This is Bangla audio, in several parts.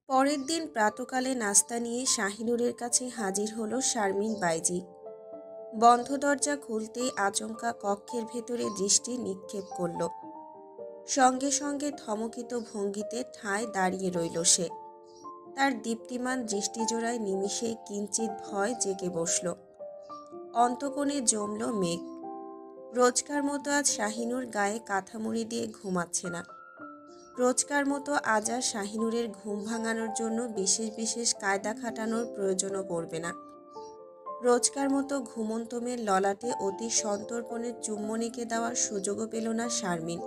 পরের দিন প্রাতকালে নাস্তা নিয়ে শাহিনুরের কাছে হাজির হলো শারমিন বাইজি। বন্ধ দরজা খুলতেই আচমকা কক্ষের ভেতরে দৃষ্টি নিক্ষেপ করল। সঙ্গে সঙ্গে থমকিত ভঙ্গিতে ঠায় দাঁড়িয়ে রইল সে। তার দীপ্তিমান দৃষ্টিজোড়ায় নিমিষে কিঞ্চিত ভয় জেগে বসল। অন্তকোণে জমল মেঘ। রোজকার মতো আজ শাহিনুর গায়ে কাঁথামুড়ি দিয়ে ঘুমাচ্ছে না। রোজকার মতো আজ আর শাহিনুরের ঘুম ভাঙানোর জন্য বিশেষ বিশেষ কায়দা খাটানোর প্রয়োজনও পড়বে না। রোজকার মতো ঘুমন্ত মেয়ের ললাটে অতি সন্তর্পণের চুম্বনীকে দেওয়ার সুযোগও পেল না শারমিন।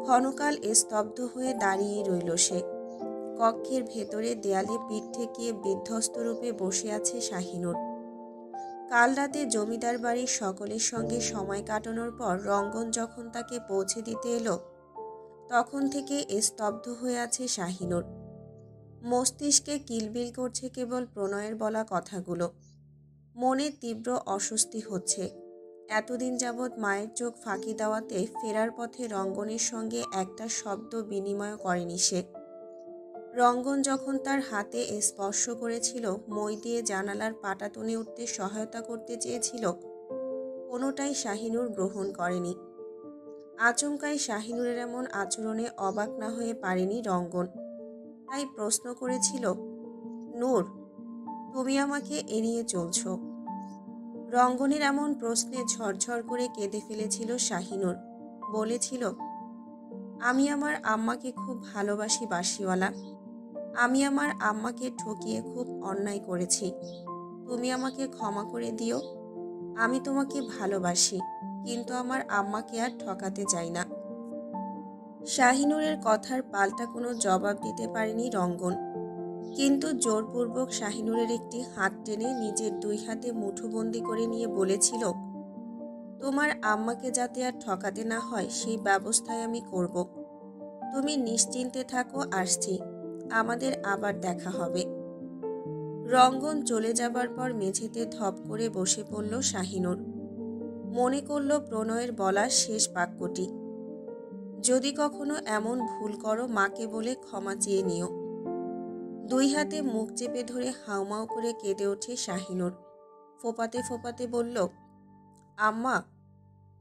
ক্ষণকাল স্তব্ধ হয়ে দাঁড়িয়ে রইল সে। কক্ষের ভেতরে দেয়ালে পিঠ ঠেকিয়ে বিধ্বস্ত রূপে বসে আছে শাহিনুর। কাল রাতে জমিদার বাড়ির সকলের সঙ্গে সময় কাটানোর পর রঙ্গন যখন তাকে পৌঁছে দিতে এলো, তখন থেকে স্তব্ধ হয়ে আছে শাহিনুর। মস্তিষ্কে কিলবিল করছে কেবল প্রণয়ের বলা কথাগুলো। মনে তীব্র অস্বস্তি হচ্ছে। এতদিন যাবৎ মায়ের চোখ ফাঁকি দেওয়াতে ফেরার পথে রঙ্গনের সঙ্গে একটা শব্দ বিনিময় করেনি সে। রঙ্গন যখন তার হাতে স্পর্শ করেছিল, মই দিয়ে জানালার পাটা টেনে উঠতে সহায়তা করতে চেয়েছিল, কোনোটাই শাহিনুর গ্রহণ করেনি। আচমকাই শাহিনুরের এমন আচরণে অবাক না হয়ে পারেনি রঙ্গন। তাই প্রশ্ন করেছিল, নূর, তুমি আমাকে এড়িয়ে চলছ? রঙ্গনের এমন প্রশ্নে ঝরঝর করে কেঁদে ফেলেছিল শাহিনুর। বলেছিল, আমি আমার আম্মাকে খুব ভালোবাসি বাঁশিওয়ালা। আমি আমার আম্মাকে ঠকিয়ে খুব অন্যায় করেছি। তুমি আমাকে ক্ষমা করে দিও। আমি তোমাকে ভালোবাসি, কিন্তু আমার আম্মাকে আর ঠকাতে চাই না। শাহিনুরের কথার পাল্টা কোনো জবাব দিতে পারেনি রঙ্গন, কিন্তু জোরপূর্বক শাহিনুরের একটি হাত টেনে নিজের দুই হাতে মুঠোবন্দি করে নিয়ে বলেছিল, তোমার আম্মাকে যাতে আর ঠকাতে না হয় সেই ব্যবস্থায় আমি করব। তুমি নিশ্চিন্তে থাকো, আসছি, আমাদের আবার দেখা হবে। রঙ্গন চলে যাবার পর মেঝেতে ধপ করে বসে পড়ল শাহিনুর। মনে করল প্রণয়ের বলা শেষ বাক্যটি, যদি কখনো এমন ভুল করো মাকে বলে ক্ষমা চেয়ে নিও। দুই হাতে মুখ চেপে ধরে হাউমাউ করে কেঁদে ওঠে শাহিনুর। ফোপাতে ফোপাতে বলল, আম্মা,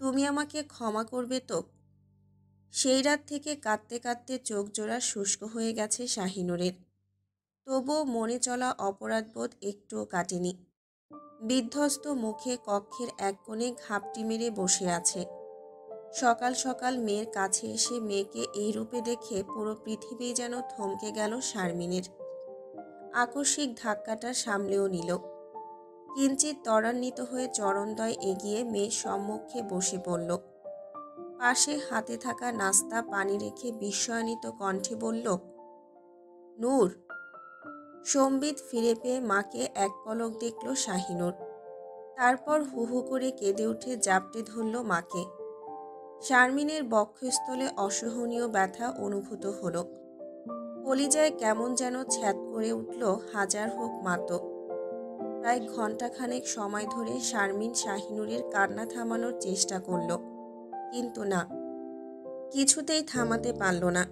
তুমি আমাকে ক্ষমা করবে তো? সেই রাত থেকে কাঁদতে কাঁদতে চোখ জোড়া শুষ্ক হয়ে গেছে শাহিনুরের। তবুও মনে চলা অপরাধবোধ একটুও কাটেনি। বিধ্বস্ত মুখে কক্ষের এক কোণে ঘাপটি মেরে বসে আছে। সকাল সকাল মেয়ের কাছে এসে মেয়েকে এই রূপে দেখে পুরো পৃথিবী যেন থমকে গেল শারমিনের। আকস্মিক ধাক্কাটা সামলেও নিল। কিঞ্চিত ত্বরান্বিত হয়ে চরণদ্বয় এগিয়ে মেয়ের সম্মুখে বসে পড়ল। পাশে হাতে থাকা নাস্তা পানি রেখে বিস্ময়ান্বিত কণ্ঠে বলল, নূর। সম্বিত ফিরে পেয়ে মাকে এক পলক দেখল শাহিনুর। তারপর হু হু করে কেঁদে উঠে জাপটে ধরল মাকে। শারমিনের বক্ষস্থলে অসহনীয় ব্যথা অনুভূত হল। কলিজায় কেমন যেন ছ্যাদ করে উঠল, হাজার হোক মাতো। প্রায় ঘণ্টাখানেক সময় ধরে শারমিন শাহিনুরের কান্না থামানোর চেষ্টা করল, কিন্তু না, কিছুতেই থামাতে পারল না।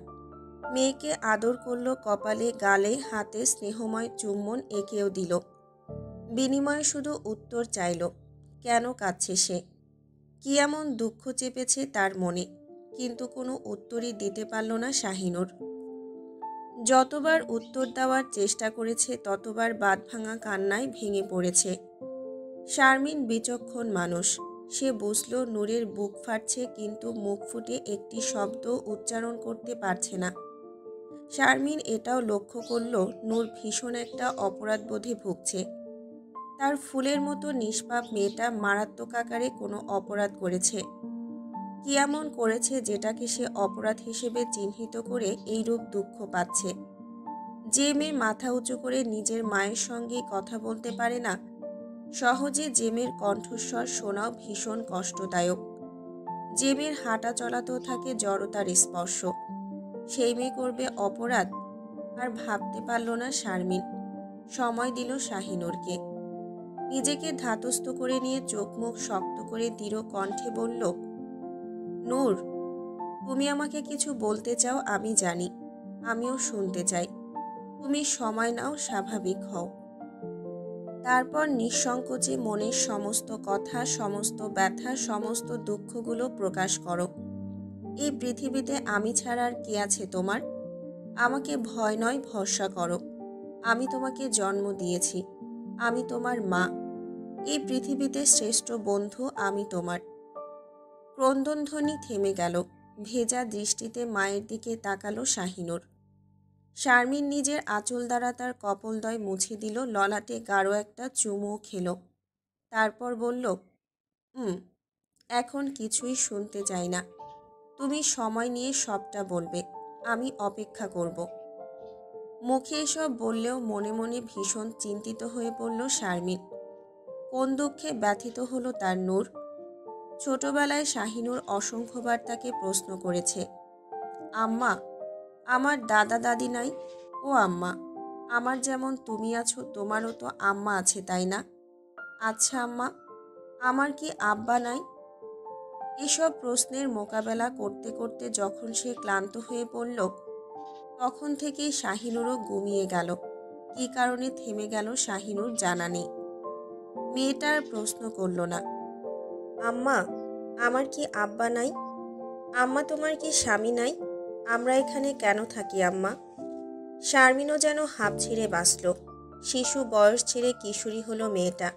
মেয়েকে আদর করল, কপালে গালে হাতে স্নেহময় চুম্বন এঁকেও দিল। বিনিময়ে শুধু উত্তর চাইল, কেন কাঁদছে সে, কি এমন দুঃখ চেপেছে তার মনে। কিন্তু কোনো উত্তরই দিতে পারল না শাহিনুর। যতবার উত্তর দেওয়ার চেষ্টা করেছে ততবার বাঁধভাঙা কান্নায় ভেঙে পড়েছে। শারমিন বিচক্ষণ মানুষ। সে বুঝল নূরের বুক ফাটছে, কিন্তু মুখ ফুটে একটি শব্দ উচ্চারণ করতে পারছে না। শারমিন এটাও লক্ষ্য করল নূর ভীষণ একটা অপরাধবোধে ভুগছে। তার ফুলের মতো নিষ্পাপ মেয়েটা মারাত্মক আকারে কোনো অপরাধ করেছে। কি এমন করেছে যেটাকে সে অপরাধ হিসেবে চিহ্নিত করে এইরূপ দুঃখ পাচ্ছে? যে মেয়ে মাথা উঁচু করে নিজের মায়ের সঙ্গে কথা বলতে পারে না, সহজে যে মেয়ের কণ্ঠস্বর শোনাও ভীষণ কষ্টদায়ক, যে মেয়ের হাঁটা চলাতেও থাকে জড়তার স্পর্শ, সেই মেয়ে করবে অপরাধ? আর ভাবতে পারল না শারমিন। সময় দিল শাহিনুরকে। নিজেকে ধাতস্থ করে নিয়ে চোখ মুখ শক্ত করে দৃঢ় কণ্ঠে বলল, নূর, তুমি আমাকে কিছু বলতে চাও, আমি জানি, আমিও শুনতে চাই। তুমি সময় নাও, স্বাভাবিক হও। তারপর নিঃসংকোচে মনের সমস্ত কথা, সমস্ত ব্যথা, সমস্ত দুঃখগুলো প্রকাশ করো। এই পৃথিবীতে আমি ছাড়া আর কে আছে তোমার? আমাকে ভয় নয়, ভরসা করো। আমি তোমাকে জন্ম দিয়েছি। আমি তোমার মা। এই পৃথিবীতে শ্রেষ্ঠ বন্ধু আমি তোমার। ক্রন্দনধ্বনি থেমে গেল। ভেজা দৃষ্টিতে মায়ের দিকে তাকালো শাহিনুর। শারমিন নিজের আঁচল দ্বারা তার কপোলদ্বয় মুছে দিল, ললাটে গাঢ় একটা চুমুও খেল। তারপর বলল, এখন কিছুই শুনতে চাই না। তুমি সময় নিয়ে সবটা বলবে। আমি অপেক্ষা করব। মুখে এসব বললেও মনে মনে ভীষণ চিন্তিত হয়ে পড়ল শারমিন। কোন দুঃখে ব্যথিত হলো তার নূর? ছোটবেলায় শাহিনুর অসংখ্যবার তাকে প্রশ্ন করেছে, আম্মা, আমার দাদা দাদি নাই? ও আম্মা, আমার যেমন তুমি আছো তোমারও তো আম্মা আছে, তাই না? আচ্ছা আম্মা, আমার কি আব্বা নাই? এসব প্রশ্নের মোকাবেলা করতে করতে যখন সে ক্লান্ত হয়ে পড়ল, তখন থেকেই শাহিনুরও ঘুমিয়ে গেল। কী কারণে থেমে গেল শাহিনুর জানা নেই। মেয়েটার প্রশ্ন করল না, আম্মা, আমার কি আব্বা নাই? আম্মা, তোমার কি স্বামী নাই? আমরা এখানে কেন থাকি আম্মা? শারমিনও যেন হাঁপ ছেড়ে বাঁচল। শিশু বয়স ছেড়ে কিশোরী হলো মেয়েটা।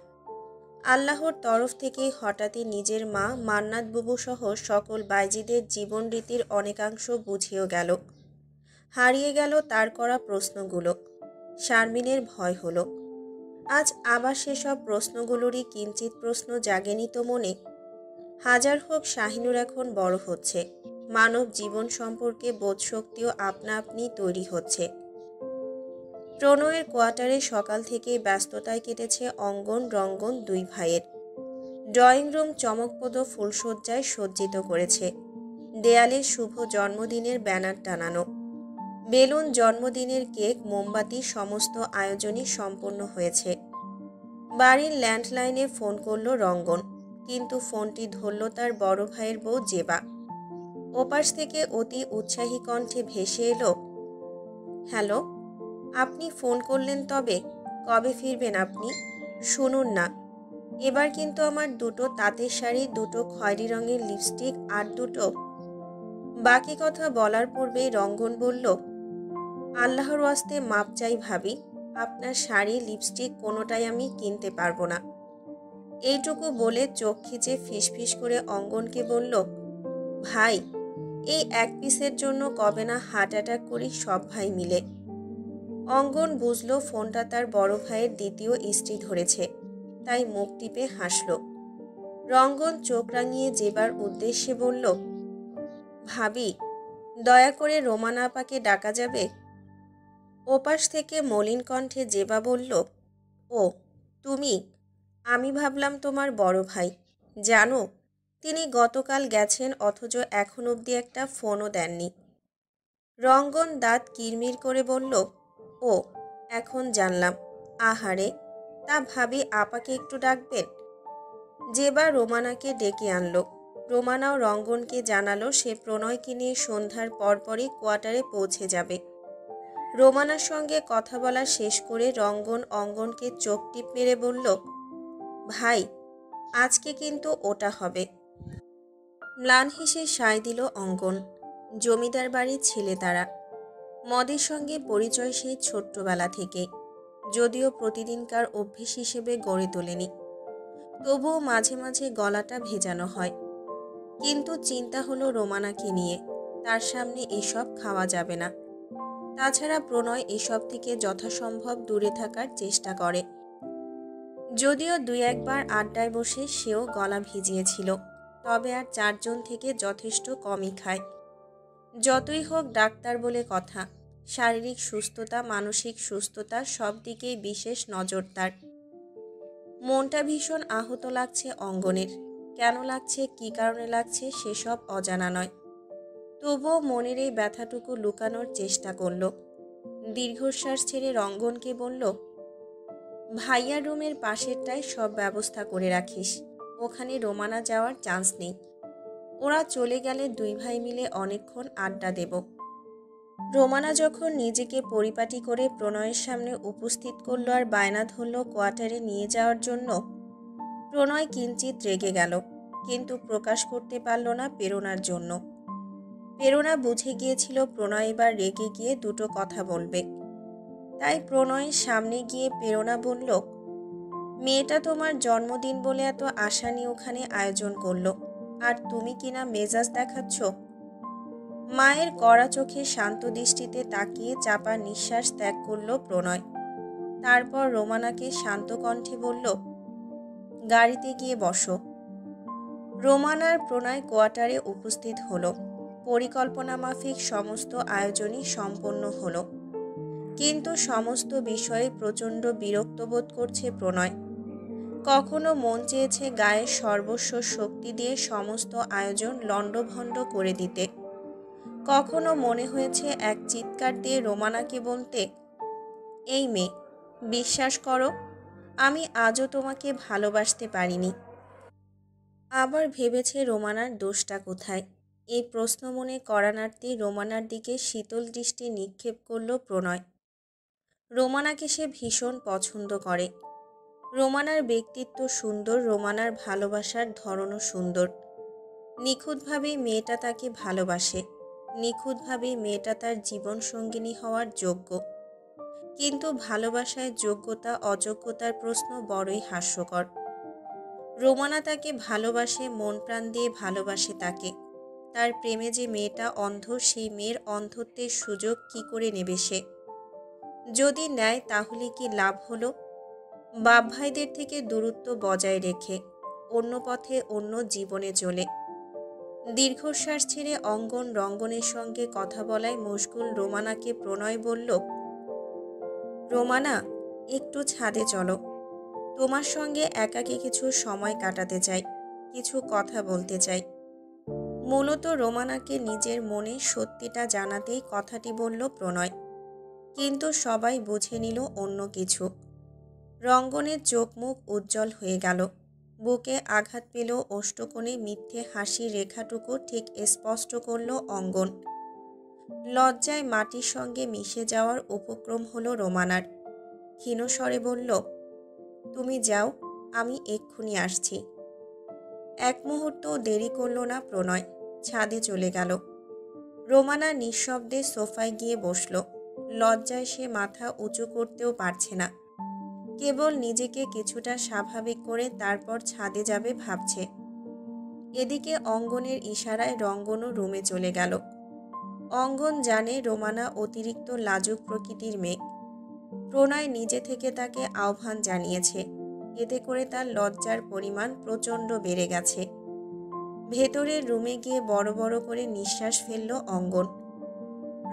আল্লাহর তরফ থেকে হঠাৎই নিজের মা মান্নাত বুবু সহ সকল বাইজিদের জীবন রীতির অনেকাংশ বুঝেও গেল। হারিয়ে গেল তার করা প্রশ্নগুলো। শারমিনের ভয় হলো, আজ আবার সেসব প্রশ্নগুলোরই কিঞ্চিত প্রশ্ন জাগেনি তো মনে। হাজার হোক শাহিনুর এখন বড় হচ্ছে, মানব জীবন সম্পর্কে বোধশক্তিও আপনা আপনি তৈরি হচ্ছে। প্রণয়ের কোয়ার্টারে সকাল থেকেই ব্যস্ততায় কেটেছে অঙ্গন রঙ্গন দুই ভাইয়ের। ড্রয়িং রুম চমকপ্রদ ফুলসজ্জায় সজ্জিত করেছে। দেয়ালে শুভ জন্মদিনের ব্যানার টানানো, বেলুন, জন্মদিনের কেক, মোমবাতি, সমস্ত আয়োজনই সম্পন্ন হয়েছে। বাড়ির ল্যান্ডলাইনে ফোন করল রঙ্গন, কিন্তু ফোনটি ধরল তার বড় ভাইয়ের বউ জেবা। ওপাশ থেকে অতি উৎসাহী কণ্ঠে ভেসে এলো, হ্যালো, আপনি ফোন করলেন, তবে কবে ফিরবেন আপনি? শুনুন না, এবার কিন্তু আমার দুটো তাঁতের শাড়ি, দুটো খয়েরি রঙের লিপস্টিক আর দুটো। বাকি কথা বলার পূর্বেই রঙ্গন বলল, আল্লাহর ওয়াস্তে মাপ চাই ভাবি, আপনার শাড়ি লিপস্টিক কোনোটাই আমি কিনতে পারবো না। এইটুকু বলে চোখ খিচে ফিসফিস করে অঙ্গনকে বলল, ভাই, এই এক পিসের জন্য কবে না হার্ট অ্যাটাক করি সব ভাই মিলে। অঙ্গন বুঝল ফোনটা তার বড় ভাইয়ের দ্বিতীয় স্ত্রী ধরেছে, তাই মুখ টিপে হাসল। রঙ্গন চোখ রাঙিয়ে জেবার উদ্দেশ্যে বলল, ভাবি, দয়া করে রোমানা আপাকে ডাকা যাবে? ওপাশ থেকে মলিন কণ্ঠে জেবা বলল, ও তুমি? আমি ভাবলাম তোমার বড় ভাই। জানো, তিনি গতকাল গেছেন, অথচ এখন অবধি একটা ফোনও দেননি। রঙ্গন দাঁত কিরমির করে বলল, ও, এখন জানলাম। আহারে, তা ভাবি আপাকে একটু ডাকবেন। জেবা রোমানাকে ডেকে আনলো। রোমানাও রঙ্গনকে জানালো সে প্রণয়কে নিয়ে সন্ধ্যার পরপরই কোয়ার্টারে পৌঁছে যাবে। রোমানার সঙ্গে কথা বলা শেষ করে রঙ্গন অঙ্গনকে চোখ টিপ মেরে বলল, ভাই, আজকে কিন্তু ওটা হবে। ম্লান হেসে সায় দিল অঙ্গন। জমিদার বাড়ির ছেলে তারা। মদের সঙ্গে পরিচয় সেই ছোট্টবেলা থেকে, যদিও প্রতিদিনকার অভ্যেস হিসেবে গড়ে তোলেনি। তবুও মাঝে মাঝে গলাটা ভেজানো হয়। কিন্তু চিন্তা হলো রোমানাকে নিয়ে, তার সামনে এসব খাওয়া যাবে না। তাছাড়া প্রণয় এসব থেকে যথাসম্ভব দূরে থাকার চেষ্টা করে। যদিও দুই একবার আড্ডায় বসে সেও গলা ভিজিয়েছিল, তবে আর চারজন থেকে যথেষ্ট কমই খায়। যতই হোক ডাক্তার বলে কথা, শারীরিক সুস্থতা, মানসিক সুস্থতা সব দিকেই বিশেষ নজর তার। মনটা ভীষণ আহত লাগছে অঙ্গনের। কেন লাগছে, কী কারণে লাগছে সেসব অজানা নয়। তবুও মনের এই ব্যথাটুকু লুকানোর চেষ্টা করল। দীর্ঘশ্বাস ছেড়ে রঙ্গনকে বলল, ভাইয়ার রুমের পাশেরটায় সব ব্যবস্থা করে রাখিস, ওখানে রোমানা যাওয়ার চান্স নেই। ওরা চলে গেলে দুই ভাই মিলে অনেকক্ষণ আড্ডা দেব। রোমানা যখন নিজেকে পরিপাটি করে প্রণয়ের সামনে উপস্থিত করলো আর বায়না ধরল কোয়ার্টারে নিয়ে যাওয়ার জন্য, প্রণয় কিঞ্চিত রেগে গেল, কিন্তু প্রকাশ করতে পারল না প্রেরণার জন্য। প্রেরণা বুঝে গিয়েছিল প্রণয় এবার রেগে গিয়ে দুটো কথা বলবে। তাই প্রণয়ের সামনে গিয়ে প্রেরণা বলল, মেয়েটা তোমার জন্মদিন বলে এত আশা নিয়ে ওখানে আয়োজন করলো, আর তুমি কিনা মেজাজ দেখাচ্ছ। মায়ের কড়া চোখে শান্ত দৃষ্টিতে তাকিয়ে চাপা নিঃশ্বাস ত্যাগ করল প্রণয়। তারপর রোমানাকে শান্ত কণ্ঠে বলল, গাড়িতে গিয়ে বসো। রোমানার প্রণয় কোয়ার্টারে উপস্থিত হলো। পরিকল্পনা মাফিক সমস্ত আয়োজনই সম্পন্ন হলো, কিন্তু সমস্ত বিষয়ে প্রচণ্ড বিরক্ত বোধ করছে প্রণয়। কখনো মন চেয়েছে গায়ের সর্বস্ব শক্তি দিয়ে সমস্ত আয়োজন লণ্ডভণ্ড করে দিতে, কখনো মনে হয়েছে এক চিৎকার দিয়ে রোমানাকে বলতে, এই মেয়ে, বিশ্বাস করো, আমি আজও তোমাকে ভালোবাসতে পারিনি। আবার ভেবেছে রোমানার দোষটা কোথায়। এই প্রশ্ন মনে করানার্থে রোমানার দিকে শীতল দৃষ্টি নিক্ষেপ করল প্রণয়। রোমানাকে সে ভীষণ পছন্দ করে। রোমানার ব্যক্তিত্ব সুন্দর, রোমানার ভালোবাসার ধরনও সুন্দর। নিখুঁতভাবেই মেয়েটা তাকে ভালোবাসে, নিখুঁতভাবেই মেয়েটা তার জীবনসঙ্গিনী হওয়ার যোগ্য। কিন্তু ভালোবাসায় যোগ্যতা অযোগ্যতার প্রশ্ন বড়ই হাস্যকর। রোমানা তাকে ভালোবাসে, মন প্রাণ দিয়ে ভালোবাসে তাকে। তার প্রেমে যে মেয়েটা অন্ধ, সেই মেয়ের অন্ধত্বের সুযোগ কি করে নেবে সে? যদি নেয় তাহলে কি লাভ হলো? বাপ ভাইদের থেকে দূরত্ব বজায় রেখে অন্য পথে অন্য জীবনে চলে। দীর্ঘশ্বাস ছেড়ে অঙ্গন রঙ্গনের সঙ্গে কথা বলায় মশগুল রোমানাকে প্রণয় বলল, রোমানা, একটু ছাদে চলো। তোমার সঙ্গে একাকী কিছু সময় কাটাতে চাই, কিছু কথা বলতে চাই। মূলত রোমানাকে নিজের মনে সত্যিটা জানাতেই কথাটি বলল প্রণয়, কিন্তু সবাই বুঝে নিল অন্য কিছু। রঙ্গনের চোখ মুখ উজ্জ্বল হয়ে গেল। বুকে আঘাত পেল ওষ্ঠকোণে মিথ্যে হাসির রেখাটুকু ঠিক স্পষ্ট করল অঙ্গন। লজ্জায় মাটির সঙ্গে মিশে যাওয়ার উপক্রম হলো রোমানার। ক্ষীণস্বরে বলল, তুমি যাও, আমি এক্ষুনি আসছি। এক মুহূর্ত দেরি করল না প্রণয়, ছাদে চলে গেল। রোমানা নিঃশব্দে সোফায় গিয়ে বসল। লজ্জায় সে মাথা উঁচু করতেও পারছে না। কেবল নিজেকে কিছুটা স্বাভাবিক করে তারপর ছাদে যাবে ভাবছে। এদিকে অঙ্গনের ইশারায় রঙ্গনও রুমে চলে গেল। অঙ্গন জানে রোমানা অতিরিক্ত লাজুক প্রকৃতির মেয়ে। প্রণয় নিজে থেকে তাকে আহ্বান জানিয়েছে, এতে করে তার লজ্জার পরিমাণ প্রচণ্ড বেড়ে গেছে। ভেতরের রুমে গিয়ে বড় বড় করে নিঃশ্বাস ফেলল অঙ্গন।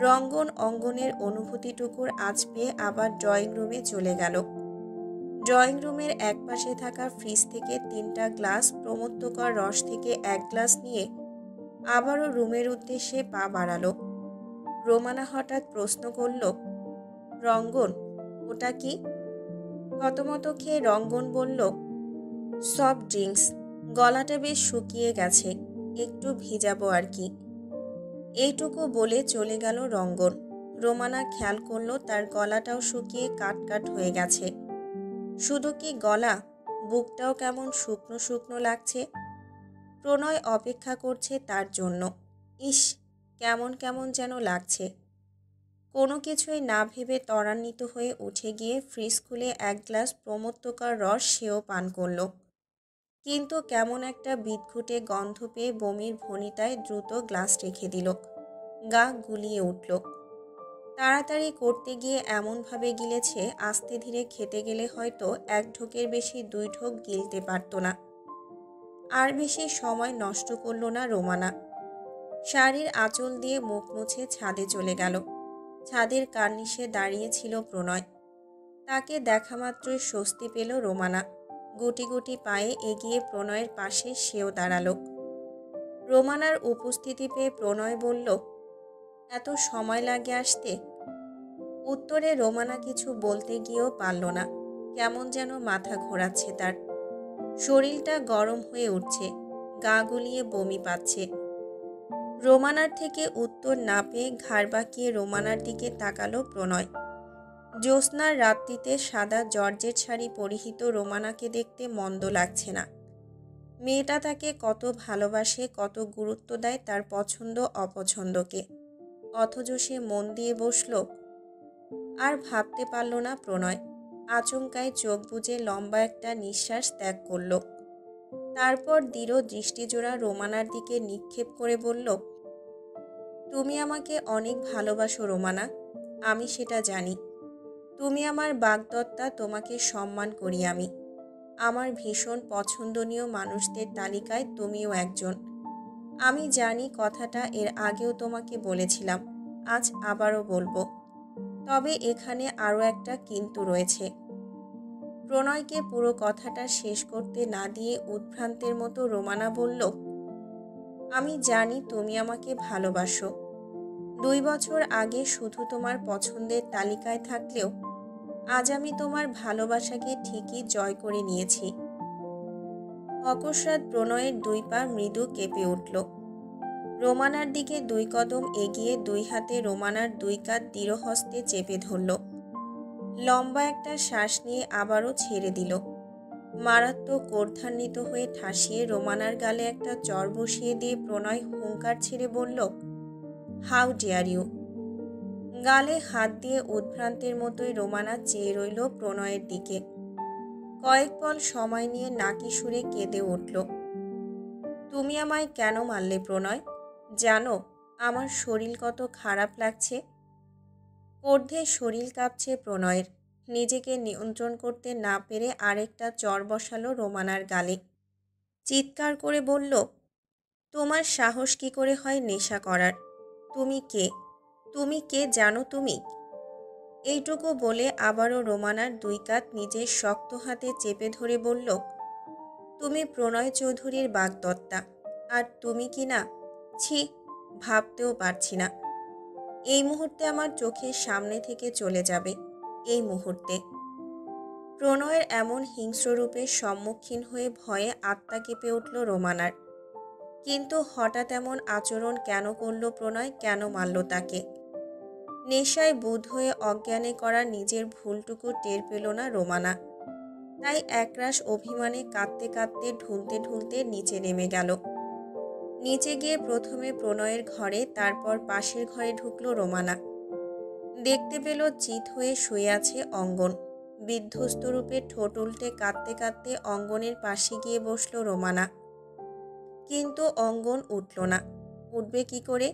রঙ্গন অঙ্গনের অনুভূতিটুকুর আঁচ পেয়ে আবার ড্রয়িং রুমে চলে গেল। ড্রয়িং রুমের একপাশে থাকা ফ্রিজ থেকে 3টা গ্লাস প্রমত্তকর রস থেকে 1 গ্লাস নিয়ে আবারও রুমের উদ্দেশ্যে পা বাড়ালো। রোমানা হঠাৎ প্রশ্ন করল, রঙ্গন, ওটা কি? থতমত খেয়ে রঙ্গন বলল, সফট ড্রিঙ্কস। গলাটা বেশ শুকিয়ে গেছে, একটু ভিজাবো আর কি। এইটুকু বলে চলে গেল রঙ্গন। রোমানা খেয়াল করলো তার গলাটাও শুকিয়ে কাট হয়ে গেছে। শুধু কি গলা, বুকটাও কেমন শুকনো শুকনো লাগছে। প্রণয় অপেক্ষা করছে তার জন্য। ইস, কেমন কেমন যেন লাগছে। কোনো কিছুই না ভেবে ত্বরান্বিত হয়ে উঠে গিয়ে ফ্রিজ খুলে 1 গ্লাস প্রমত্তকর রস সেও পান করল। কিন্তু কেমন একটা বিদঘুটে গন্ধ পেয়ে বমির ভনিতায় দ্রুত গ্লাস রেখে দিল। গা গুলিয়ে উঠল। তাড়াতাড়ি করতে গিয়ে এমনভাবে গিলেছে, আস্তে ধীরে খেতে গেলে হয়তো 1 ঢোকের বেশি 2 ঢোক গিলতে পারত না। আর বেশি সময় নষ্ট করল না রোমানা। শাড়ির আঁচল দিয়ে মুখ মুছে ছাদে চলে গেল। ছাদের কার্নিশে দাঁড়িয়েছিল প্রণয়। তাকে দেখা মাত্রই স্বস্তি পেল রোমানা। গুটি গুটি পায়ে এগিয়ে প্রণয়ের পাশে সেও দাঁড়ালো। রোমানার উপস্থিতি পেয়ে প্রণয় বলল, এত সময় লাগে আসতে? উত্তরে রোমানা কিছু বলতে গিয়েও পারল না। কেমন যেন মাথা ঘোরাচ্ছে তার। শরীরটা গরম হয়ে উঠছে, গা গুলিয়ে বমি পাচ্ছে। রোমানার থেকে উত্তর না পেয়ে ঘাড় বাঁকিয়ে রোমানার দিকে তাকালো প্রণয়। জ্যোৎস্নার রাত্রিতে সাদা জর্জেট শাড়ি পরিহিত রোমানাকে দেখতে মন্দ লাগছে না। মেয়েটা তাকে কত ভালোবাসে, কত গুরুত্ব দেয় তার পছন্দ অপছন্দকে, অথচ সে মন দিয়ে বসল। আর ভাবতে পারল না প্রণয়। আচমকায় চোখ বুজে লম্বা একটা নিঃশ্বাস ত্যাগ করল। তারপর দৃঢ় দৃষ্টিজোড়া রোমানার দিকে নিক্ষেপ করে বলল, তুমি আমাকে অনেক ভালোবাসো রোমানা, আমি সেটা জানি। তুমি আমার বাগদত্তা, তোমাকে সম্মান করি আমি। আমার ভীষণ পছন্দনীয় মানুষদের তালিকায় তুমিও একজন। আমি জানি, কথাটা এর আগেও তোমাকে বলেছিলাম, আজ আবারও বলবো। তবে এখানে আরও একটা কিন্তু রয়েছে। প্রণয়কে পুরো কথাটা শেষ করতে না দিয়ে উদ্ভ্রান্তের মতো রোমানা বলল, আমি জানি তুমি আমাকে ভালোবাসো। 2 বছর আগে শুধু তোমার পছন্দের তালিকায় থাকলেও আজ আমি তোমার ভালোবাসাকে ঠিকই জয় করে নিয়েছি। অকস্মাৎ প্রণয়ের 2 পা মৃদু কেঁপে উঠল। রোমানার দিকে 2 কদম এগিয়ে 2 হাতে রোমানার 2 কাঁধ দৃঢ় হস্তে চেপে ধরল। লম্বা একটা শ্বাস নিয়ে আবারও ছেড়ে দিল। মারাত্মক ক্রোধান্বিত হয়ে ঠাসিয়ে রোমানার গালে একটা চড় বসিয়ে দিয়ে প্রণয় হুঙ্কার ছেড়ে বলল, হাউ ডেয়ার ইউ। গালে হাত দিয়ে উদ্ভ্রান্তের মতোই রোমানা চেয়ে রইল প্রণয়ের দিকে। কয়েক পল সময় নিয়ে নাকি সুরে কেঁদে উঠল, তুমি আমায় কেন মারলে প্রণয়? জানো আমার শরীর কত খারাপ লাগছে? ক্রোধে শরীর কাঁপছে প্রণয়ের। নিজেকে নিয়ন্ত্রণ করতে না পেরে আরেকটা চড় বসালো রোমানার গালে। চিৎকার করে বলল, তোমার সাহস কি করে হয় নেশা করার? তুমি কে? তুমি কে জানো তুমি? এইটুকু বলে আবারও রোমানার 2 কাঁধ নিজের শক্ত হাতে চেপে ধরে বলল, তুমি প্রণয় চৌধুরীর বাগদত্তা, আর তুমি কি না? ছি, ভাবতেও পারছি না। এই মুহূর্তে আমার চোখের সামনে থেকে চলে যাবে, এই মুহূর্তে। প্রণয়ের এমন হিংস্র রূপের সম্মুখীন হয়ে ভয়ে আত্মা কেঁপে উঠল রোমানার। কিন্তু হঠাৎ এমন আচরণ কেন করল প্রণয়? কেন মারল তাকে? নেশায় বুঁদ হয়ে অজ্ঞানে করা নিজের ভুলটুকু টের পেল না রোমানা। তাই একরাশ অভিমানে কাঁদতে কাঁদতে ঢুলতে ঢুলতে নিচে নেমে গেল। নিচে গিয়ে প্রথমে প্রণয়ের ঘরে, তারপর পাশের ঘরে ঢুকল রোমানা। দেখতে পেল চিত হয়ে শুয়ে আছে অঙ্গন। বিধ্বস্ত রূপে ঠোঁট উল্টে কাঁদতে কাঁদতে অঙ্গনের পাশে গিয়ে বসল রোমানা। কিন্তু অঙ্গন উঠল না। উঠবে কি করে?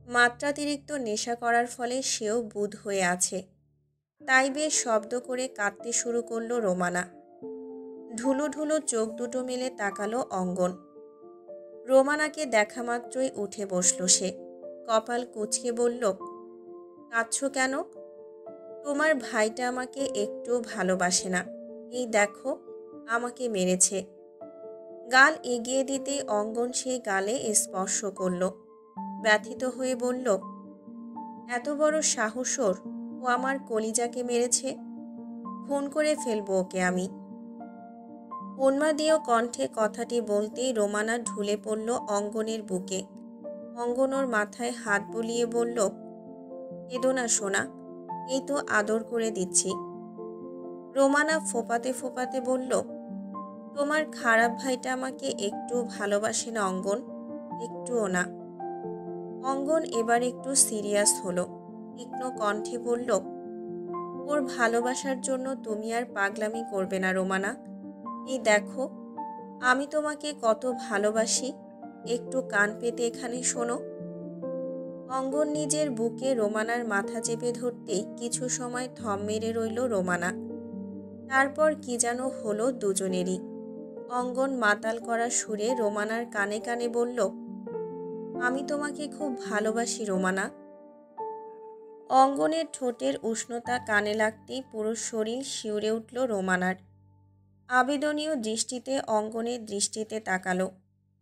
মাত্রাতিরিক্ত নেশা করার ফলে সেও বুঁদ হয়ে আছে। তাই বেশ শব্দ করে কাঁদতে শুরু করলো রোমানা। ঢুলু ঢুলু চোখ দুটো মেলে তাকালো অঙ্গন। রোমানাকে দেখা মাত্রই উঠে বসল সে। কপাল কুঁচকে বলল, কাঁদছো কেন? তোমার ভাইটা আমাকে একটুও ভালোবাসে না। এই দেখো, আমাকে মেরেছে। গাল এগিয়ে দিতেই অঙ্গন সেই গালে স্পর্শ করল। ব্যথিত হয়ে বলল, এত বড় সাহস ওর! ও আমার কলিজাকে মেরেছে। খুন করে ফেলবো ওকে আমি। উন্মাদীয় কণ্ঠে কথাটি বলতেই রোমানা ঢুলে পড়ল অঙ্গনের বুকে। অঙ্গন ওর মাথায় হাত বুলিয়ে বলল, কেঁদো না সোনা, এই তো আদর করে দিচ্ছি। রোমানা ফোপাতে ফোপাতে বলল, তোমার খারাপ ভাইটা আমাকে একটু ভালোবাসে না অঙ্গন, একটুও না। অঙ্গন এবার একটু সিরিয়াস হলো। তীক্ষ্ণ কণ্ঠে বলল, ওর ভালোবাসার জন্য তুমি আর পাগলামি করবে না রোমানা। এই দেখো, আমি তোমাকে কত ভালোবাসি, একটু কান পেতে এখানে শোনো। অঙ্গন নিজের বুকে রোমানার মাথা চেপে ধরতেই কিছু সময় থম মেরে রইল রোমানা। তারপর কি যেন হলো দুজনেরই। অঙ্গন মাতাল করা সুরে রোমানার কানে কানে বলল, আমি তোমাকে খুব ভালোবাসি রোমানা। অঙ্গনের ঠোঁটের উষ্ণতা কানে লাগতেই পুরো শরীর শিউরে উঠল রোমানার। আবেদনীয় দৃষ্টিতে অঙ্গনের দৃষ্টিতে তাকালো।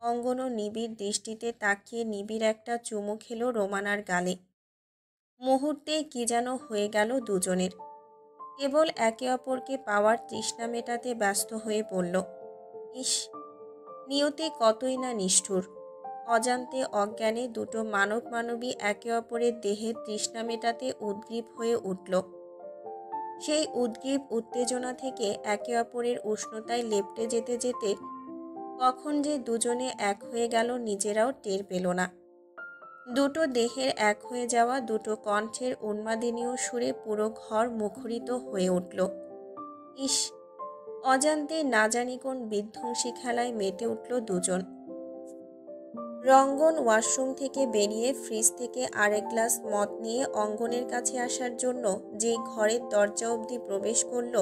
অঙ্গনও নিবিড় দৃষ্টিতে তাকিয়ে নিবিড় একটা চুমু খেলো রোমানার গালে। মুহূর্তেই কি যেন হয়ে গেল দুজনের। কেবল একে অপরকে পাওয়ার তৃষ্ণা মেটাতে ব্যস্ত হয়ে পড়ল। ইস, নিয়তি কতই না নিষ্ঠুর! অজান্তে অজ্ঞানে দুটো মানব মানবী একে অপরের দেহের তৃষ্ণা মেটাতে উদ্গ্রীব হয়ে উঠল। সেই উদ্গ্রীব উত্তেজনা থেকে একে অপরের উষ্ণতায় লেপ্টে যেতে যেতে কখন যে দুজনে এক হয়ে গেল নিজেরাও টের পেল না। দুটো দেহের এক হয়ে যাওয়া দুটো কণ্ঠের উন্মাদিনীয় সুরে পুরো ঘর মুখরিত হয়ে উঠল। ইস, অজান্তে না জানি কোন বিধ্বংসী খেলায় মেতে উঠল দুজন। রঙ্গন ওয়াশরুম থেকে বেরিয়ে ফ্রিজ থেকে আরেক গ্লাস মদ নিয়ে অঙ্গনের কাছে আসার জন্য যেই ঘরের দরজা অবধি প্রবেশ করল,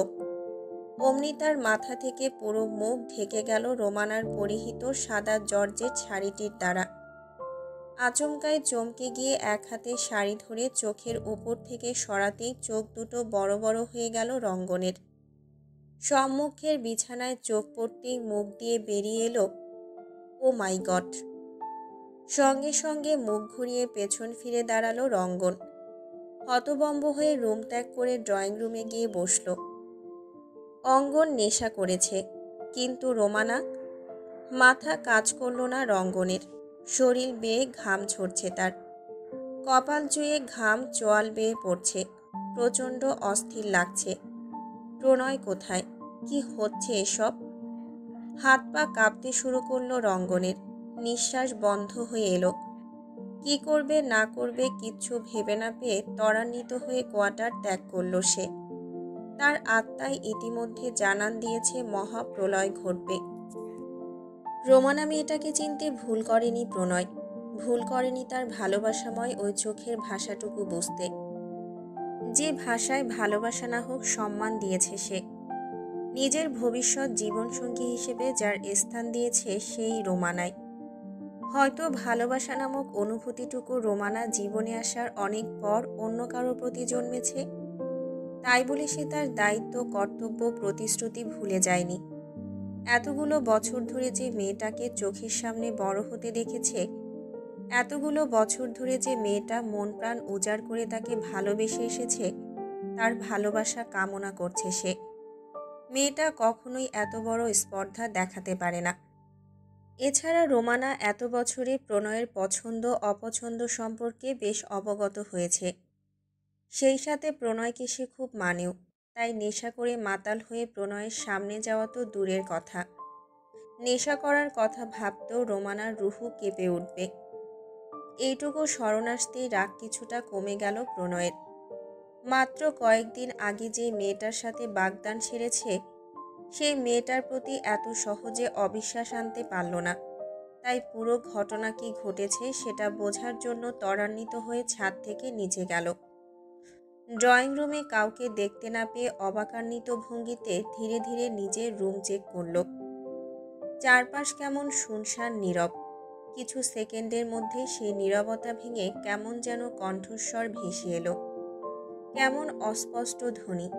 অমনি তার মাথা থেকে পুরো মুখ ঢেকে গেল রোমানার পরিহিত সাদা জর্জেট শাড়িটির দ্বারা। আচমকায় চমকে গিয়ে এক হাতে শাড়ি ধরে চোখের উপর থেকে সরাতেই চোখ দুটো বড় বড় হয়ে গেল রঙ্গনের। সম্মুখের বিছানায় চোখ পড়তেই মুখ দিয়ে বেরিয়ে এলো, ও মাই গড! সঙ্গে সঙ্গে মুখ ঘুরিয়ে পেছন ফিরে দাঁড়ালো রঙ্গন। হতবম্ব হয়ে রুম ত্যাগ করে ড্রয়িং রুমে গিয়ে বসল। অঙ্গন নেশা করেছে, কিন্তু রোমানা? মাথা কাজ করল না রঙ্গনের। শরীর বেয়ে ঘাম ঝরছে তার, কপাল চুয়ে ঘাম চোয়াল বেয়ে পড়ছে। প্রচণ্ড অস্থির লাগছে। প্রণয় কোথায়? কি হচ্ছে এসব? হাত পা কাঁপতে শুরু করলো রঙ্গনের। নিঃশ্বাস বন্ধ হয়ে এলো। কি করবে না করবে কিচ্ছু ভেবে না পেয়ে ত্বরান্বিত হয়ে কোয়ার্টার ত্যাগ করল সে। তার আত্মায় ইতিমধ্যে জানান দিয়েছে মহাপ্রলয় ঘটবে। রোমানা মেয়েটাকে চিনতে ভুল করেনি প্রণয়, ভুল করেনি তার ভালোবাসাময় ওই চোখের ভাষাটুকু বুঝতে। যে ভাষায় ভালোবাসা না হোক সম্মান দিয়েছে সে। নিজের ভবিষ্যৎ জীবনসঙ্গী হিসেবে যার স্থান দিয়েছে সেই রোমানায়। হয়তো ভালোবাসা নামক অনুভূতিটুকু রোমানা জীবনে আসার অনেক পর অন্য কারোর প্রতি জন্মেছে। তাই বলে সে তার দায়িত্ব, কর্তব্য, প্রতিশ্রুতি ভুলে যায়নি। এতগুলো বছর ধরে যে মেয়েটাকে চোখের সামনে বড় হতে দেখেছে, এতগুলো বছর ধরে যে মেয়েটা মন প্রাণ উজাড় করে তাকে ভালোবেসে এসেছে, তার ভালোবাসা কামনা করছে সে। মেয়েটা কখনোই এত বড় স্পর্ধা দেখাতে পারে না। এছাড়া রোমানা এত বছরে প্রণয়ের পছন্দ অপছন্দ সম্পর্কে বেশ অবগত হয়েছে। সেই সাথে প্রণয়কে সে খুব মানেও। তাই নেশা করে মাতাল হয়ে প্রণয়ের সামনে যাওয়া তো দূরের কথা, নেশা করার কথা ভাবতেও রোমানার রুহু কেঁপে উঠবে। এইটুকু স্মরণ আসতেই রাগ কিছুটা কমে গেল প্রণয়ের। মাত্র কয়েকদিন আগে যে মেয়েটার সাথে বাগদান সেরেছে, সেই মেয়েটার প্রতি এত সহজে অবিশ্বাস আনতে পারল না। তাই পুরো ঘটনা কি ঘটেছে সেটা বোঝার জন্য ত্বরান্বিত হয়ে ছাদ থেকে নিচে গেল। ড্রয়িং রুমে কাউকে দেখতে না পেয়ে অবাকান্বিত ভঙ্গিতে ধীরে ধীরে নিজের রুম চেক করল। চারপাশ কেমন শুনশান নীরব। কিছু সেকেন্ডের মধ্যে সেই নীরবতা ভেঙে কেমন যেন কণ্ঠস্বর ভেসে এলো, কেমন অস্পষ্ট ধ্বনি।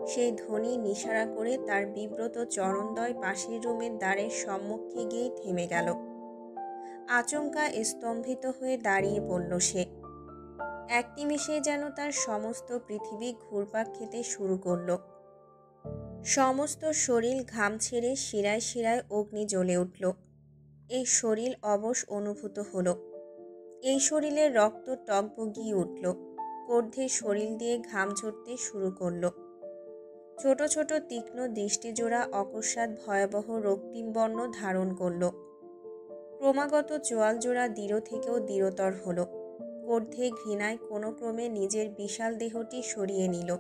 সেই ধ্বনি নিশারা করে তার বিব্রত চরণদ্বয় পাশের রুমের দ্বারের সম্মুখে গিয়েই থেমে গেল। আচমকা স্তম্ভিত হয়ে দাঁড়িয়ে পড়ল সে। এক নিমিষে যেন তার সমস্ত পৃথিবী ঘুরপাক খেতে শুরু করল। সমস্ত শরীর ঘাম ছেড়ে শিরায় শিরায় অগ্নি জ্বলে উঠল। এই শরীর অবশ অনুভূত হলো। এই শরীরের রক্ত টগবগিয়ে উঠল। কর্ধে শরীর দিয়ে ঘাম ঝরতে শুরু করল। ছোট ছোট তীক্ষ্ণ দৃষ্টিজোড়া অকস্মাৎ ভয়াবহ রক্তিম বর্ণ ধারণ করল। ক্রমাগত চোয়াল জোড়া দৃঢ় থেকেও দৃঢ়তর হল। কর্ধে ঘৃণায় কোনো ক্রমে নিজের বিশাল দেহটি সরিয়ে নিল।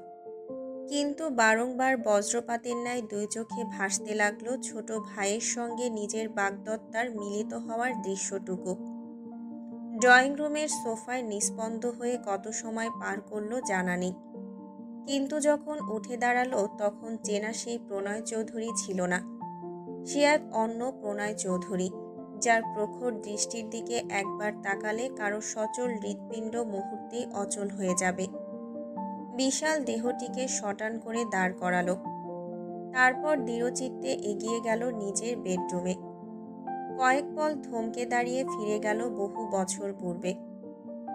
কিন্তু বারংবার বজ্রপাতের ন্যায় দুই চোখে ভাসতে লাগলো ছোট ভাইয়ের সঙ্গে নিজের বাগদত্তার মিলিত হওয়ার দৃশ্যটুকু। ড্রয়িং রুমের সোফায় নিস্পন্দ হয়ে কত সময় পার করলো জানা নেই। কিন্তু যখন উঠে দাঁড়ালো তখন চেনা সেই প্রণয় চৌধুরী ছিল না। সে এক অন্য প্রণয় চৌধুরী, যার প্রখর দৃষ্টির দিকে একবার তাকালে কারো সচল হৃৎপিণ্ড মুহূর্তেই অচল হয়ে যাবে। বিশাল দেহটিকে শটান করে দাঁড় করালো। তারপর দৃঢ়চিত্তে এগিয়ে গেল নিজের বেডরুমে। কয়েক পল থমকে দাঁড়িয়ে ফিরে গেল বহু বছর পূর্বে।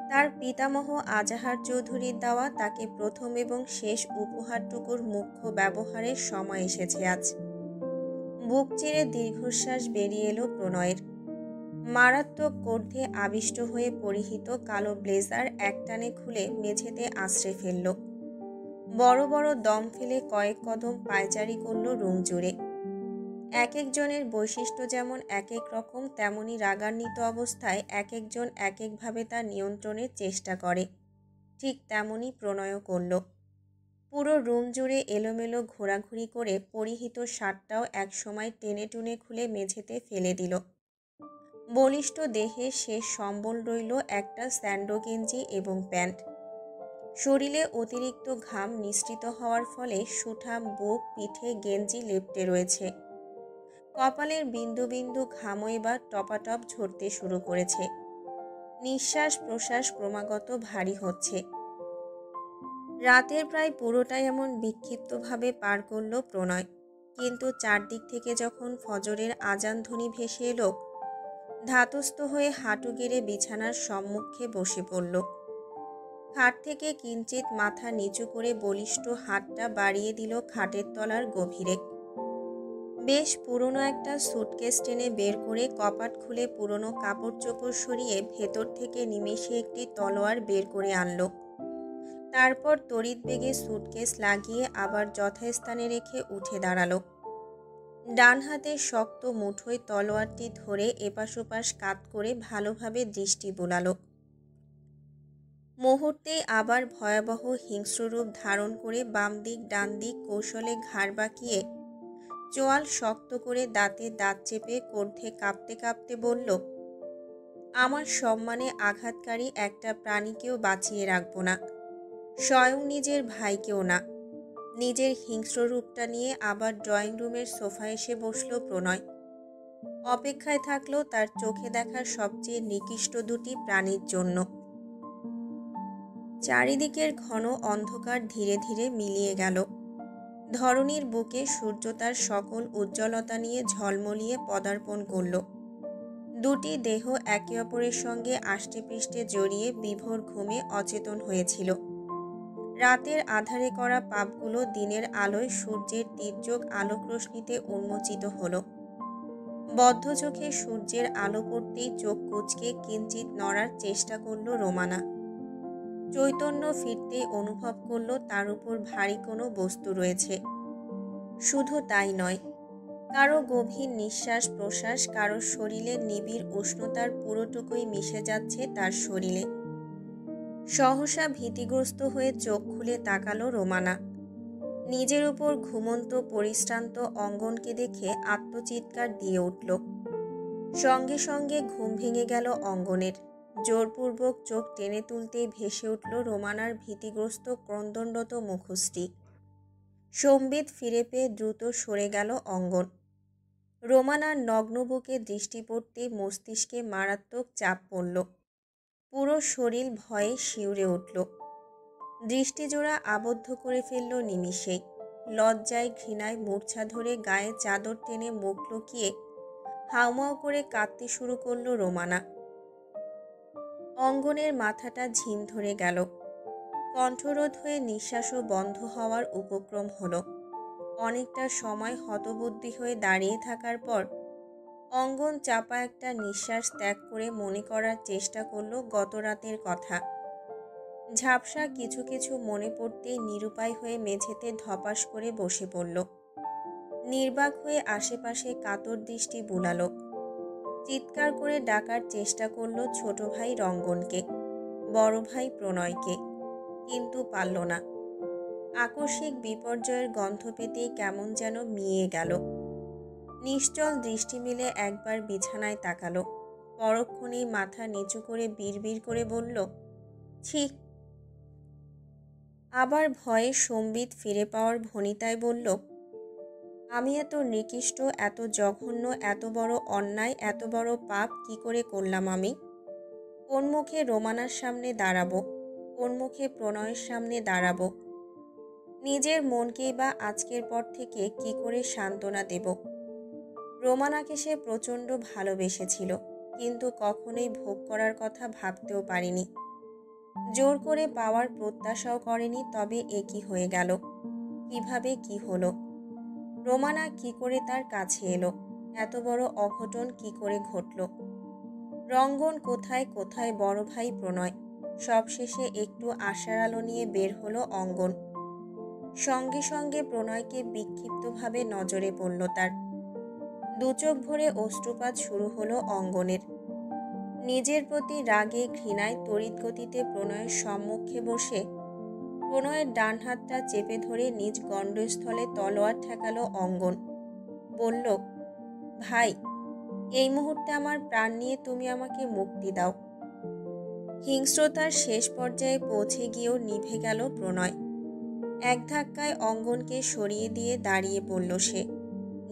তার পিতামহ আজাহার চৌধুরীর দেওয়া তাকে প্রথম এবং শেষ উপহারটুকুর মুখ্য ব্যবহারের সময় এসেছে আজ। বুক চিরে দীর্ঘশ্বাস বেরিয়ে এলো প্রণয়ের। মারাত্মক ক্রোধে আবিষ্ট হয়ে পরিহিত কালো ব্লেজার একটানে খুলে মেঝেতে আছড়ে ফেলল। বড় বড় দম ফেলে কয়েক কদম পায়চারি করল রুম জুড়ে। এক একজনের বৈশিষ্ট্য যেমন এক এক রকম, তেমনি রাগান্বিত অবস্থায় এক একজন এক একভাবে তা নিয়ন্ত্রণের চেষ্টা করে। ঠিক তেমনই প্রণয়ও করল। পুরো রুম জুড়ে এলোমেলো ঘোরাঘুরি করে পরিহিত শার্টটাও একসময় টেনে টুনে খুলে মেঝেতে ফেলে দিল। বলিষ্ঠ দেহে শেষ সম্বল রইল একটা স্যান্ডো গেঞ্জি এবং প্যান্ট। শরীরে অতিরিক্ত ঘাম নিঃসৃত হওয়ার ফলে সুঠাম বুক, পিঠে গেঞ্জি লেপ্টে রয়েছে। কপালের বিন্দু বিন্দু ঘামও এবার টপাটপ ঝরতে শুরু করেছে। নিঃশ্বাস প্রশ্বাস ক্রমাগত ভারী হচ্ছে। রাতের প্রায় পুরোটাই এমন বিক্ষিপ্তভাবে পার করল প্রণয়। কিন্তু চারদিক থেকে যখন ফজরের আজান ধ্বনি ভেসে এলো, ধাতস্থ হয়ে হাঁটু গেড়ে বিছানার সম্মুখে বসে পড়ল। খাট থেকে কিঞ্চিত মাথা নিচু করে বলিষ্ঠ হাতটা বাড়িয়ে দিল খাটের তলার গভীরে। বেশ পুরনো একটা সুটকেস টেনে বের করে কপাট খুলে পুরনো কাপড় চোপড় সরিয়ে ভেতর থেকে নিমেষে একটি তলোয়ার বের করে আনলো। তারপর তড়িৎ বেগে সুটকেস লাগিয়ে আবার যথাস্থানে রেখে উঠে দাঁড়ালো। ডান হাতের শক্ত মুঠোয় তলোয়ারটি ধরে এপাশ ওপাশ কাত করে ভালোভাবে দৃষ্টি বুলালো। মুহূর্তেই আবার ভয়াবহ হিংস্র রূপ ধারণ করে বাম দিক ডান দিক কৌশলে ঘাড় বাঁকিয়ে চোয়াল শক্ত করে দাঁতে দাঁত চেপে কণ্ঠে কাঁপতে কাঁপতে বলল, আমার সম্মানে আঘাতকারী একটা প্রাণীকেও বাঁচিয়ে রাখব না, স্বয়ং নিজের ভাইকেও না। নিজের হিংস্র রূপটা নিয়ে আবার ড্রয়িং রুমের সোফায় এসে বসল প্রণয়। অপেক্ষায় থাকলো তার চোখে দেখা সবচেয়ে নিকৃষ্ট দুটি প্রাণীর জন্য। চারিদিকের ঘন অন্ধকার ধীরে ধীরে মিলিয়ে গেল। ধরণীর বুকে সূর্য তার সকল উজ্জ্বলতা নিয়ে ঝলমলিয়ে পদার্পণ করল। দুটি দেহ একে অপরের সঙ্গে আষ্টেপৃষ্ঠে জড়িয়ে বিভোর ঘুমে অচেতন হয়েছিল। রাতের আধারে করা পাপগুলো দিনের আলোয় সূর্যের তীর্যক আলোক রশ্মিতে উন্মোচিত হল। বদ্ধ চোখে সূর্যের আলো পড়তেই চোখ কুঁচকে কিঞ্চিত নড়ার চেষ্টা করল রোমানা। চৈতন্য ফিরতেই অনুভব করল তার উপর ভারী কোনো বস্তু রয়েছে। শুধু তাই নয়, কারো গভীর নিঃশ্বাস প্রশ্বাস কারো শরীরে নিবিড় উষ্ণতার পুরোটুকুই মিশে যাচ্ছে তার শরীরে। সহসা ভীতিগ্রস্ত হয়ে চোখ খুলে তাকালো রোমানা। নিজের উপর ঘুমন্ত পরিশ্রান্ত অঙ্গনকে দেখে আত্মচিৎকার দিয়ে উঠল। সঙ্গে সঙ্গে ঘুম ভেঙে গেল অঙ্গনের। জোরপূর্বক চোখ টেনে তুলতেই ভেসে উঠল রোমানার ভীতিগ্রস্ত ক্রন্দনরত মুখশ্রী। সম্বিত ফিরে পেয়ে দ্রুত সরে গেল অঙ্গন। রোমানার নগ্ন বুকে দৃষ্টি পড়তেই মস্তিষ্কে মারাত্মক চাপ পড়ল। পুরো শরীর ভয়ে শিউরে উঠল। দৃষ্টিজোড়া আবদ্ধ করে ফেলল নিমিষেই। লজ্জায় ঘৃণায় মূর্ছা ধরে গায়ে চাদর টেনে মুখ লুকিয়ে হাউমাউ করে কাঁদতে শুরু করল রোমানা। অঙ্গনের মাথাটা ঝিম ধরে গেল। কণ্ঠরোধ হয়ে নিঃশ্বাসও বন্ধ হওয়ার উপক্রম হলো। অনেকটা সময় হতবুদ্ধি হয়ে দাঁড়িয়ে থাকার পর অঙ্গন চাপা একটা নিঃশ্বাস ত্যাগ করে মনে করার চেষ্টা করল গত রাতের কথা। ঝাপসা কিছু কিছু মনে পড়তেই নিরুপায় হয়ে মেঝেতে ধপাস করে বসে পড়ল। নির্বাক হয়ে আশেপাশে কাতর দৃষ্টি বুলালো। চিৎকার করে ডাকার চেষ্টা করল ছোট ভাই রঙ্গনকে, বড় ভাই প্রণয়কে, কিন্তু পারল না। আকস্মিক বিপর্যয়ের গন্ধ পেতেই কেমন যেন মিয়ে গেল। নিশ্চল দৃষ্টি মিলে একবার বিছানায় তাকালো। পরক্ষণেই মাথা নিচু করে বিড়বিড় করে বলল, ছি। আবার ভয়ে সম্বিত ফিরে পাওয়ার ভনিতায় বলল, আমি এত নিকৃষ্ট, এত জঘন্য, এত বড় অন্যায়, এত বড় পাপ কি করে করলাম আমি? কোন মুখে রোমানার সামনে দাঁড়াবো? কোন মুখে প্রণয়ের সামনে দাঁড়াবো? নিজের মনকেই বা আজকের পর থেকে কি করে সান্ত্বনা দেব? রোমানাকে সে প্রচণ্ড ভালোবেসেছিল, কিন্তু কখনোই ভোগ করার কথা ভাবতেও পারেনি। জোর করে পাওয়ার প্রত্যাশাও করেনি। তবে এ কি হয়ে গেল? কিভাবে কি হলো? রোমানা কি করে তার কাছে এলো? এত বড় অঘটন কি করে ঘটল? রঙ্গন কোথায় কোথায় বড় ভাই প্রণয়, সবশেষে একটু আশার আলো নিয়ে বের হলো অঙ্গন। সঙ্গে সঙ্গে প্রণয়কে বিক্ষিপ্তভাবে নজরে পড়ল তার। দু চোখ ভরে অশ্রুপাত শুরু হলো অঙ্গনের। নিজের প্রতি রাগে ঘৃণায় তড়িৎ গতিতে প্রণয়ের সম্মুখে বসে প্রণয়ের ডান হাতটা চেপে ধরে নিজ গণ্ডস্থলে তলোয়ার ঠেকালো অঙ্গন। বলল, ভাই, এই মুহূর্তে আমার প্রাণ নিয়ে তুমি আমাকে মুক্তি দাও। হিংস্রতার শেষ পর্যায়ে পৌঁছে গিয়েও নিভে গেল প্রণয়। এক ধাক্কায় অঙ্গনকে সরিয়ে দিয়ে দাঁড়িয়ে পড়ল সে।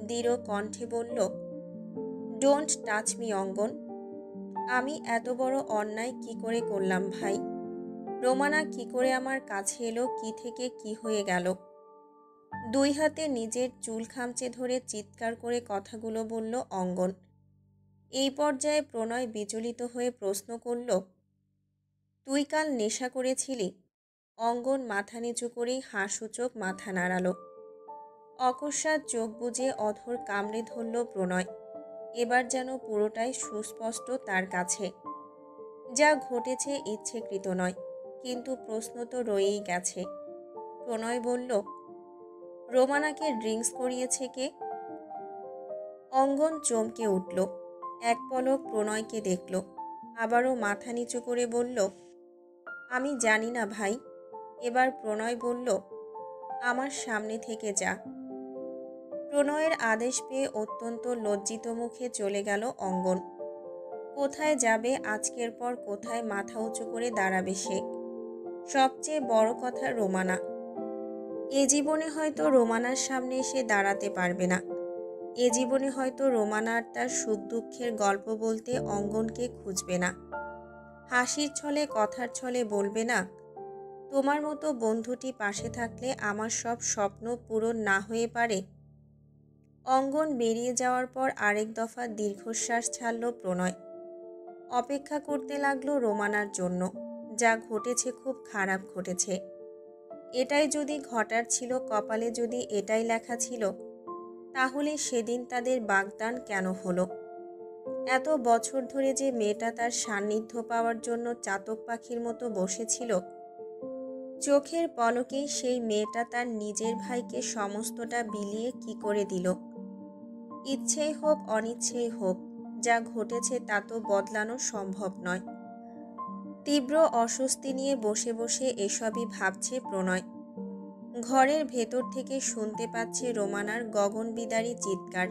দৃঢ় কণ্ঠে বলল, ডোন্ট টাচ মি অঙ্গন। আমি এত বড় অন্যায় কি করে করলাম ভাই? রোমানা কি করে আমার কাছে এলো, কি থেকে কি হয়ে গেল? দুই হাতে নিজের চুল খামচে ধরে চিৎকার করে কথাগুলো বলল অঙ্গন। এই পর্যায়ে প্রণয় বিচলিত হয়ে প্রশ্ন করল, তুই কাল নেশা করেছিলি? অঙ্গন মাথা নিচু করেই হাসূচক মাথা নাড়ালো। অকস্মাৎ চোখ বুজে অধর কামড়ে ধরল প্রণয়। এবার যেন পুরোটাই সুস্পষ্ট তার কাছে। যা ঘটেছে ইচ্ছেকৃত নয়, কিন্তু প্রশ্ন তো রয়েই গেছে। প্রণয় বলল, রোমানাকে ড্রিঙ্কস করিয়েছে কে? অঙ্গন চমকে উঠল। এক পলক প্রণয়কে দেখল, আবারও মাথা নিচু করে বলল, আমি জানি না ভাই। এবার প্রণয় বলল, আমার সামনে থেকে যা। প্রণয়ের আদেশ পেয়ে অত্যন্ত লজ্জিত মুখে চলে গেল অঙ্গন। কোথায় যাবে আজকের পর, কোথায় মাথা উঁচু করে দাঁড়াবে সে? সবচেয়ে বড় কথা রোমানা। এ জীবনে হয়তো রোমানার সামনে এসে দাঁড়াতে পারবে না। এ জীবনে হয়তো রোমানা আর তার সুখ দুঃখের গল্প বলতে অঙ্গনকে খুঁজবে না। হাসির ছলে কথার ছলে বলবে না, তোমার মতো বন্ধুটি পাশে থাকলে আমার সব স্বপ্ন পূরণ না হয়ে পারে। অঙ্গন বেরিয়ে যাওয়ার পর আরেক দফা দীর্ঘশ্বাস ছাড়ল প্রণয়। অপেক্ষা করতে লাগলো রোমানার জন্য। যা ঘটেছে খুব খারাপ ঘটেছে। এটাই যদি ঘটার ছিল, কপালে যদি এটাই লেখা ছিল, তাহলে সেদিন তাদের বাগদান কেন হলো? এত বছর ধরে যে মেয়েটা তার সান্নিধ্য পাওয়ার জন্য চাতক পাখির মতো বসেছিল, চোখের পলকেই সেই মেয়েটা তার নিজের ভাইকে সমস্তটা বিলিয়ে কি করে দিল? ইচ্ছেই হোক অনিচ্ছেই হোক, যা ঘটেছে তা তো বদলানো সম্ভব নয়। তীব্র অস্বস্তি নিয়ে বসে বসে এসবই ভাবছে প্রণয়। ঘরের ভেতর থেকে শুনতে পাচ্ছে রোমানার গগনবিদারী চিৎকার।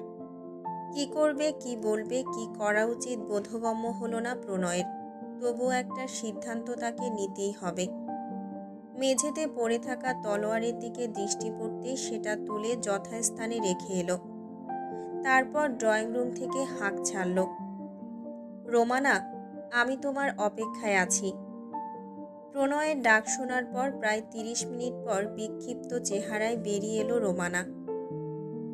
কি করবে, কি বলবে, কি করা উচিত বোধগম্য হলো না প্রণয়ের। তবু একটা সিদ্ধান্ত তাকে নিতেই হবে। মেঝেতে পড়ে থাকা তলোয়ারের দিকে দৃষ্টি পড়তে সেটা তুলে যথাস্থানে রেখে এলো। তারপর ড্রয়িং রুম থেকে হাঁক ছাড়ল, রোমানা, আমি তোমার অপেক্ষায় আছি। প্রণয়ের ডাক শোনার পর প্রায় 30 মিনিট পর বিক্ষিপ্ত চেহারায় বেরিয়ে এলো রোমানা।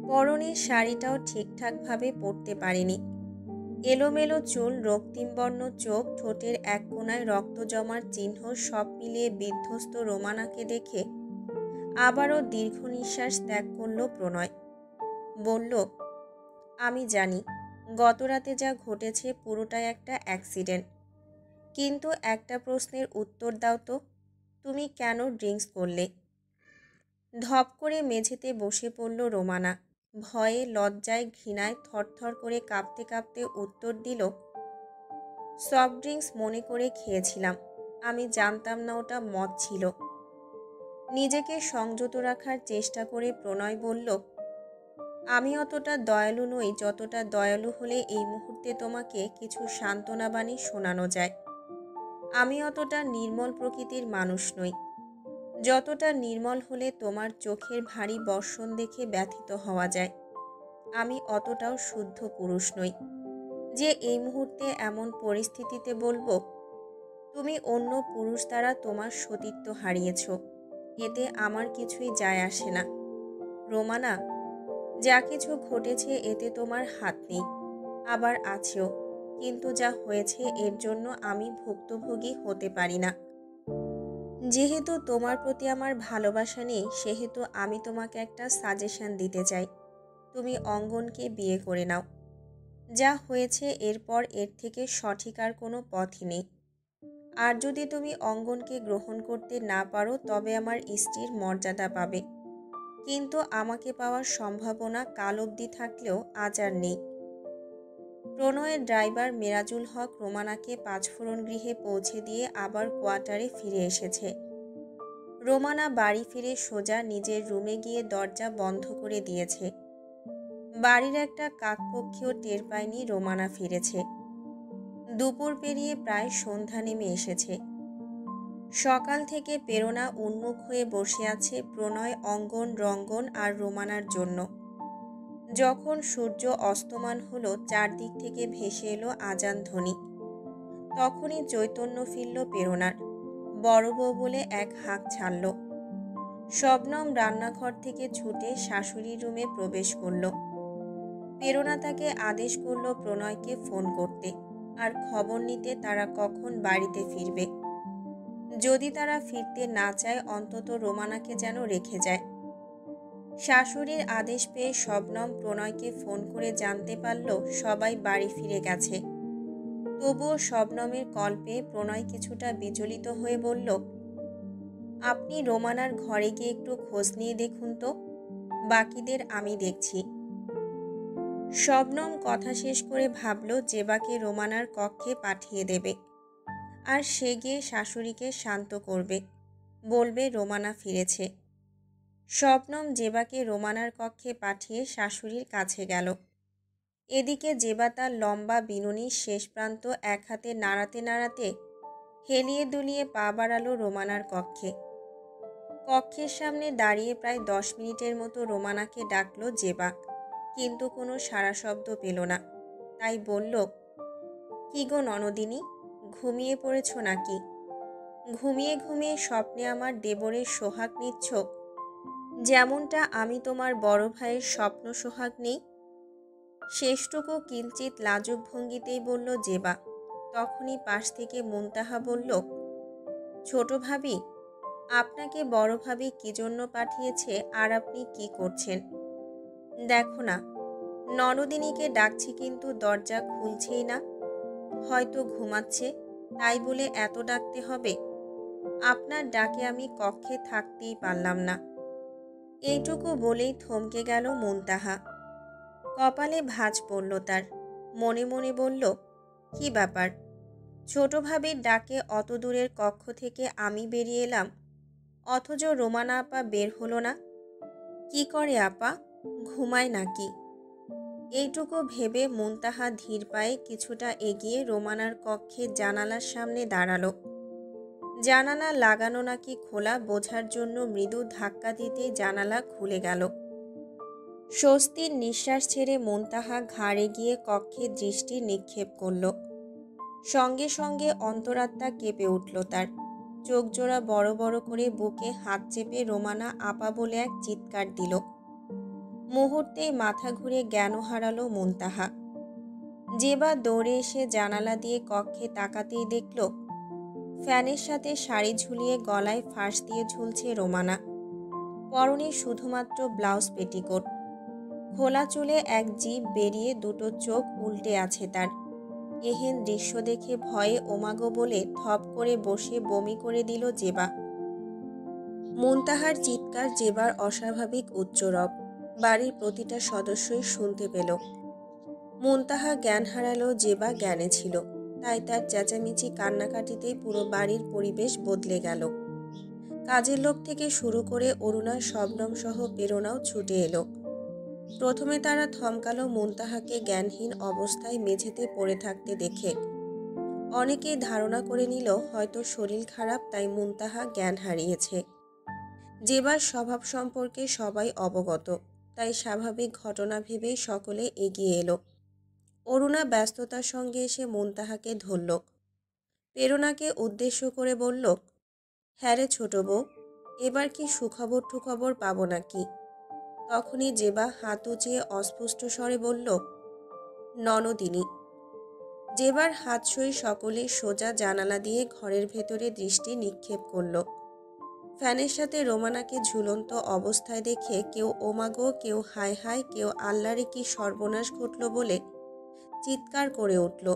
পরনের শাড়িটাও ঠিকঠাকভাবে পরতে পারেনি। এলোমেলো চুল, রক্তিম বর্ণ চোখ, ঠোঁটের এক কোণায় রক্ত জমার চিহ্ন, সব মিলিয়ে বিধ্বস্ত রোমানাকে দেখে আবারও দীর্ঘ নিঃশ্বাস ত্যাগ করল প্রণয়। বলল, আমি জানি গতরাতে যা ঘটেছে পুরোটাই একটা অ্যাক্সিডেন্ট, কিন্তু একটা প্রশ্নের উত্তর দাও তো, তুমি কেন ড্রিঙ্কস করলে? ধপ করে মেঝেতে বসে পড়ল রোমানা। ভয়ে, লজ্জায়, ঘৃণায় থরথর করে কাঁপতে কাঁপতে উত্তর দিল, সফট ড্রিঙ্কস মনে করে খেয়েছিলাম। আমি জানতাম না ওটা মদ ছিল। নিজেকে সংযত রাখার চেষ্টা করে প্রণয় বলল, আমি অতটা দয়ালু নই যতটা দয়ালু হলে এই মুহূর্তে তোমাকে কিছু সান্ত্বনা বাণী শোনানো যায়। আমি অতটা নির্মল প্রকৃতির মানুষ নই যতটা নির্মল হলে তোমার চোখের ভারী বর্ষণ দেখে ব্যথিত হওয়া যায়। আমি অতটাও শুদ্ধ পুরুষ নই যে এই মুহূর্তে এমন পরিস্থিতিতে বলবো, তুমি অন্য পুরুষ দ্বারা তোমার সতীত্ব হারিয়েছ। এতে আমার কিছুই যায় আসে না। রোমানা, যা কিছু ঘটেছে এতে তোমার হাত নেই, আবার আছেও, কিন্তু যা হয়েছে এর জন্য আমি ভুক্তভোগী হতে পারি না। যেহেতু তোমার প্রতি আমার ভালোবাসা নেই, সেহেতু আমি তোমাকে একটা সাজেশন দিতে চাই। তুমি অঙ্গনকে বিয়ে করে নাও। যা হয়েছে এরপর এর থেকে সঠিক আর কোনো পথই নেই। আর যদি তুমি অঙ্গনকে গ্রহণ করতে না পারো তবে আমার স্ত্রীর মর্যাদা পাবে, কিন্তু আমাকে পাওয়ার সম্ভাবনা কাল অবধি থাকলেও আজ আর নেই। প্রণয়ের ড্রাইভার মেরাজুল হক রোমানাকে পাঁচফোড়ন গৃহে পৌঁছে দিয়ে আবার কোয়ার্টারে ফিরে এসেছে। রোমানা বাড়ি ফিরে সোজা নিজের রুমে গিয়ে দরজা বন্ধ করে দিয়েছে। বাড়ির একটা কাকপক্ষীও টের পায়নি রোমানা ফিরেছে। দুপুর পেরিয়ে প্রায় সন্ধ্যা নেমে এসেছে। সকাল থেকে প্রেরণা উন্মুখ হয়ে বসে আছে প্রণয়, অঙ্গন, রঙ্গন আর রোমানার জন্য। যখন সূর্য অস্তমান হলো, চারদিক থেকে ভেসে এলো আজান ধ্বনি। তখনই চৈতন্য ফিরল প্রেরণার। বড় বউ বলে এক হাঁক ছাড়ল। শবনম রান্নাঘর থেকে ছুটে শাশুড়ির রুমে প্রবেশ করল। প্রেরণা তাকে আদেশ করল প্রণয়কে ফোন করতে আর খবর নিতে তারা কখন বাড়িতে ফিরবে। যদি তারা ফিরতে না চায় অন্তত রোমানাকে যেন রেখে যায়। শাশুড়ির আদেশ পেয়ে শবনম প্রণয়কে ফোন করে জানতে পারল সবাই বাড়ি ফিরে গেছে। তবুও শবনমের কল পেয়ে প্রণয় কিছুটা বিচলিত হয়ে বলল, আপনি রোমানার ঘরে গিয়ে একটু খোঁজ নিয়ে দেখুন তো, বাকিদের আমি দেখছি। শবনম কথা শেষ করে ভাবল জেবাকে রোমানার কক্ষে পাঠিয়ে দেবে, আর সে গিয়ে শাশুড়িকে শান্ত করবে, বলবে রোমানা ফিরেছে। শবনম জেবাকে রোমানার কক্ষে পাঠিয়ে শাশুড়ির কাছে গেল। এদিকে জেবা তার লম্বা বিনুনির শেষ প্রান্ত এক হাতে নাড়াতে নাড়াতে হেলিয়ে দুলিয়ে পা বাড়ালো রোমানার কক্ষে। কক্ষের সামনে দাঁড়িয়ে প্রায় 10 মিনিটের মতো রোমানাকে ডাকলো জেবা, কিন্তু কোনো সাড়া শব্দ পেল না। তাই বলল, কি গো ননদিনী, ঘুমিয়ে পড়েছ নাকি? ঘুমিয়ে ঘুমিয়ে স্বপ্নে আমার দেবরের সোহাগ নিচ্ছ, যেমনটা আমি তোমার বড় ভাইয়ের স্বপ্ন সোহাগ নেই? শেষটুকু কিঞ্চিত লাজুক ভঙ্গিতেই বলল জেবা। তখনই পাশ থেকে মুনতাহা বলল, ছোট ভাবি, আপনাকে বড় ভাবি কি জন্য পাঠিয়েছে আর আপনি কি করছেন? দেখো না, ননদিনীকে ডাকছি কিন্তু দরজা খুলছেই না। হয়তো ঘুমাচ্ছে, তাই বলে এত ডাকতে হবে? আপনার ডাকে আমি কক্ষে থাকতেই পারলাম না। এইটুকু বলেই থমকে গেল মুনতাহা। কপালে ভাঁজ পড়ল তার। মনে মনে বলল, কি ব্যাপার, ছোট ভাবির ডাকে অত দূরের কক্ষ থেকে আমি বেরিয়ে এলাম, অথচ রোমানা আপা বের হলো না। কি করে আপা, ঘুমায় নাকি? এইটুকু ভেবে মুনতাহা ধীর পায়ে কিছুটা এগিয়ে রোমানার কক্ষের জানালার সামনে দাঁড়ালো। জানালা লাগানো নাকি খোলা বোঝার জন্য মৃদু ধাক্কা দিতেই জানালা খুলে গেল। স্বস্তির নিঃশ্বাস ছেড়ে মুনতাহা ঘাড়ে গিয়ে কক্ষে দৃষ্টি নিক্ষেপ করল। সঙ্গে সঙ্গে অন্তরাত্মা কেঁপে উঠল তার। চোখ জোড়া বড় বড় করে বুকে হাত চেপে রোমানা আপা বলে এক চিৎকার দিল। মুহূর্তেই মাথা ঘুরে জ্ঞান হারালো মুনতাহা। জেবা দৌড়ে এসে জানালা দিয়ে কক্ষে তাকাতেই দেখল ফ্যানের সাথে শাড়ি ঝুলিয়ে গলায় ফাঁস দিয়ে ঝুলছে রোমানা। পরনে শুধুমাত্র ব্লাউজ পেটিকোট। খোলা চুলে এক জিভ বেরিয়ে দুটো চোখ উল্টে আছে তার। এহেন দৃশ্য দেখে ভয়ে ওমাগো বলে থপ করে বসে বমি করে দিল জেবা। মুনতাহার চিৎকার জেবার অস্বাভাবিক উচ্চরব বাড়ির প্রতিটা সদস্যই শুনতে পেল। মুনতাহা জ্ঞান হারালো, জেবা জ্ঞানে ছিল, তাই তার চেঁচামেচি কান্নাকাটিতেই পুরো বাড়ির পরিবেশ বদলে গেল। কাজের লোক থেকে শুরু করে অরুণা, শবনম সহ প্রেরণাও ছুটে এলো। প্রথমে তারা থমকালো মুনতাহাকে জ্ঞানহীন অবস্থায় মেঝেতে পড়ে থাকতে দেখে। অনেকেই ধারণা করে নিল হয়তো শরীর খারাপ, তাই মুনতাহা জ্ঞান হারিয়েছে। জেবার স্বভাব সম্পর্কে সবাই অবগত, তাই স্বাভাবিক ঘটনা ভেবেই সকলে এগিয়ে এলো। অরুণা ব্যস্ততার সঙ্গে এসে মুনতাহাকে ধরল। প্রেরণাকে উদ্দেশ্য করে বলল, হ্যাঁ রে ছোট বউ, এবার কি সুখবর টুখবর পাবো নাকি? তখনই জেবা হাত উঁচিয়ে অস্পষ্ট স্বরে বলল, ননদিনী। জেবার হাত সই সকলে সোজা জানালা দিয়ে ঘরের ভেতরে দৃষ্টি নিক্ষেপ করল। ফ্যানের সাথে রোমানাকে ঝুলন্ত অবস্থায় দেখে কেউ ওমাগো, কেউ হায় হায়, কেউ আল্লাহরে কি সর্বনাশ ঘটল বলে চিৎকার করে উঠল।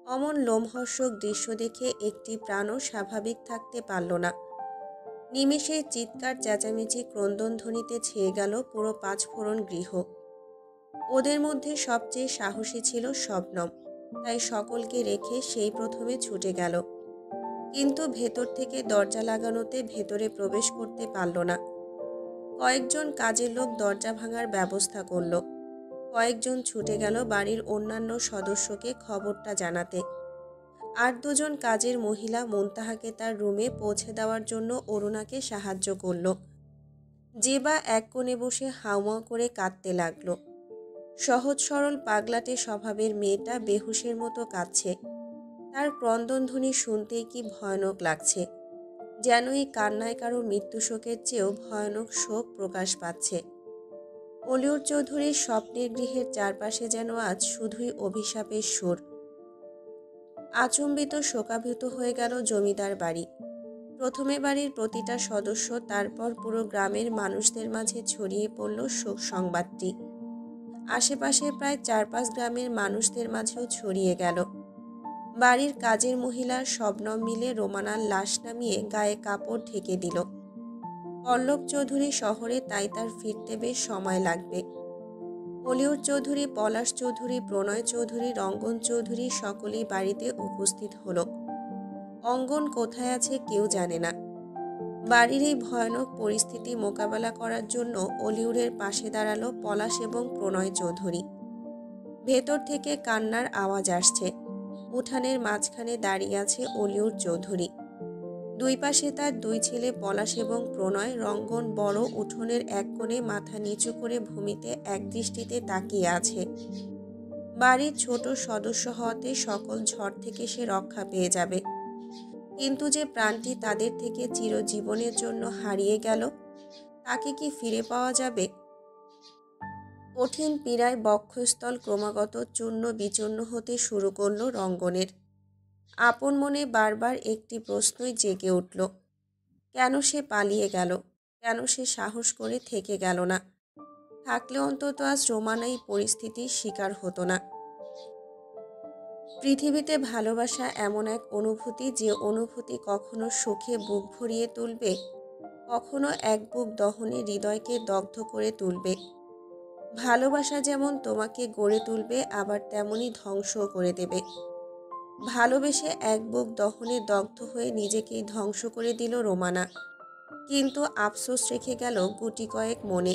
অমন লোমহর্ষক দৃশ্য দেখে একটি প্রাণও স্বাভাবিক থাকতে পারল না। নিমেষে চিৎকার চেঁচামেচি ক্রন্দনধ্বনিতে ছেয়ে গেল পুরো পাঁচফোড়ন গৃহ। ওদের মধ্যে সবচেয়ে সাহসী ছিল শবনম, তাই সকলকে রেখে সেই প্রথমে ছুটে গেল। কিন্তু ভেতর থেকে দরজা লাগানোতে ভেতরে প্রবেশ করতে পারল না। কয়েকজন কাজের লোক দরজা ভাঙার ব্যবস্থা করল। কয়েকজন ছুটে গেল বাড়ির অন্যান্য সদস্যকে খবরটা জানাতে। আর দুজন কাজের মহিলা মুনতাহাকে তার রুমে পৌঁছে দেওয়ার জন্য অরুণাকে সাহায্য করল। জেবা এক কোণে বসে হাউমাউ করে কাঁদতে লাগলো। সহজ সরল পাগলাটে স্বভাবের মেয়েটা বেহুশের মতো কাঁদছে। তার ক্রন্দনধ্বনি শুনতেই কি ভয়ানক লাগছে, যেন এই কান্নায় কারো মৃত্যু শোকের চেয়েও ভয়ানক শোক প্রকাশ পাচ্ছে। অলিউর চৌধুরীর স্বপ্নের গৃহের চারপাশে যেন আজ শুধুই অভিশাপের সুর। আচম্বিত শোকাভূত হয়ে গেল জমিদার বাড়ি। প্রথমে বাড়ির প্রতিটা সদস্য, তারপর পুরো গ্রামের মানুষদের মাঝে ছড়িয়ে পড়ল শোক সংবাদটি। আশেপাশের প্রায় 4-5 গ্রামের মানুষদের মাঝেও ছড়িয়ে গেল। বাড়ির কাজের মহিলা শবনম মিলে রোমানার লাশ নামিয়ে গায়ে কাপড় ঢেকে দিল। পল্লব চৌধুরী শহরে, তাই তার ফিরতে বেশ সময় লাগবে। অলিউর চৌধুরী, পলাশ চৌধুরী, প্রণয় চৌধুরী, রঙ্গন চৌধুরী সকলেই বাড়িতে উপস্থিত হলো। অঙ্গন কোথায় আছে কেউ জানে না। বাড়ির এই ভয়ানক পরিস্থিতি মোকাবেলা করার জন্য অলিউরের পাশে দাঁড়ালো পলাশ এবং প্রণয় চৌধুরী। ভেতর থেকে কান্নার আওয়াজ আসছে। উঠানের মাঝখানে দাঁড়িয়ে আছে অলিউর চৌধুরী। দুই পাশে তার দুই ছেলে পলাশ এবং প্রণয়। রঙ্গন বড় উঠোনের এক কোণে মাথা নিচু করে ভূমিতে একদৃষ্টিতে তাকিয়ে আছে। বাড়ির ছোট সদস্য হওয়াতে সকল ঝড় থেকে সে রক্ষা পেয়ে যাবে। কিন্তু যে প্রাণটি তাদের থেকে চিরজীবনের জন্য হারিয়ে গেল, তাকে কি ফিরে পাওয়া যাবে? কঠিন পীড়ায় বক্ষস্থল ক্রমাগত চূর্ণ বিচূর্ণ হতে শুরু করল রঙ্গনের। আপন মনে বারবার একটি প্রশ্নই জেগে উঠল, কেন সে পালিয়ে গেল? কেন সে সাহস করে থেকে গেল না? থাকলে অন্তত আজ রোমানা এই পরিস্থিতির শিকার হতো না। পৃথিবীতে ভালোবাসা এমন এক অনুভূতি, যে অনুভূতি কখনো সুখে বুক ভরিয়ে তুলবে, কখনো এক বুক দহনে হৃদয়কে দগ্ধ করে তুলবে। ভালোবাসা যেমন তোমাকে গড়ে তুলবে, আবার তেমনি ধ্বংসও করে দেবে। ভালোবেসে এক বুক দহনে দগ্ধ হয়ে নিজেকেই ধ্বংস করে দিল রোমানা। কিন্তু আফসোস রেখে গেল গুটি কয়েক মনে।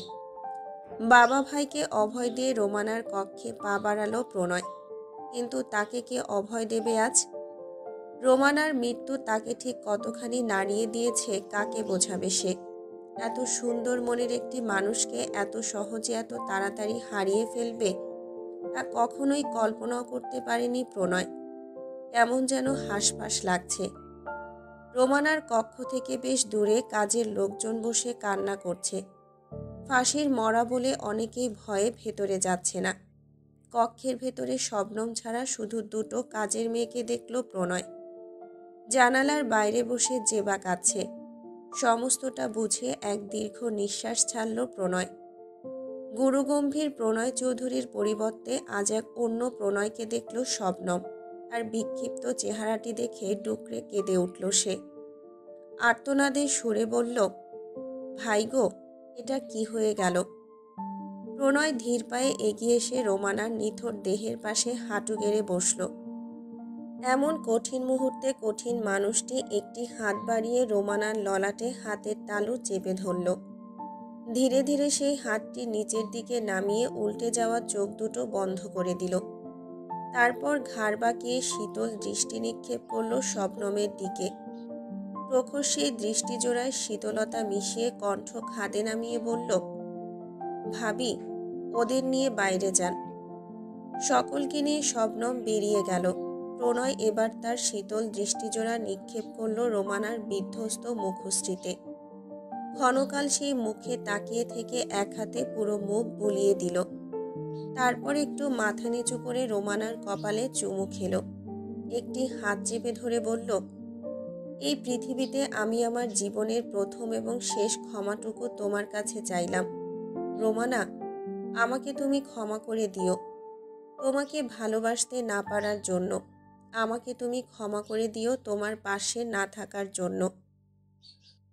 বাবা ভাইকে অভয় দিয়ে রোমানার কক্ষে পা বাড়ালো প্রণয়। কিন্তু তাকে কে অভয় দেবে আজ? রোমানার মৃত্যু তাকে ঠিক কতখানি নাড়িয়ে দিয়েছে কাকে বোঝাবে সে? এত সুন্দর মনের একটি মানুষকে এত সহজে এত তাড়াতাড়ি হারিয়ে ফেলবে, তা কখনোই কল্পনাও করতে পারেনি প্রণয়। কেমন যেন হাসফাস লাগছে। রোমানার কক্ষ থেকে বেশ দূরে কাজের লোকজন বসে কান্না করছে। ফাঁসির মরা বলে অনেকেই ভয়ে ভেতরে যাচ্ছে না। কক্ষের ভেতরে শবনম ছাড়া শুধু দুটো কাজের মেয়েকে দেখল প্রণয়। জানালার বাইরে বসে জেবা কাঁদছে। সমস্তটা বুঝে এক দীর্ঘ নিঃশ্বাস ছাড়ল প্রণয়। গুরুগম্ভীর প্রণয় চৌধুরীর পরিবর্তে আজ এক অন্য প্রণয়কে দেখল শবনম। তার বিক্ষিপ্ত চেহারাটি দেখে ডুকরে কেঁদে উঠল সে। আর্তনাদের সুরে বলল, ভাই গো, এটা কি হয়ে গেল? প্রণয় ধীর পায়ে এগিয়ে এসে রোমানার নিথর দেহের পাশে হাঁটু গেড়ে বসল। এমন কঠিন মুহূর্তে কঠিন মানুষটি একটি হাত বাড়িয়ে রোমানার ললাটে হাতের তালু চেপে ধরল। ধীরে ধীরে সেই হাতটি নিচের দিকে নামিয়ে উল্টে যাওয়া চোখ দুটো বন্ধ করে দিল। তারপর ঘাড় বাঁকিয়ে শীতল দৃষ্টি নিক্ষেপ করল শবনমের দিকে। প্রখর সেই দৃষ্টিজোড়ায় শীতলতা মিশিয়ে কণ্ঠ খাদে নামিয়ে বলল, ভাবি, ওদের নিয়ে বাইরে যান। সকলকে নিয়ে শবনম বেরিয়ে গেল। প্রণয় এবার তার শীতল দৃষ্টিজোড়া নিক্ষেপ করল রোমানার বিধ্বস্ত মুখশ্রীতে। ক্ষণকাল সেই মুখে তাকিয়ে থেকে এক হাতে পুরো মুখ বুলিয়ে দিল। তারপর একটু মাথা নিচু করে রোমানার কপালে চুমু খেল। একটি হাত চেপে ধরে বলল, এই পৃথিবীতে আমি আমার জীবনের প্রথম এবং শেষ ক্ষমাটুকু তোমার কাছে চাইলাম। রোমানা, আমাকে তুমি ক্ষমা করে দিও। তোমাকে ভালোবাসতে না পারার জন্য। আমাকে তুমি ক্ষমা করে দিও তোমার পাশে না থাকার জন্য।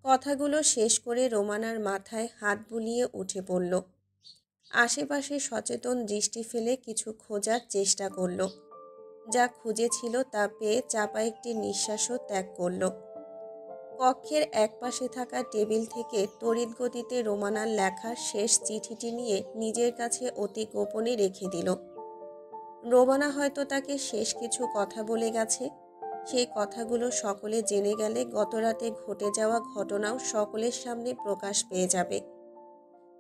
কথাগুলো শেষ করে রোমানার মাথায় হাত বুলিয়ে উঠে পড়ল। আশেপাশে সচেতন দৃষ্টি ফেলে কিছু খোঁজার চেষ্টা করল। যা খুঁজেছিল তা পেয়ে চাপা একটি নিঃশ্বাসও ত্যাগ করল। কক্ষের একপাশে থাকা টেবিল থেকে তড়িৎ গতিতে রোমানার লেখা শেষ চিঠিটি নিয়ে নিজের কাছে অতি গোপনে রেখে দিল। রোমানা হয়তো তাকে শেষ কিছু কথা বলে গেছে। সেই কথাগুলো সকলে জেনে গেলে গতরাতে ঘটে যাওয়া ঘটনাও সকলের সামনে প্রকাশ পেয়ে যাবে।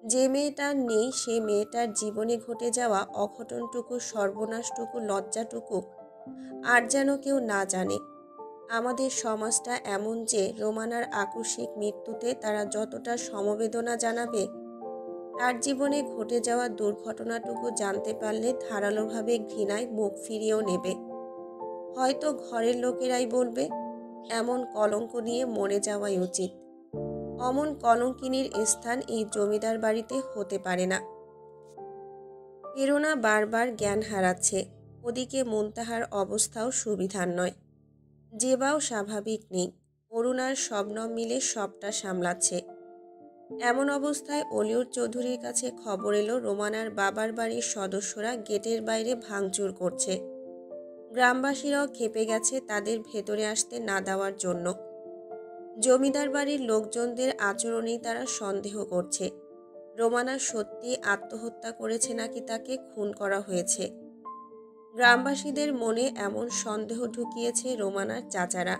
যে মেয়েটার নেই সে মেয়েটার জীবনে ঘটে যাওয়া অঘটনটুকু, সর্বনাশটুকু, লজ্জাটুকু আর যেন কেউ না জানে। আমাদের সমাজটা এমন যে রোমানার আকস্মিক মৃত্যুতে তারা যতটা সমবেদনা জানাবে, তার জীবনে ঘটে যাওয়া দুর্ঘটনাটুকু জানতে পারলে ধারালোভাবে ঘৃণায় মুখ ফিরিয়েও নেবে। হয়তো ঘরের লোকেরাই বলবে, এমন কলঙ্ক নিয়ে মরে যাওয়াই উচিত। অমন কলঙ্কিনীর স্থান এই জমিদার বাড়িতে হতে পারে না। প্রেরণা বারবার জ্ঞান হারাচ্ছে। ওদিকে মুনতাহার অবস্থাও সুবিধার নয়। জেবাও স্বাভাবিক নেই। অরুণার শবনম মিলে সবটা সামলাচ্ছে। এমন অবস্থায় অলিউর চৌধুরীর কাছে খবর এলো রোমানার বাবার বাড়ির সদস্যরা গেটের বাইরে ভাঙচুর করছে। গ্রামবাসীরাও ক্ষেপে গেছে তাদের ভেতরে আসতে না দেওয়ার জন্য। জমিদার বাড়ির লোকজনদের আচরণেই তারা সন্দেহ করছে রোমানা সত্যি আত্মহত্যা করেছে নাকি তাকে খুন করা হয়েছে। গ্রামবাসীদের মনে এমন সন্দেহ ঢুকিয়েছে রোমানার চাচারা।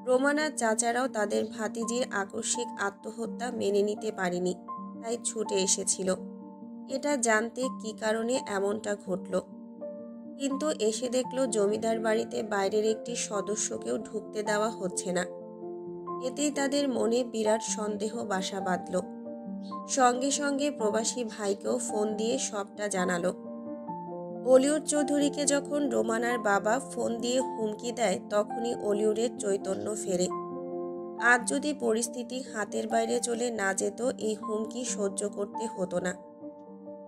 রোমানার চাচারাও তাদের ভাতিজির আকস্মিক আত্মহত্যা মেনে নিতে পারেনি, তাই ছুটে এসেছিল এটা জানতে কী কারণে এমনটা ঘটল। কিন্তু এসে দেখল জমিদার বাড়িতে বাইরের একটি সদস্যকেও ঢুকতে দেওয়া হচ্ছে না। এতেই তাদের মনে বিরাট সন্দেহ বাসা বাঁধল। সঙ্গে সঙ্গে প্রবাসী ভাইকেও ফোন দিয়ে সবটা জানালো। অলিউর চৌধুরীকে যখন রোমানার বাবা ফোন দিয়ে হুমকি দেয় তখনই অলিউরের চৈতন্য ফেরে। আজ যদি পরিস্থিতি হাতের বাইরে চলে না যেত এই হুমকি সহ্য করতে হতো না।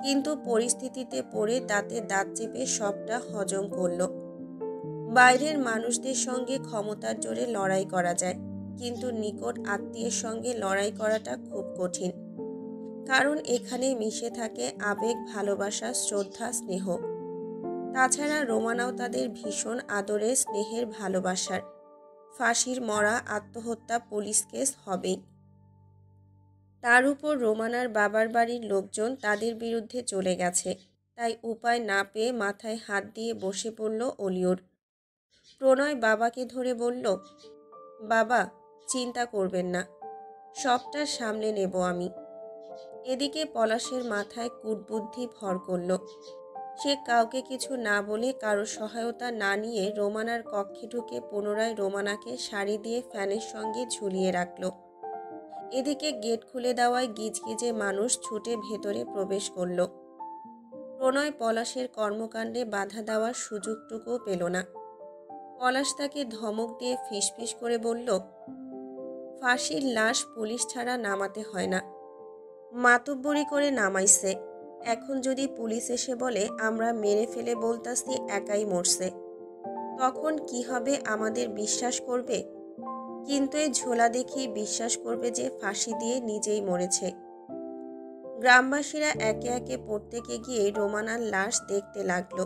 কিন্তু পরিস্থিতিতে পড়ে দাঁতে দাঁত চেপে সবটা হজম করল। বাইরের মানুষদের সঙ্গে ক্ষমতার জোরে লড়াই করা যায়, কিন্তু নিকট আত্মীয়ের সঙ্গে লড়াই করাটা খুব কঠিন। কারণ এখানে মিশে থাকে আবেগ, ভালোবাসা, শ্রদ্ধা, স্নেহ। তাছাড়া রোমানাও তাদের ভীষণ আদরের, স্নেহের, ভালোবাসার। ফাঁসির মরা, আত্মহত্যা, পুলিশ কেস হবেই। তার উপর রোমানার বাবার বাড়ির লোকজন তাদের বিরুদ্ধে চলে গেছে। তাই উপায় না পেয়ে মাথায় হাত দিয়ে বসে পড়ল অলিউর। প্রণয় বাবাকে ধরে বলল, বাবা চিন্তা করবেন না, সবটা সামলে নেব আমি। এদিকে পলাশের মাথায় কূটবুদ্ধি ভর করল। সে কাউকে কিছু না বলে, কারো সহায়তা না নিয়ে রোমানার কক্ষে ঢুকে পুনরায় রোমানাকে শাড়ি দিয়ে ফ্যানের সঙ্গে ঝুলিয়ে রাখল। এদিকে গেট খুলে দেওয়ায় গিজগিজে মানুষ ছুটে ভেতরে প্রবেশ করল। প্রণয় পলাশের কর্মকাণ্ডে বাধা দেওয়ার সুযোগটুকুও পেল না। পলাশ তাকে ধমক দিয়ে ফিসফিস করে বলল, ফাঁসির লাশ পুলিশ ছাড়া নামাতে হয় না, মাতব্বরি করে নামাইছে। এখন যদি পুলিশ এসে বলে আমরা মেরে ফেলে বলতাছি একাই মরছে, তখন কি হবে? আমাদের বিশ্বাস করবে? কিন্তু এই ঝোলা দেখেই বিশ্বাস করবে যে ফাঁসি দিয়ে নিজেই মরেছে। গ্রামবাসীরা একে একে প্রত্যেকে গিয়ে রোমানার লাশ দেখতে লাগলো।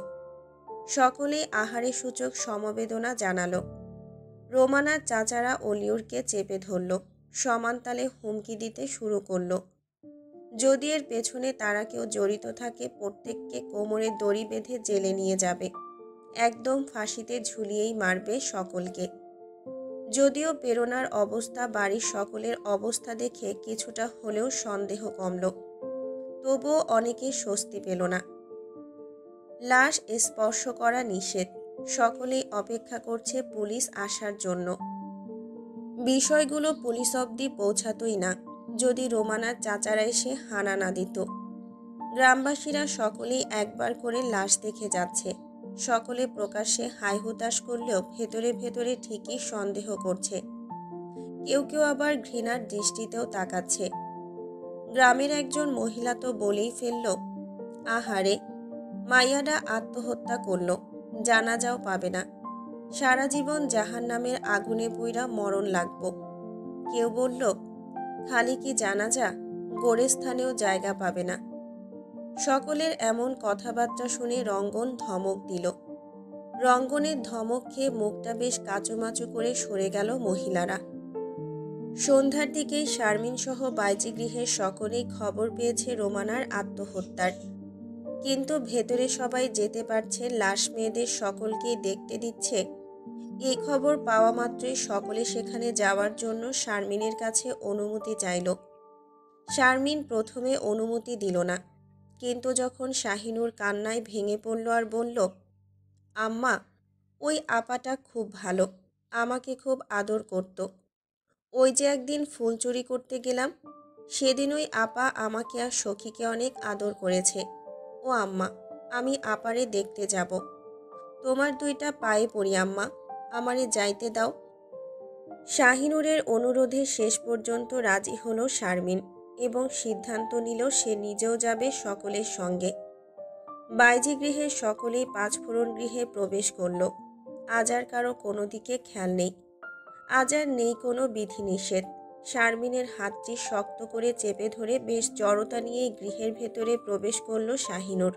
সকলেই আহারে সূচক সমবেদনা জানালো। রোমানার চাচারা অলিউরকে চেপে ধরল, সমান তালে হুমকি দিতে শুরু করলো। যদি এর পেছনে তারা কেউ জড়িত থাকে প্রত্যেককে কোমরে দড়ি বেঁধে জেলে নিয়ে যাবে, একদম ফাঁসিতে ঝুলিয়েই মারবে সকলকে। যদিও প্রেরণার অবস্থা, বাড়ির সকলের অবস্থা দেখে কিছুটা হলেও সন্দেহ কমল, তবুও অনেকে স্বস্তি পেল না। লাশ স্পর্শ করা নিষেধ। সকলেই অপেক্ষা করছে পুলিশ আসার জন্য। বিষয়গুলো পুলিশ অবধি পৌঁছাতই না যদি রোমানার চাচারা এসে হানা না দিত। গ্রামবাসীরা সকলেই একবার করে লাশ দেখে যাচ্ছে। সকলে প্রকাশ্যে হাই হুতাশ করলেও ভেতরে ভেতরে ঠিকই সন্দেহ করছে। কেউ কেউ আবার ঘৃণার দৃষ্টিতেও তাকাচ্ছে। গ্রামের একজন মহিলা তো বলেই ফেলল, আহারে মাইয়াডা আত্মহত্যা করল, জানাজাও পাবে না, সারা জীবন জাহান্নামের আগুনে পুইরা মরণ লাগব। কেউ বলল, খালি কি জানাজা, গোরস্থানেও জায়গা পাবে না। সকলের এমন কথাবার্তা শুনে রঙ্গন ধমক দিল। রঙ্গনের ধমক খেয়ে মুখটা বেশ কাচুমাচু করে সরে গেল মহিলারা। সন্ধ্যার দিকেই শারমিন সহ বাইজি গৃহের সকলেই খবর পেয়েছে রোমানার আত্মহত্যার। কিন্তু ভেতরে সবাই যেতে পারছে, লাশ মেয়েদের সকলকেই দেখতে দিচ্ছে। এই খবর পাওয়া মাত্রই সকলে সেখানে যাওয়ার জন্য শারমিনের কাছে অনুমতি চাইল। শারমিন প্রথমে অনুমতি দিল না, কিন্তু যখন শাহিনুর কান্নায় ভেঙে পড়ল আর বলল, আম্মা, ওই আপাটা খুব ভালো, আমাকে খুব আদর করত। ওই যে একদিন ফুল চুরি করতে গেলাম, সেদিন ওই আপা আমাকে আর সখীকে অনেক আদর করেছে। ও আম্মা, আমি আপারে দেখতে যাব। তোমার দুইটা পায়ে পড়ি আম্মা, আমারে যাইতে দাও। শাহিনুরের অনুরোধে শেষ পর্যন্ত রাজি হলো শারমিন এবং সিদ্ধান্ত নিল সে নিজেও যাবে সকলের সঙ্গে। বাইজি গৃহের সকলেই পাঁচফোড়ন গৃহে প্রবেশ করল। আজ আর কারো কোনো দিকে খেয়াল নেই, আজ আর নেই কোনো বিধিনিষেধ। শারমিনের হাতটি শক্ত করে চেপে ধরে বেশ জড়তা নিয়ে গৃহের ভেতরে প্রবেশ করল শাহিনুর।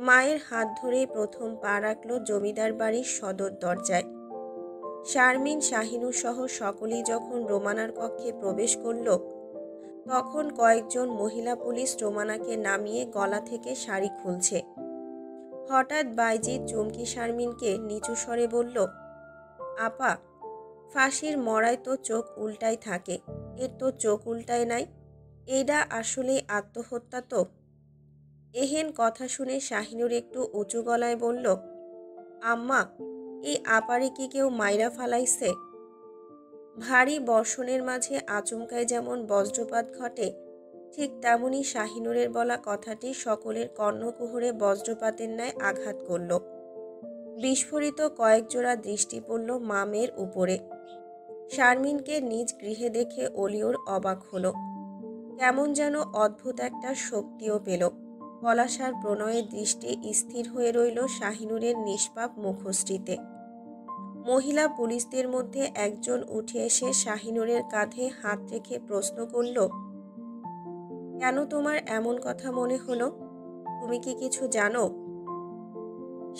মায়ের হাত ধরেই প্রথম পা রাখল জমিদার বাড়ির সদর দরজায়। শারমিন, শাহিনুর সহ সকলেই যখন রোমানার কক্ষে প্রবেশ করল, তখন কয়েকজন মহিলা পুলিশ রোমানাকে নামিয়ে গলা থেকে শাড়ি খুলছে। হঠাৎ বাইজি চুমকি শারমিনকে নিচু স্বরে বলল, আপা, ফাঁসির মরায় তো চোখ উল্টাই থাকে, এর তো চোখ উল্টায় নাই, এইডা আসলে আত্মহত্যা তো। এহেন কথা শুনে শাহিনুর একটু উঁচু গলায় বলল, আম্মা, এই আপারে কি কেউ মাইরা ফালাইছে? ভারী বর্ষণের মাঝে আচমকায় যেমন বজ্রপাত ঘটে, ঠিক তেমনি শাহিনুরের বলা কথাটি সকলের কর্ণকুহরে বজ্রপাতের ন্যায় আঘাত করল। বিস্ফোরিত কয়েক জোড়া দৃষ্টি পড়ল মা মেয়ের উপরে। শারমিনকে নিজ গৃহে দেখে অলিওর অবাক হলো। কেমন যেন অদ্ভুত একটা শক্তিও পেল। পলাশার প্রণয়ের দৃষ্টি স্থির হয়ে রইল শাহিনুরের নিষ্পাপ মুখশ্রীতে। মহিলা পুলিশদের মধ্যে একজন উঠে এসে শাহিনুরের কাঁধে হাত রেখে প্রশ্ন করল, কেন তোমার এমন কথা মনে হলো? তুমি কি কিছু জানো?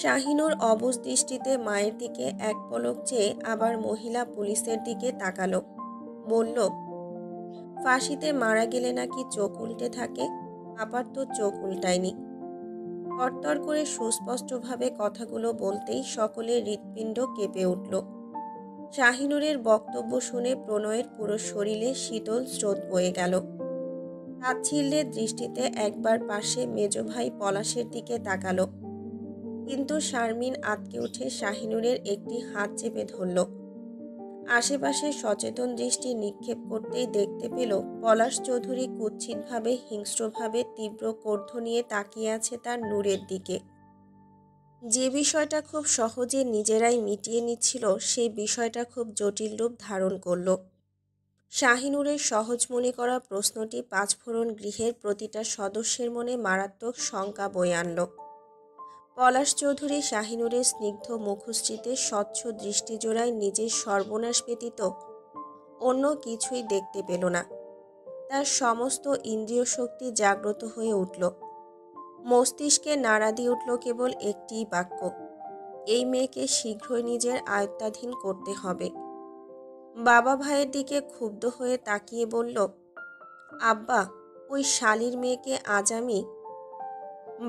শাহিনুর অবুঝ দৃষ্টিতে মায়ের দিকে এক পলক চেয়ে আবার মহিলা পুলিশের দিকে তাকালো। বলল, ফাঁসিতে মারা গেলে নাকি চোখ উল্টে থাকে, আপার তো চোখ উল্টায়নি। তরতর করে সুস্পষ্টভাবে কথাগুলো বলতেই সকলের হৃৎপিণ্ড কেঁপে উঠল। শাহিনুরের বক্তব্য শুনে প্রণয়ের পুরো শরীরে শীতল স্রোত বয়ে গেল। তাচ্ছিল্যের দৃষ্টিতে একবার পাশে মেজ ভাই পলাশের দিকে তাকালো, কিন্তু শারমিন আঁতকে উঠে শাহিনুরের একটি হাত চেপে ধরল। আশেপাশে সচেতন দৃষ্টি নিক্ষেপ করতেই দেখতে পেল পলাশ চৌধুরী কুৎসিতভাবে, হিংস্রভাবে তীব্র কর্ধ নিয়ে তাকিয়ে আছে তার নূরের দিকে। যে বিষয়টা খুব সহজে নিজেরাই মিটিয়ে নিচ্ছিল, সেই বিষয়টা খুব জটিল রূপ ধারণ করল। শাহিনুরের সহজ মনে করা প্রশ্নটি পাঁচফোড়ন গৃহের প্রতিটা সদস্যের মনে মারাত্মক শঙ্কা বয়ে আনল। পলাশ চৌধুরী শাহিনুরের স্নিগ্ধ মুখশ্রীতে স্বচ্ছ দৃষ্টিজোড়ায় নিজের সর্বনাশ ব্যতীত অন্য কিছুই দেখতে পেল না। তার সমস্ত ইন্দ্রিয় শক্তি জাগ্রত হয়ে উঠল। মস্তিষ্কে নাড়া দিয়ে উঠল কেবল একটিই বাক্য, এই মেয়েকে শীঘ্রই নিজের আয়ত্তাধীন করতে হবে। বাবা ভাইয়ের দিকে ক্ষুব্ধ হয়ে তাকিয়ে বলল, আব্বা, ওই শালির মেয়েকে আজ আমি।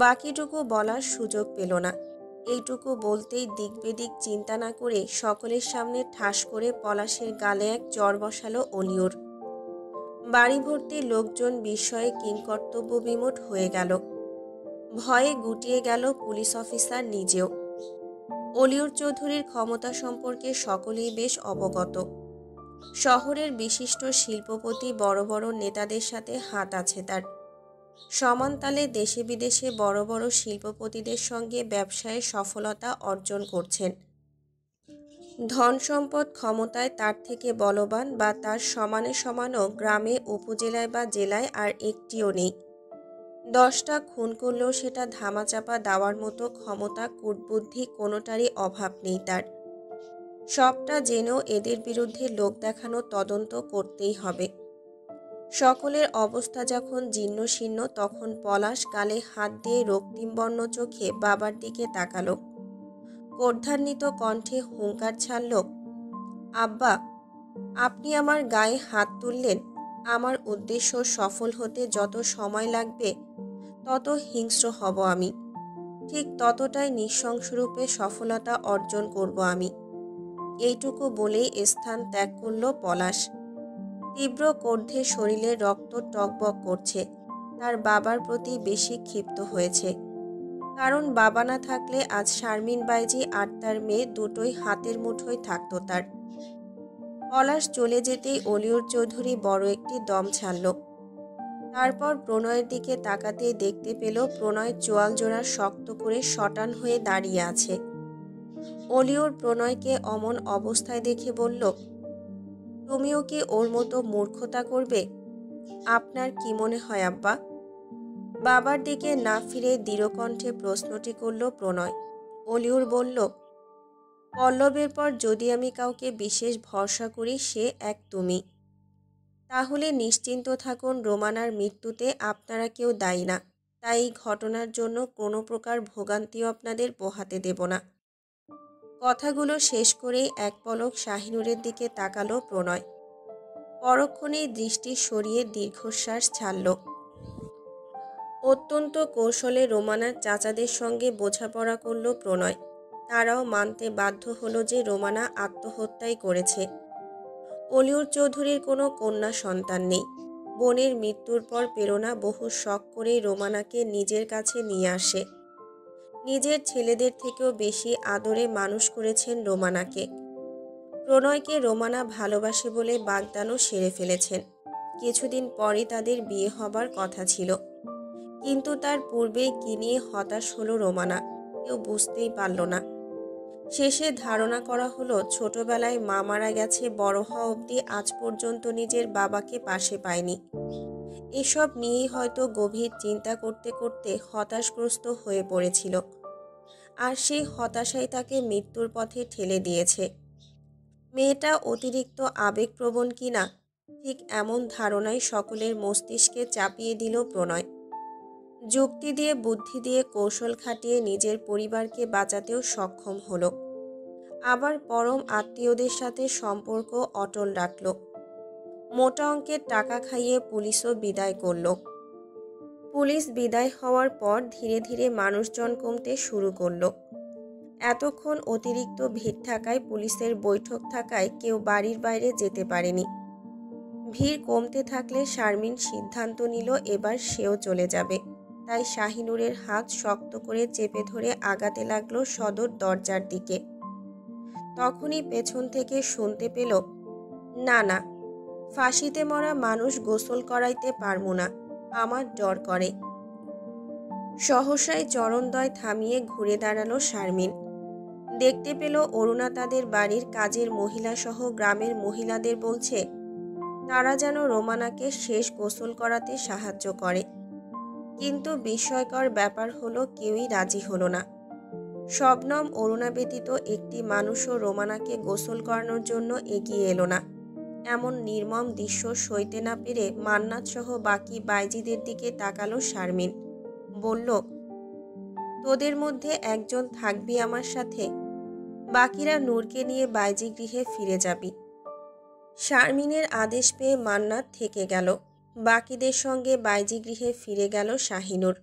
বাকিটুকু বলার সুযোগ পেল না। এইটুকু বলতেই দিক বেদিক চিন্তা না করে সকলের সামনে ঠাস করে পলাশের গালে এক চড় বসালো অলিওর। বাড়ি ভর্তি লোকজন বিস্ময়ে কিংকর্তব্য বিমূঢ় হয়ে গেল। ভয়ে গুটিয়ে গেল পুলিশ অফিসার নিজেও। অলিউর চৌধুরীর ক্ষমতা সম্পর্কে সকলেই বেশ অবগত। শহরের বিশিষ্ট শিল্পপতি, বড় বড় নেতাদের সাথে হাত আছে তার। সমান তালে দেশে বিদেশে বড় বড় শিল্পপতিদের সঙ্গে ব্যবসায়ে সফলতা অর্জন করছেন। ধন সম্পদ ক্ষমতায় তার থেকে বলবান বা তার সমানে সমানও গ্রামে, উপজেলায় বা জেলায় আর একটিও নেই। 10টা খুন করলেও সেটা ধামাচাপা দেওয়ার মতো ক্ষমতা কূটবুদ্ধি কোনোটারই অভাব নেই তার। সবটা জেনেও এদের বিরুদ্ধে লোক দেখানো তদন্ত করতেই হবে। সকলের অবস্থা যখন জীর্ণশীর্ণ তখন পলাশ গালে হাত দিয়ে রক্তিমবর্ণ চোখে বাবার দিকে তাকালো। ক্রোধান্বিত কণ্ঠে হুঙ্কার ছাড়ল, আব্বা, আপনি আমার গায়ে হাত তুললেন। আমার উদ্দেশ্য সফল হতে যত সময় লাগবে তত হিংস্র হব আমি, ঠিক ততটাই নৃশংসরূপে সফলতা অর্জন করব আমি। এইটুকু বলেই স্থান ত্যাগ করল পলাশ। তীব্র ক্রোধে শরীরে রক্ত টগবগ করছে। তার বাবার প্রতি বেশি ক্ষিপ্ত হয়েছে, কারণ বাবা না থাকলে আজ শারমিন বাইজি আর তার মেয়ে দুটোই হাতের মুঠোয় থাকতো তার। পলাশ চলে যেতেই অলিউর চৌধুরী বড় একটি দম ছাড়ল। তারপর প্রণয়ের দিকে তাকাতেই দেখতে পেল প্রণয় চোয়াল জোড়া শক্ত করে শটান হয়ে দাঁড়িয়ে আছে। অলিউর প্রণয়কে অমন অবস্থায় দেখে বলল, তুমিও কি ওর মতো মূর্খতা করবে? আপনার কি মনে হয় আব্বা? বাবার দিকে না ফিরে দৃঢ়কণ্ঠে প্রশ্নটি করল প্রণয়। অলিউর বলল, পল্লবের পর যদি আমি কাউকে বিশেষ ভরসা করি সে এক তুমি। তাহলে নিশ্চিন্ত থাকুন, রোমানার মৃত্যুতে আপনারা কেউ দায়ী না। তাই এই ঘটনার জন্য কোনো প্রকার ভোগান্তিও আপনাদের পোহাতে দেব না। কথাগুলো শেষ করেই এক পলক শাহিনুরের দিকে তাকালো প্রণয়। পরক্ষণেই দৃষ্টি সরিয়ে দীর্ঘশ্বাস ছাড়ল। অত্যন্ত কৌশলে রোমানার চাচাদের সঙ্গে বোঝাপড়া করল প্রণয়। তারাও মানতে বাধ্য হলো যে রোমানা আত্মহত্যাই করেছে। অলিউর চৌধুরীর কোনো কন্যা সন্তান নেই। বোনের মৃত্যুর পর প্রেরণা বহু শখ করেই রোমানাকে নিজের কাছে নিয়ে আসে। নিজের ছেলেদের থেকেও বেশি আদরে মানুষ করেছেন রোমানাকে। প্রণয়কে রোমানা ভালোবাসে বলে বাগদানও সেরে ফেলেছেন। কিছুদিন পরই তাদের বিয়ে হবার কথা ছিল, কিন্তু তার পূর্বেই কি নিয়ে হতাশ হলো রোমানা কেউ বুঝতেই পারল না। শেষে ধারণা করা হলো ছোটবেলায় মা মারা গেছে, বড় হওয়া অবধি আজ পর্যন্ত নিজের বাবাকে পাশে পায়নি। এসব নিয়েই হয়তো গভীর চিন্তা করতে করতে হতাশগ্রস্ত হয়ে পড়েছিল, আর সেই হতাশাই তাকে মৃত্যুর পথে ঠেলে দিয়েছে। মেয়েটা অতিরিক্ত আবেগপ্রবণ কিনা ঠিক এমন ধারণাই সকলের মস্তিষ্কে চাপিয়ে দিল প্রণয়। যুক্তি দিয়ে বুদ্ধি দিয়ে কৌশল খাটিয়ে নিজের পরিবারকে বাঁচাতেও সক্ষম হলো। আবার পরম আত্মীয়দের সাথে সম্পর্ক অটল রাখল। মোটা অঙ্কের টাকা খাইয়ে পুলিশও বিদায় করল। পুলিশ বিদায় হওয়ার পর ধীরে ধীরে মানুষজন কমতে শুরু করলো। এতক্ষণ অতিরিক্ত ভিড় থাকায় পুলিশের বৈঠক থাকায় কেউ বাড়ির বাইরে যেতে পারেনি। ভিড় কমতে থাকলে শারমিন সিদ্ধান্ত নিল এবার সেও চলে যাবে। তাই শাহিনুরের হাত শক্ত করে চেপে ধরে আগাতে লাগলো সদর দরজার দিকে। তখনই পেছন থেকে শুনতে পেল, না না, ফাঁসিতে মরা মানুষ গোসল করাইতে পারবো না, আমার ডর করে। সহসাই চরণদ্বয় থামিয়ে ঘুরে দাঁড়ালো শারমিন। দেখতে পেল অরুণা তাদের বাড়ির কাজের মহিলা সহ গ্রামের মহিলাদের বলছে তারা যেন রোমানাকে শেষ গোসল করাতে সাহায্য করে। কিন্তু বিস্ময়কর ব্যাপার হলো কেউই রাজি হলো না। শবনম অরুণা ব্যতীত একটি মানুষও রোমানাকে গোসল করানোর জন্য এগিয়ে এলো না। এমন নির্মম দৃশ্য সইতে না পেরে মান্নাত সহ বাকি বাইজিদের দিকে তাকালো শারমিন। বলল, তোদের মধ্যে একজন থাকবি আমার সাথে, বাকিরা নূরকে নিয়ে বাইজি গৃহে ফিরে যাবি। শারমিনের আদেশ পেয়ে মান্নাত থেকে গেল। বাকিদের সঙ্গে বাইজি গৃহে ফিরে গেল শাহিনুর।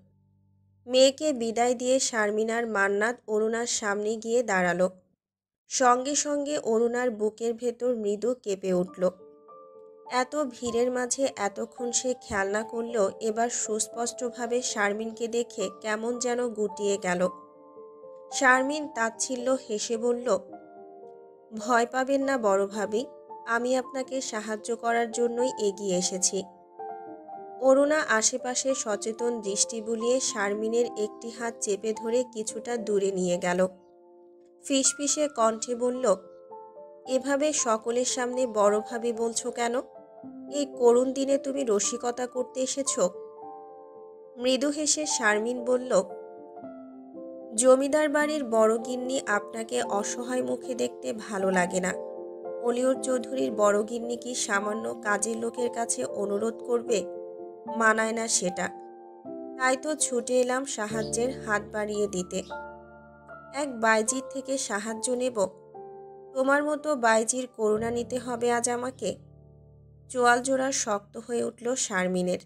মেয়েকে বিদায় দিয়ে শারমিন আর মান্নাত অরুণার সামনে গিয়ে দাঁড়ালো। সঙ্গে সঙ্গে অরুণার বুকের ভেতর মৃদু কেঁপে উঠল। এত ভিড়ের মাঝে এতক্ষণ সে খেয়াল না করলেও এবার সুস্পষ্টভাবে শারমিনকে দেখে কেমন যেন গুটিয়ে গেল। শারমিন তাচ্ছিল্য হেসে বলল, ভয় পাবেন না বড় ভাবি, আমি আপনাকে সাহায্য করার জন্যই এগিয়ে এসেছি। অরুণা আশেপাশে সচেতন দৃষ্টি বুলিয়ে শারমিনের একটি হাত চেপে ধরে কিছুটা দূরে নিয়ে গেল। ফিসফিসে কণ্ঠে বলল, এভাবে সকলের সামনে বড় ভাবি বলছো কেন? এই করুণ দিনে তুমি রসিকতা করতে এসেছো? মৃদু হেসে শারমিন বলল, জমিদার বাড়ির বড় গিন্নি আপনাকে অসহায় মুখে দেখতে ভালো লাগে না। অলিউর চৌধুরীর বড় গিন্নি কি সামান্য কাজের লোকের কাছে অনুরোধ করবে? মানায় না সেটা। তাই তো ছুটে এলাম সাহায্যের হাত বাড়িয়ে দিতে। এক বাইজির থেকে সাহায্য নেব? তোমার মতো বাইজির করুণা নিতে হবে আজ আমাকে? চোয়াল জোড়া শক্ত হয়ে উঠল শারমিনের।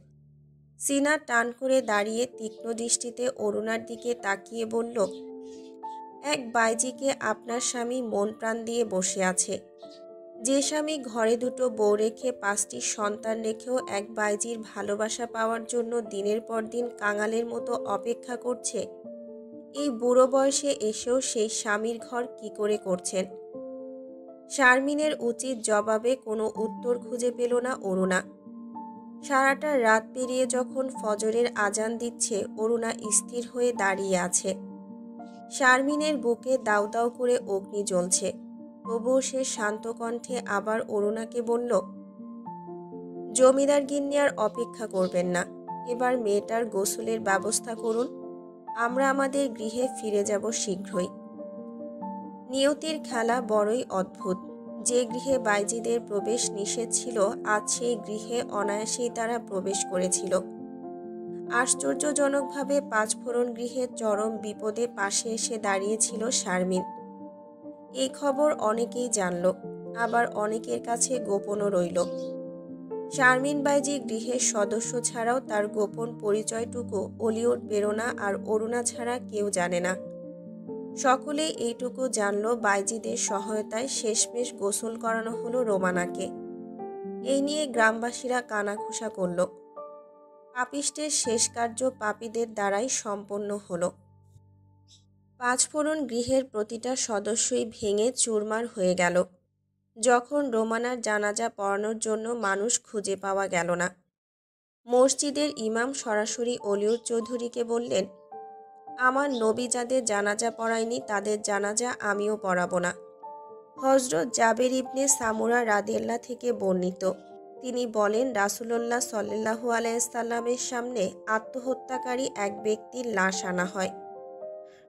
সিনা টান করে দাঁড়িয়ে তীক্ষ্ণ দৃষ্টিতে অরুণার দিকে তাকিয়ে বলল, এক বাইজিকে আপনার স্বামী মন প্রাণ দিয়ে বসে আছে। যে স্বামী ঘরে দুটো বউ রেখে 5টি সন্তান রেখেও এক বাইজির ভালোবাসা পাওয়ার জন্য দিনের পর দিন কাঙালের মতো অপেক্ষা করছে, এই বুড়ো বয়সে এসেও সেই স্বামীর ঘর কি করে করছেন? শারমিনের উচিত জবাবে কোনো উত্তর খুঁজে পেল না অরুণা। সারাটা রাত পেরিয়ে যখন ফজরের আজান দিচ্ছে, অরুণা স্থির হয়ে দাঁড়িয়ে আছে। শারমিনের বুকে দাউ দাউ করে অগ্নি জ্বলছে। তবুও সে শান্ত কণ্ঠে আবার অরুণাকে বলল, জমিদার গিন্নি আর অপেক্ষা করবেন না। এবার মেয়েটার গোসলের ব্যবস্থা করুন। আমরা আমাদের গৃহে ফিরে যাব শীঘ্রই। নিয়তির খেলা বড়ই অদ্ভুত। যে গৃহে বাইজিদের প্রবেশ নিষেধ ছিল, আজ সেই গৃহে অনায়াসেই তারা প্রবেশ করেছিল। আশ্চর্যজনকভাবে পাঁচফোড়ন গৃহের চরম বিপদে পাশে এসে দাঁড়িয়েছিল শারমিন। এই খবর অনেকেই জানল, আবার অনেকের কাছে গোপনও রইল। শারমিন বাইজি গৃহের সদস্য ছাড়াও তার গোপন পরিচয়টুকু অলিউর প্রেরণা আর অরুণা ছাড়া কেউ জানে না। সকলেই এইটুকু জানল, বাইজিদের সহায়তায় শেষমেশ গোসল করানো হলো রোমানাকে। এই নিয়ে গ্রামবাসীরা কানাঘুষা করল। পাপিষ্টের শেষ কার্য পাপীদের দ্বারাই সম্পন্ন হলো। পাঁচফোড়ন গৃহের প্রতিটা সদস্যই ভেঙে চুরমার হয়ে গেল যখন রোমানার জানাজা পড়ানোর জন্য মানুষ খুঁজে পাওয়া গেল না। মসজিদের ইমাম সরাসরি অলিউর চৌধুরীকে বললেন, আমার নবী যাদের জানাজা পড়ায়নি তাদের জানাজা আমিও পড়াবো না। হজরত জাবের ইবনে সামুরা রাদিয়াল্লাহ থেকে বর্ণিত, তিনি বলেন, রাসূলুল্লাহ সাল্লাল্লাহু আলাইহি সাল্লামের সামনে আত্মহত্যাকারী এক ব্যক্তির লাশ আনা হয়।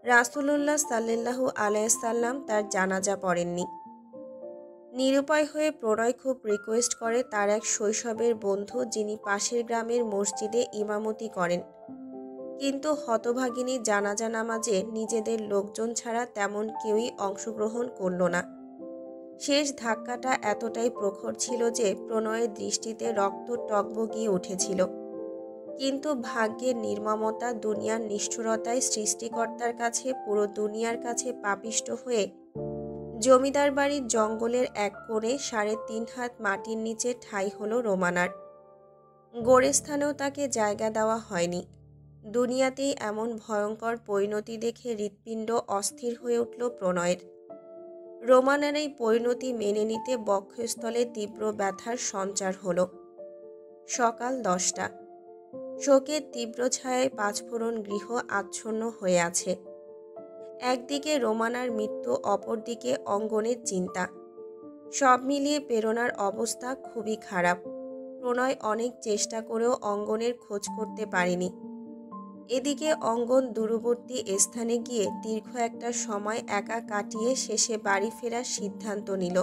রাসূলুল্লাহ সাল্লাল্লাহু আলাইহি সাল্লাম তার জানাজা পড়েননি। নিরুপায় হয়ে প্রণয় খুব রিকোয়েস্ট করে তার এক শৈশবের বন্ধু, যিনি পাশের গ্রামের মসজিদে ইমামতি করেন। কিন্তু হতভাগিনী জানাজা নামাজে নিজেদের লোকজন ছাড়া তেমন কেউই অংশগ্রহণ করল না। শেষ ধাক্কাটা এতটাই প্রখর ছিল যে প্রণয়ের দৃষ্টিতে রক্ত টগবগিয়ে উঠেছিল। কিন্তু ভাগ্যের নির্মমতা, দুনিয়ার নিষ্ঠুরতায় সৃষ্টিকর্তার কাছে, পুরো দুনিয়ার কাছে পাপিষ্ট হয়ে জমিদার বাড়ির জঙ্গলের এক কোণে 3.5 হাত মাটির নিচে ঠাঁই হলো রোমানার। গোরস্থানেও তাকে জায়গা দেওয়া হয়নি। দুনিয়াতেই এমন ভয়ঙ্কর পরিণতি দেখে হৃৎপিণ্ড অস্থির হয়ে উঠল প্রণয়ের। রোমানার এই পরিণতি মেনে নিতে বক্ষস্থলে তীব্র ব্যথার সঞ্চার হলো। সকাল 10টা। শোকের তীব্র ছায়ায় পাঁচফোড়ন গৃহ আচ্ছন্ন হয়ে আছে। একদিকে রোমানার মৃত্যু, অপরদিকে অঙ্গনের চিন্তা। সব মিলিয়ে প্রেরণার অবস্থা খুবই খারাপ। প্রণয় অনেক চেষ্টা করেও অঙ্গনের খোঁজ করতে পারেনি। এদিকে অঙ্গন দূরবর্তী স্থানে গিয়ে দীর্ঘ একটা সময় একা কাটিয়ে শেষে বাড়ি ফেরার সিদ্ধান্ত নিল।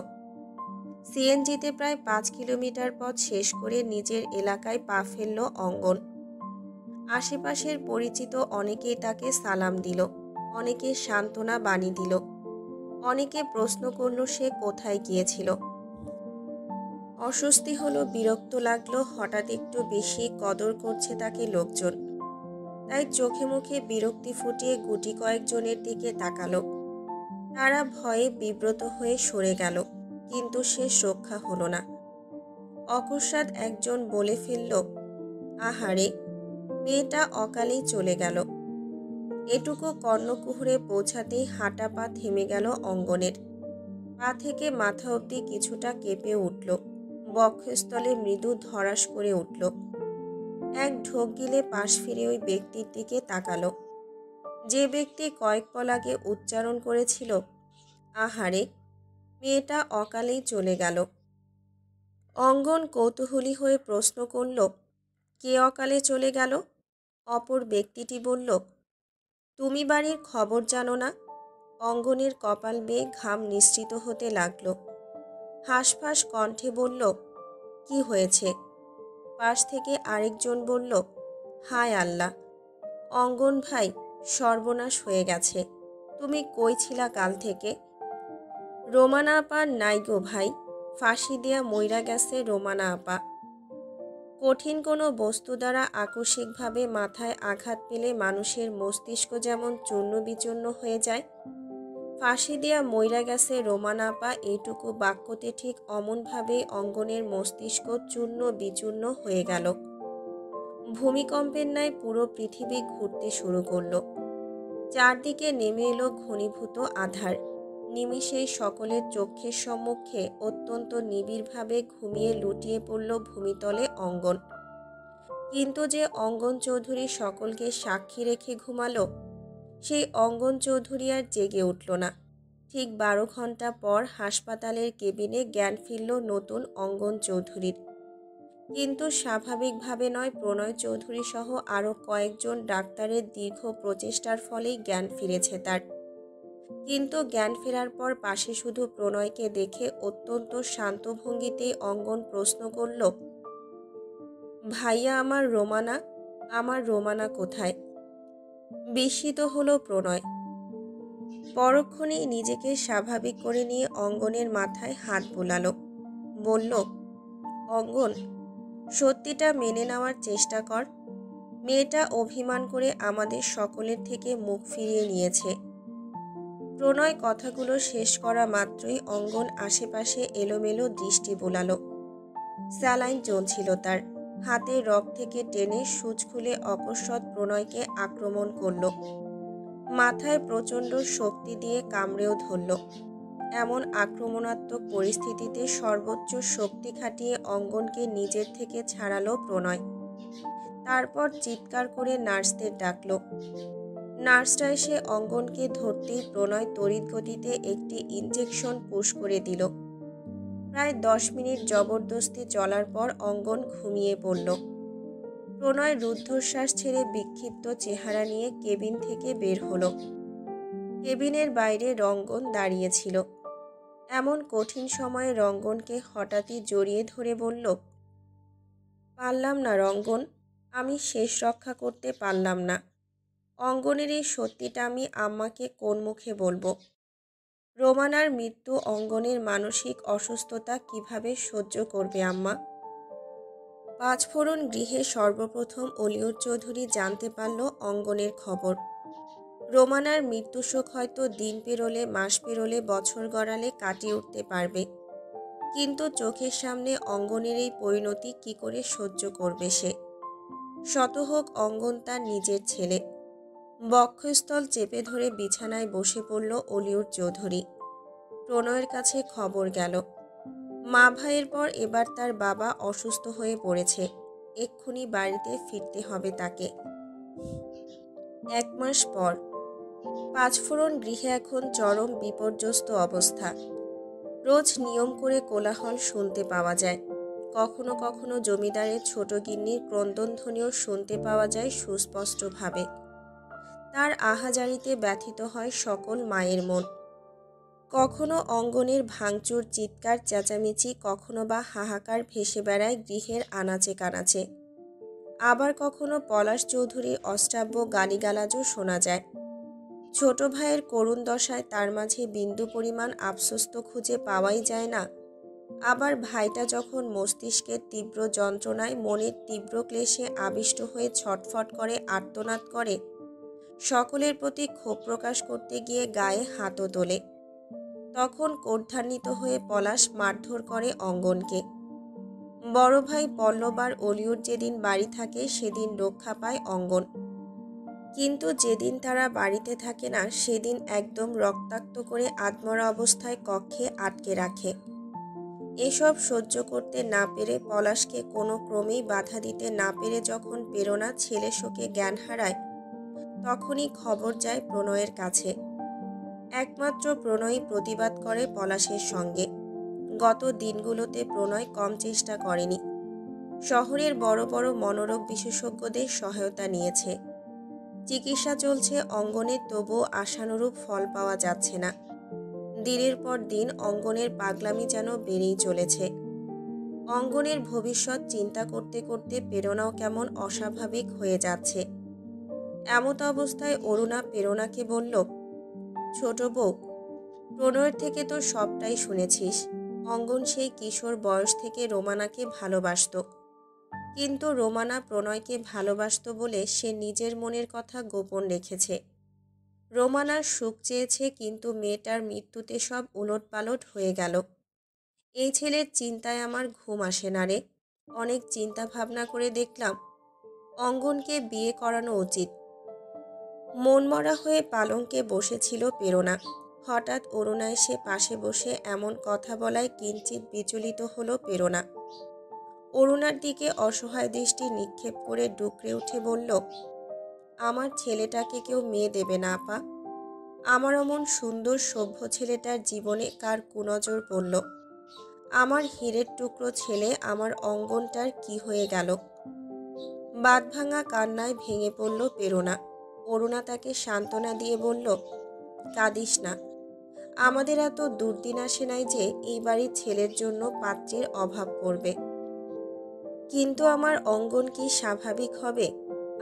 সিএনজিতে প্রায় 5 কিলোমিটার পথ শেষ করে নিজের এলাকায় পা ফেলল অঙ্গন। আশেপাশের পরিচিত অনেকেই তাকে সালাম দিল, অনেকে সান্ত্বনা বাণী দিল, অনেকে প্রশ্ন করল সে কোথায় গিয়েছিল। অস্বস্তি হলো, বিরক্ত লাগলো, হঠাৎ একটু বেশি কদর করছে তাকে লোকজন। তাই চোখে মুখে বিরক্তি ফুটিয়ে গুটি কয়েকজনের দিকে তাকালো। তারা ভয়ে বিব্রত হয়ে সরে গেল, কিন্তু শেষ রক্ষা হলো না। অকস্মাৎ একজন বলে ফেলল, আহারে, মেয়েটা অকালেই চলে গেল। এটুকু কর্ণকুহরে পৌঁছাতেই হাঁটা পা থেমে গেল অঙ্গনের। পা থেকে মাথা অবধি কিছুটা কেঁপে উঠল, বক্ষস্থলে মৃদু ধড়াস করে উঠল। এক ঢোক গিলে পাশ ফিরে ওই ব্যক্তির দিকে তাকালো, যে ব্যক্তি কয়েক পল আগে উচ্চারণ করেছিল, আহারে, মেয়েটা অকালেই চলে গেল। অঙ্গন কৌতূহলী হয়ে প্রশ্ন করল, কে অকালে চলে গেল? অপর ব্যক্তিটি বলল, তুমি বাড়ির খবর জানো না? অঙ্গনের কপাল বেয়ে ঘাম নিঃসৃত হতে লাগল। হাঁসফাঁস কণ্ঠে বলল, কি হয়েছে? পাশ থেকে আরেকজন বলল, হায় আল্লাহ, অঙ্গন ভাই, সর্বনাশ হয়ে গেছে। তুমি কই ছিলা কাল থেকে? রোমানা আপা নাই গো ভাই, ফাঁসি দেয়া মইরা গেছে রোমানা আপা। কঠিন কোনো বস্তু দ্বারা আকস্মিকভাবে মাথায় আঘাত পেলে মানুষের মস্তিষ্ক যেমন চূর্ণ বিচূর্ণ হয়ে যায়, ফাঁসি দেয়া মইরা গেছে রোমানা আপা এইটুকু বাক্যতে ঠিক অমনভাবে অঙ্গনের মস্তিষ্ক চূর্ণ বিচূর্ণ হয়ে গেল। ভূমিকম্পের ন্যায় পুরো পৃথিবী ঘুরতে শুরু করল। চারদিকে নেমে এলো ঘনীভূত আঁধার। নিমিষেই সকলের চোখের সম্মুখে অত্যন্ত নিবিড়ভাবে ঘুমিয়ে লুটিয়ে পড়ল ভূমিতলে অঙ্গন। কিন্তু যে অঙ্গন চৌধুরী সকলকে সাক্ষী রেখে ঘুমালো, সেই অঙ্গন চৌধুরী আর জেগে উঠল না। ঠিক 12 ঘন্টা পর হাসপাতালের কেবিনে জ্ঞান ফিরল নতুন অঙ্গন চৌধুরীর। কিন্তু স্বাভাবিকভাবে নয়, প্রণয় চৌধুরী সহ আরও কয়েকজন ডাক্তারের দীর্ঘ প্রচেষ্টার ফলেই জ্ঞান ফিরেছে তার। কিন্তু জ্ঞান ফেরার পর পাশে শুধু প্রণয়কে দেখে অত্যন্ত শান্ত ভঙ্গিতেই অঙ্গন প্রশ্ন করল, ভাইয়া, আমার রোমানা কোথায়? বিস্মিত হলো প্রণয়। পরক্ষণেই নিজেকে স্বাভাবিক করে নিয়ে অঙ্গনের মাথায় হাত বোলালো। বলল, অঙ্গন, সত্যিটা মেনে নেওয়ার চেষ্টা কর। মেয়েটা অভিমান করে আমাদের সকলের থেকে মুখ ফিরিয়ে নিয়েছে। প্রণয় কথাগুলো শেষ করা মাত্রই অঙ্গন আশেপাশে এলোমেলো দৃষ্টি বোলালো। স্যালাইন চলছিল তার। হাতে রগ থেকে টেনে সূচ খুলে অকস্মাৎ প্রণয়কে আক্রমণ করল। মাথায় প্রচণ্ড শক্তি দিয়ে কামড়েও ধরল। এমন আক্রমণাত্মক পরিস্থিতিতে সর্বোচ্চ শক্তি খাটিয়ে অঙ্গনকে নিজের থেকে ছাড়ালো প্রণয়। তারপর চিৎকার করে নার্সদের ডাকল। নার্সরা এসে অঙ্গনকে ধরতেই প্রণয় তড়িৎ গতিতে একটি ইনজেকশন পুশ করে দিল। প্রায় 10 মিনিট জবরদস্তি চলার পর অঙ্গন ঘুমিয়ে পড়ল। প্রণয় রুদ্ধশ্বাস ছেড়ে বিক্ষিপ্ত চেহারা নিয়ে কেবিন থেকে বের হলো। কেবিনের বাইরে রঙ্গন দাঁড়িয়েছিল। এমন কঠিন সময়ে রঙ্গনকে হঠাৎই জড়িয়ে ধরে বলল, পারলাম না রঙ্গন, আমি শেষ রক্ষা করতে পারলাম না। অঙ্গনের এই সত্যিটা আমি আম্মাকে কোন মুখে বলবো? রোমানার মৃত্যু অঙ্গনের মানসিক অসুস্থতা কিভাবে সহ্য করবে আম্মা? পাঁচফোড়ন গৃহে সর্বপ্রথম অলিউর চৌধুরী জানতে পারল অঙ্গনের খবর। রোমানার মৃত্যুশোক হয়তো দিন পেরোলে, মাস পেরোলে, বছর গড়ালে কাটিয়ে উঠতে পারবে, কিন্তু চোখের সামনে অঙ্গনের এই পরিণতি কি করে সহ্য করবে সে? শত হোক অঙ্গন তার নিজের ছেলে। বক্ষস্থল চেপে ধরে বিছানায় বসে পড়ল অলিউর চৌধুরী। প্রণয়ের কাছে খবর গেল, মা ভাইয়ের পর এবার তার বাবা অসুস্থ হয়ে পড়েছে। এক্ষুনি বাড়িতে ফিরতে হবে তাকে। 1 মাস পর পাঁচফোড়ন গৃহে এখন চরম বিপর্যস্ত অবস্থা। রোজ নিয়ম করে কোলাহল শুনতে পাওয়া যায়। কখনো কখনো জমিদারের ছোট গিন্নির ক্রন্দনধ্বনিও শুনতে পাওয়া যায় সুস্পষ্টভাবে। তার আহাজারিতে ব্যথিত হয় সকল মায়ের মন। কখনো অঙ্গনের ভাঙচুর, চিৎকার, চেঁচামেচি, কখনো বা হাহাকার ভেসে বেড়ায় গৃহের আনাচে কানাচে। আবার কখনো পলাশ চৌধুরীর অশ্রাব্য গালিগালাজও শোনা যায়। ছোট ভাইয়ের করুণ দশায় তার মাঝে বিন্দু পরিমাণ আফসোস তো খুঁজে পাওয়াই যায় না। আবার ভাইটা যখন মস্তিষ্কের তীব্র যন্ত্রণায়, মনের তীব্র ক্লেশে আবিষ্ট হয়ে ছটফট করে, আর্তনাদ করে, সকলের প্রতি ক্ষোভ প্রকাশ করতে গিয়ে গায়ে হাতও তোলে, তখন ক্রোধান্বিত হয়ে পলাশ মারধর করে অঙ্গনকে। বড় ভাই পল্লব আর অলিউর যেদিন বাড়ি থাকে সেদিন রক্ষা পায় অঙ্গন, কিন্তু যেদিন তারা বাড়িতে থাকে না সেদিন একদম রক্তাক্ত করে আধমরা অবস্থায় কক্ষে আটকে রাখে। এসব সহ্য করতে না পেরে, পলাশকে কোনো ক্রমেই বাধা দিতে না পেরে যখন প্রেরণা ছেলে শোকে জ্ঞান হারায়, তখনই খবর যায় প্রণয়ের কাছে। একমাত্র প্রণয়ই প্রতিবাদ করে পলাশের সঙ্গে। গত দিনগুলোতে প্রণয় কম চেষ্টা করেনি। শহরের বড় বড় মনোরোগ বিশেষজ্ঞদের সহায়তা নিয়েছে। চিকিৎসা চলছে অঙ্গনে, তবুও আশানুরূপ ফল পাওয়া যাচ্ছে না। দিনের পর দিন অঙ্গনের পাগলামি যেন বেড়েই চলেছে। অঙ্গনের ভবিষ্যৎ চিন্তা করতে করতে প্রেরণাও কেমন অস্বাভাবিক হয়ে যাচ্ছে। এমত অবস্থায় অরুণা প্রেরণাকে বলল, ছোট বউ, প্রণয়ের থেকে তো সবটাই শুনেছিস। অঙ্গন সেই কিশোর বয়স থেকে রোমানাকে ভালোবাসত, কিন্তু রোমানা প্রণয়কে ভালোবাসত বলে সে নিজের মনের কথা গোপন রেখেছে। রোমানার সুখ চেয়েছে, কিন্তু মেয়েটার মৃত্যুতে সব উলটপালট হয়ে গেল। এই ছেলের চিন্তায় আমার ঘুম আসে না রে। অনেক চিন্তা ভাবনা করে দেখলাম অঙ্গনকে বিয়ে করানো উচিত। মনমরা হয়ে পালঙ্কে বসেছিল প্রেরণা। হঠাৎ অরুণা এসে পাশে বসে এমন কথা বলায় কিঞ্চিত বিচলিত হলো প্রেরণা। অরুণার দিকে অসহায় দৃষ্টি নিক্ষেপ করে ডুকরে উঠে বলল, আমার ছেলেটাকে কেউ মেয়ে দেবে না আপা। আমার অমন সুন্দর সভ্য ছেলেটার জীবনে কার কুনজর পড়ল? আমার হীরের টুকরো ছেলে আমার অঙ্গনটার কি হয়ে গেল? বাঁধভাঙা কান্নায় ভেঙে পড়ল প্রেরণা। অরুণা তাকে সান্ত্বনা দিয়ে বলল, কাঁদিস না। আমাদের এত দুর্দিন আসে নাই যে এই বাড়ির ছেলের জন্য পাত্রীর অভাব পড়বে। কিন্তু আমার অঙ্গন কি স্বাভাবিক হবে?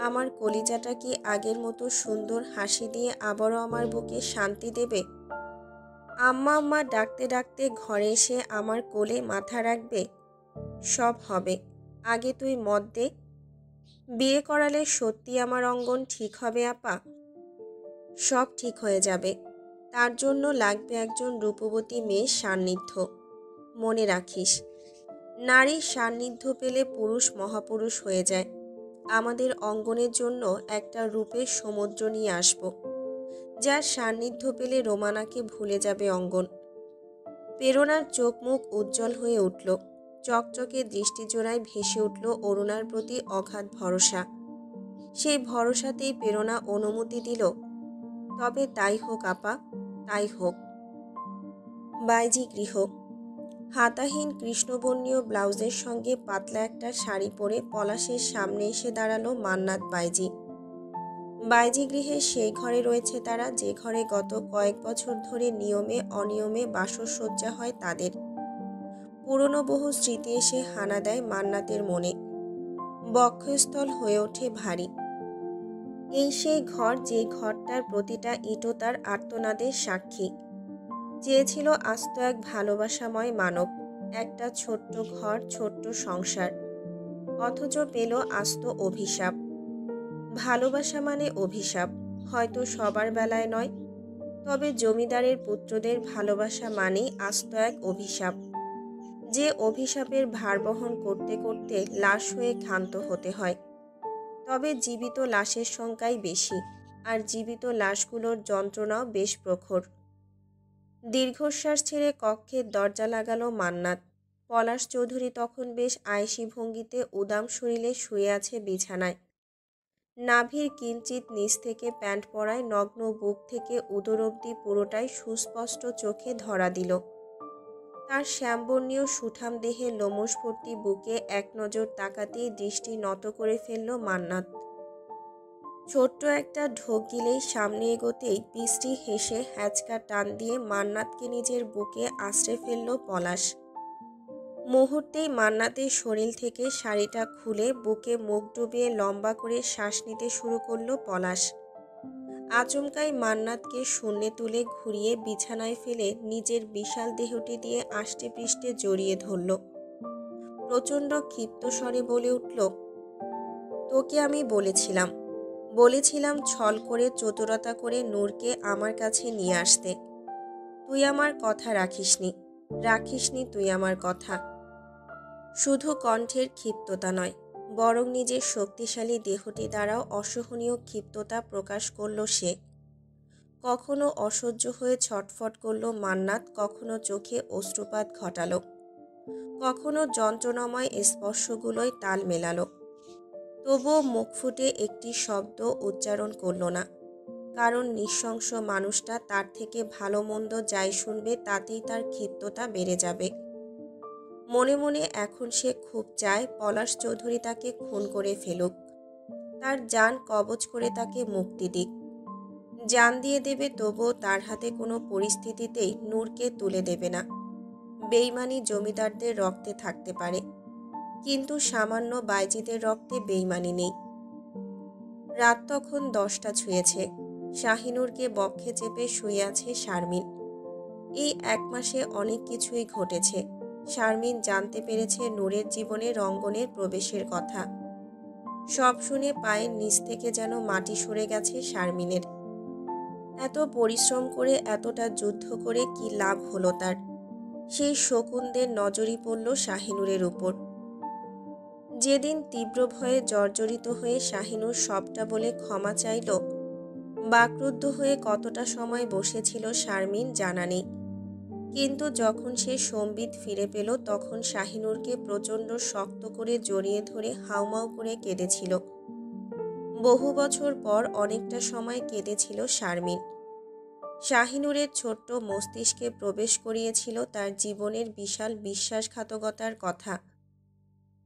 আমার কলিজাটা কি আগের মতো সুন্দর হাসি দিয়ে আবারও আমার বুকে শান্তি দেবে? আম্মা আম্মা ডাকতে ডাকতে ঘরে এসে আমার কোলে মাথা রাখবে? সব হবে। আগে তুই মত দে। বিয়ে করালে সত্যি আমার অঙ্গন ঠিক হবে আপা? সব ঠিক হয়ে যাবে। তার জন্য লাগবে একজন রূপবতী মেয়ের সান্নিধ্য। মনে রাখিস, নারীর সান্নিধ্য পেলে পুরুষ মহাপুরুষ হয়ে যায়। আমাদের অঙ্গনের জন্য একটা রূপের সমুদ্র নিয়ে আসব, যার সান্নিধ্য পেলে রোমানাকে ভুলে যাবে অঙ্গন। প্রেরণার চোখ মুখ উজ্জ্বল হয়ে উঠল। চকচকে দৃষ্টিজোড়ায় ভেসে উঠল অরুণার প্রতি অগাধ ভরসা। সেই ভরসাতেই প্রেরণা অনুমতি দিল, তবে তাই হোক আপা, তাই হোক। বাইজি গৃহ। হাতাহীন কৃষ্ণবর্ণীয় ব্লাউজের সঙ্গে পাতলা একটা শাড়ি পরে পলাশের সামনে এসে দাঁড়ালো মান্নাত বাইজি। বাইজি গৃহের সেই ঘরে রয়েছে তারা, যে ঘরে গত কয়েক বছর ধরে নিয়মে অনিয়মে বাসসজ্জা হয় তাদের। পুরনো বহু স্মৃতি এসে হানা দেয় মান্নাতের মনে। বক্ষস্থল হয়ে ওঠে ভারী। এই সেই ঘর, যে ঘরটার প্রতিটা ইটও তার আর্তনাদের সাক্ষী। চেয়েছিল আস্ত এক ভালোবাসাময় মানব, একটা ছোট্ট ঘর, ছোট্ট সংসার। অথচ পেল আস্ত অভিশাপ। ভালোবাসা মানে অভিশাপ, হয়তো সবার বেলায় নয়, তবে জমিদারের পুত্রদের ভালোবাসা মানেই আস্ত এক অভিশাপ। যে অভিশাপের ভার বহন করতে করতে লাশ হয়ে ক্ষান্ত হতে হয়। তবে জীবিত লাশের সংখ্যাই বেশি, আর জীবিত লাশগুলোর যন্ত্রণাও বেশ প্রখর। দীর্ঘশ্বাস ছেড়ে কক্ষের দরজা লাগালো মান্নাত। পলাশ চৌধুরী তখন বেশ আয়েশি ভঙ্গিতে উদাম শরীরে শুয়ে আছে বিছানায়। নাভির কিঞ্চিত নিচ থেকে প্যান্ট পরায় নগ্ন বুক থেকে উদর অবধি পুরোটাই সুস্পষ্ট চোখে ধরা দিল। তার শ্যামবর্ণীয় সুঠাম দেহে লোমশ ভর্তি বুকে এক নজর তাকাতেই দৃষ্টি নত করে ফেলল মান্নাত। ছোট্ট একটা ঢোক গিলেই সামনে এগোতেই বিশ্রী হেসে হ্যাচকা টান দিয়ে মান্নাতকে নিজের বুকে আশ্রে ফেলল পলাশ। মুহূর্তেই মান্নাতের শরীর থেকে শাড়িটা খুলে বুকে মুখ ডুবিয়ে লম্বা করে শ্বাস নিতে শুরু করলো পলাশ। আচমকাই মান্নাতকে শূন্যে তুলে ঘুরিয়ে বিছানায় ফেলে নিজের বিশাল দেহটি দিয়ে আষ্টে পৃষ্ঠে জড়িয়ে ধরল। প্রচণ্ড ক্ষিপ্ত স্বরে বলে উঠল, তোকে আমি বলেছিলাম ছল করে চতুরতা করে নূরকে আমার কাছে নিয়ে আসতে। তুই আমার কথা রাখিসনি তুই আমার কথা। শুধু কণ্ঠের ক্ষিপ্ততা নয়, বরং নিজের শক্তিশালী দেহটি দ্বারাও অসহনীয় ক্ষিপ্ততা প্রকাশ করল সে। কখনো অসহ্য হয়ে ছটফট করল মান্নাত, কখনো চোখে অশ্রুপাত ঘটাল, কখনো যন্ত্রণাময় স্পর্শগুলোয় তাল মেলালো। তবুও মুখ ফুটে একটি শব্দ উচ্চারণ করল না, কারণ নৃশংস মানুষটা তার থেকে ভালো মন্দ যাই শুনবে তাতেই তার ক্ষিপ্ততা বেড়ে যাবে। মনে মনে এখন সে খুব চায় পলাশ চৌধুরী তাকে খুন করে ফেলুক, তার জান কবজ করে তাকে মুক্তি দিক। জান দিয়ে দেবে, তবুও তার হাতে কোনো পরিস্থিতিতেই নূরকে তুলে দেবে না। বেইমানি জমিদারদের রক্তে থাকতে পারে, কিন্তু সামান্য বাইজিদের রক্তে বেইমানি নেই। রাত তখন 10টা ছুঁয়েছে। শাহিনুরকে বক্ষে চেপে শুয়ে আছে শারমিন। এই 1 মাসে অনেক কিছুই ঘটেছে। শারমিন জানতে পেরেছে নূরের জীবনে রঙ্গনের প্রবেশের কথা। সব শুনে পায়ের নিচ থেকে যেন মাটি সরে গেছে শারমিনের। এত পরিশ্রম করে, এতটা যুদ্ধ করে কি লাভ হলো তার? সেই শকুনদের নজরই পড়ল শাহিনুরের উপর। যেদিন তীব্র ভয়ে জর্জরিত হয়ে শাহিনুর সবটা বলে ক্ষমা চাইল, বাকরুদ্ধ হয়ে কতটা সময় বসেছিল শারমিন জানা নেই। কিন্তু যখন সে সম্বিত ফিরে পেল, তখন শাহিনুরকে প্রচণ্ড শক্ত করে জড়িয়ে ধরে হাউমাউ করে কেঁদেছিল। বহু বছর পর অনেকটা সময় কেঁদেছিল শারমিন। শাহিনুরের ছোট্ট মস্তিষ্কে প্রবেশ করিয়েছিল তার জীবনের বিশাল বিশ্বাসঘাতকতার কথা।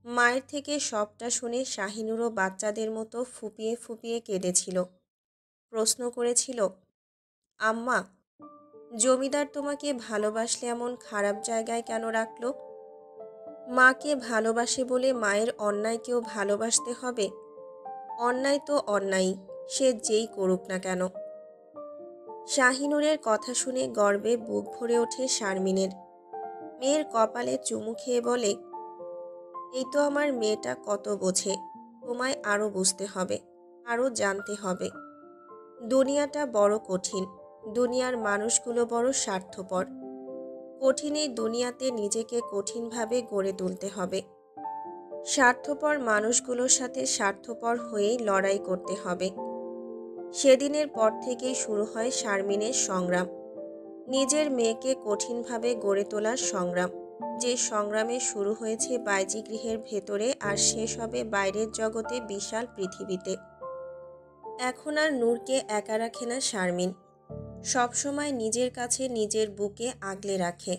মায়ের থেকে সবটা শুনে শাহিনুরও বাচ্চাদের মতো ফুপিয়ে ফুপিয়ে কেঁদেছিল। প্রশ্ন করেছিল, আম্মা, জমিদার তোমাকে ভালোবাসলে এমন খারাপ জায়গায় কেন রাখল? মাকে ভালোবাসে বলে মায়ের অন্যায়কেও ভালোবাসতে হবে? অন্যায় তো অন্যায়ই, সে যেই করুক না কেন। শাহিনুরের কথা শুনে গর্বে বুক ভরে ওঠে শারমিনের। মেয়ের কপালে চুমু খেয়ে বলে, এই তো আমার মেয়েটা কত বোঝে। তোমায় আরও বুঝতে হবে, আরও জানতে হবে। দুনিয়াটা বড় কঠিন, দুনিয়ার মানুষগুলো বড় স্বার্থপর। কঠিন এই দুনিয়াতে নিজেকে কঠিনভাবে গড়ে তুলতে হবে। স্বার্থপর মানুষগুলোর সাথে স্বার্থপর হয়েই লড়াই করতে হবে। সেদিনের পর থেকেই শুরু হয় শারমিনের সংগ্রাম, নিজের মেয়েকে কঠিনভাবে গড়ে তোলার সংগ্রাম। যে সংগ্রামে শুরু হয়েছে বাইজি গৃহের ভেতরে, আর শেষ হবে বাইরের জগতে, বিশাল পৃথিবীতে। এখন আর নূরকে একা রাখে না শারমিন, সবসময় নিজের কাছে নিজের বুকে আগলে রাখে।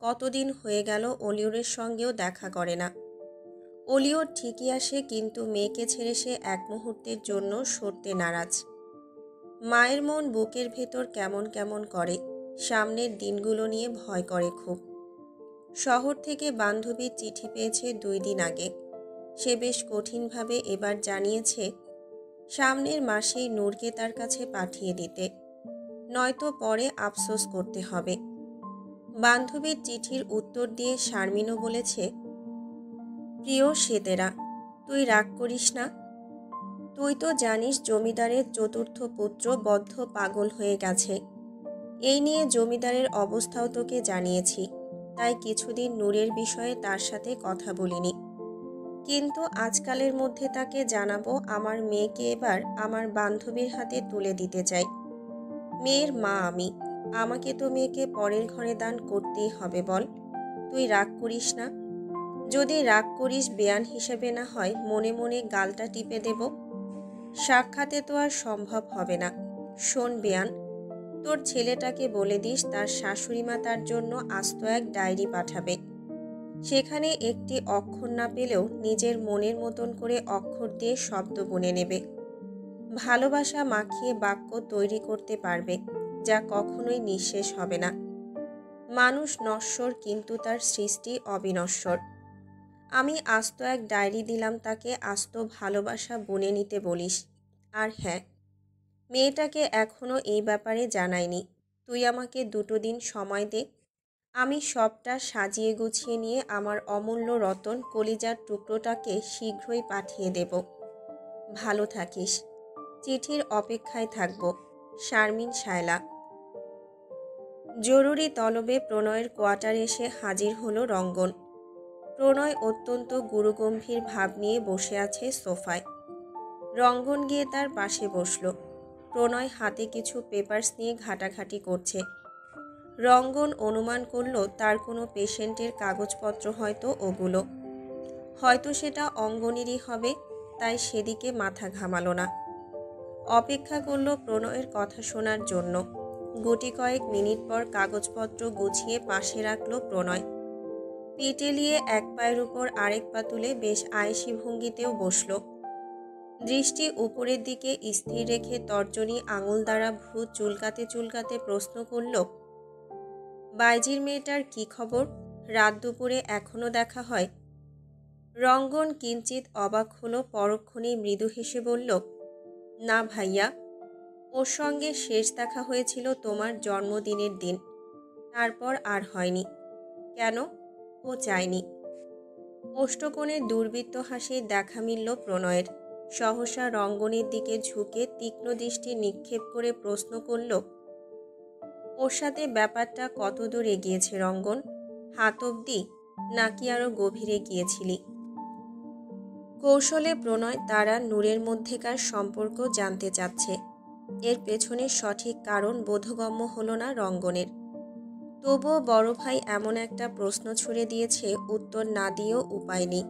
কতদিন হয়ে গেল অলিয়রের সঙ্গেও দেখা করে না। অলিয়র ঠিকই আসে, কিন্তু মেয়েকে ছেড়ে সে এক মুহূর্তের জন্য সরতে নারাজ। মায়ের মন বুকের ভেতর কেমন কেমন করে। সামনের দিনগুলো নিয়ে ভয় করে খুব। শহর থেকে বান্ধবীর চিঠি পেয়েছে 2 দিন আগে। সে বেশ কঠিনভাবে এবার জানিয়েছে সামনের মাসেই নূরকে তার কাছে পাঠিয়ে দিতে, নয়তো পরে আফসোস করতে হবে। বান্ধবীর চিঠির উত্তর দিয়ে শারমিনও বলেছে, প্রিয় সেতেরা, তুই রাগ করিস না। তুই তো জানিস জমিদারের 4র্থ পুত্র বদ্ধ পাগল হয়ে গেছে। এই নিয়ে জমিদারের অবস্থাও তোকে জানিয়েছি, তাই কিছুদিন নূরের বিষয়ে তার সাথে কথা বলিনি। কিন্তু আজকালের মধ্যে তাকে জানাবো আমার মেয়েকে এবার আমার বান্ধবীর হাতে তুলে দিতে চাই। মেয়ের মা আমি, আমাকে তো মেয়েকে পরের ঘরে দান করতেই হবে বল। তুই রাগ করিস না। যদি রাগ করিস, বেয়ান হিসেবে না হয় মনে মনে গালটা টিপে দেব। সাক্ষাতে তো আর সম্ভব হবে না। শোন বেয়ান, তোর ছেলেটাকে বলে দিস তার শাশুড়িমা তার জন্য আস্ত এক ডায়েরি পাঠাবে। সেখানে একটি অক্ষর না পেলেও নিজের মনের মতন করে অক্ষর দিয়ে শব্দ বুনে নেবে। ভালোবাসা মাখিয়ে বাক্য তৈরি করতে পারবে, যা কখনোই নিঃশেষ হবে না। মানুষ নশ্বর, কিন্তু তার সৃষ্টি অবিনশ্বর। আমি আস্ত এক ডায়েরি দিলাম তাকে, আস্ত ভালোবাসা বুনে নিতে বলিস। আর হ্যাঁ, মেয়েটাকে এখনও এই ব্যাপারে জানাইনি। তুই আমাকে 2 দিন সময় দে। আমি সবটা সাজিয়ে গুছিয়ে নিয়ে আমার অমূল্য রতন কলিজার টুকরোটাকে শীঘ্রই পাঠিয়ে দেব। ভালো থাকিস। চিঠির অপেক্ষায় থাকব। শারমিন শায়লা। জরুরি তলবে প্রণয়ের কোয়ার্টারে এসে হাজির হলো রঙ্গন। প্রণয় অত্যন্ত গুরুগম্ভীর ভাব নিয়ে বসে আছে সোফায়। রঙ্গন গিয়ে তার পাশে বসল। প্রণয় হাতে কিছু পেপারস নিয়ে ঘাটাঘাটি করছে। রঙ্গন অনুমান করল তার কোনো পেশেন্টের কাগজপত্র হয়তো ওগুলো। হয়তো সেটা অঙ্গনেরই হবে, তাই সেদিকে মাথা ঘামালো না। অপেক্ষা করল প্রণয়ের কথা শোনার জন্য। গুটি কয়েক মিনিট পর কাগজপত্র গুছিয়ে পাশে রাখল প্রণয়। পিটেলিয়ে এক পায়ের উপর আরেক পা তুলে বেশ আয়েসি ভঙ্গিতেও বসল। দৃষ্টি উপরের দিকে স্থির রেখে তর্জনী আঙুল দ্বারা ভ্রু চুলকাতে চুলকাতে প্রশ্ন করল, বাইজির মেয়েটার কি খবর? রাত দুপুরে এখনো দেখা হয়? রঙ্গন কিঞ্চিত অবাক হলো, পরক্ষণেই মৃদু হেসে বলল, না ভাইয়া, ওর সঙ্গে শেষ দেখা হয়েছিল তোমার জন্মদিনের দিন, তারপর আর হয়নি। কেন? ও চায়নি। ওষ্ঠকোণে দুর্বৃত্ত হাসির দেখা মিলল প্রণয়ের। সহসা রঙ্গনের দিকে ঝুঁকে তীক্ষ্ণ দৃষ্টি নিক্ষেপ করে প্রশ্ন করল, ওর সাথে ব্যাপারটা কত দূর এগিয়েছে রঙ্গন? হাত অবধি নাকি আরও গভীরে গিয়েছিলি? কৌশলে প্রণয় তারা নূরের মধ্যেকার সম্পর্ক জানতে চাচ্ছে। এর পেছনে সঠিক কারণ বোধগম্য হলো না রঙ্গনের। তবুও বড় ভাই এমন একটা প্রশ্ন ছুড়ে দিয়েছে, উত্তর না দিয়েও উপায় নেই।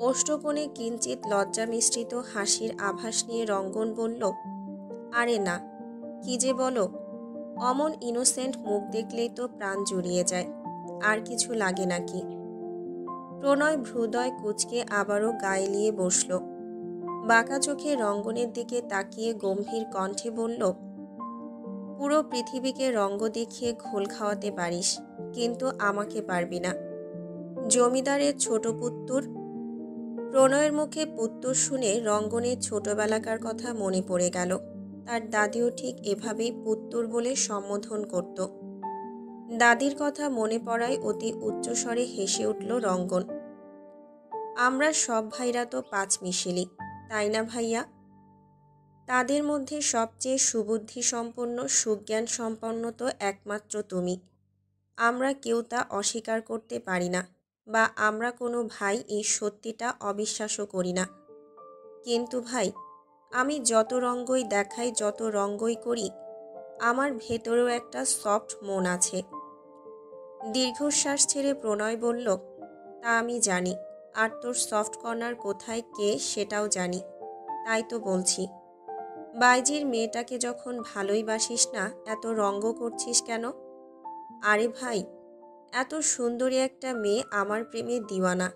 ওষ্ঠকোণে কিঞ্চিত লজ্জা মিশ্রিত হাসির আভাস নিয়ে রঙ্গন বলল, আরে না, কি যে বলো, অমন ইনোসেন্ট মুখ দেখলেই তো প্রাণ জুড়িয়ে যায়, আর কিছু লাগে নাকি? প্রণয় ভ্রুদয় কুঁচকে আবারও গায়ে লিয়ে বসল। বাঁকা চোখে রঙ্গনের দিকে তাকিয়ে গম্ভীর কণ্ঠে বলল, পুরো পৃথিবীকে রঙ্গ দেখিয়ে ঘোল খাওয়াতে পারিস, কিন্তু আমাকে পারবি না। জমিদারের ছোট পুত্তুর। প্রণয়ের মুখে পুত্তুর শুনে রঙ্গনের ছোটবেলাকার কথা মনে পড়ে গেল। তার দাদিও ঠিক এভাবেই পুত্তুর বলে সম্বোধন করত। দাদির কথা মনে পড়ায় অতি উচ্চস্বরে হেসে উঠল রঙ্গন। আমরা সব ভাইরা তো পাঁচ মিশেলি, তাই না ভাইয়া? তাদের মধ্যে সবচেয়ে সুবুদ্ধি সম্পন্ন, সুজ্ঞান সম্পন্ন তো একমাত্র তুমি। আমরা কেউ তা অস্বীকার করতে পারি না, বা আমরা কোনো ভাই এই সত্যিটা অবিশ্বাসও করি না। কিন্তু ভাই, আমি যত রঙ্গই দেখাই, যত রঙ্গই করি, আমার ভেতরেও একটা সফট মন আছে। দীর্ঘশ্বাস ছেড়ে প্রণয় বলল, তা আমি জানি, আর তোর সফট কর্নার কোথায় কে সেটাও জানি। তাই তো বলছি, বাইজির মেয়েটাকে যখন ভালোই বাসিস না, এত রঙ্গ করছিস কেন? আরে ভাই, এত সুন্দরী একটা মেয়ে আমার প্রেমে দিওয়ানা,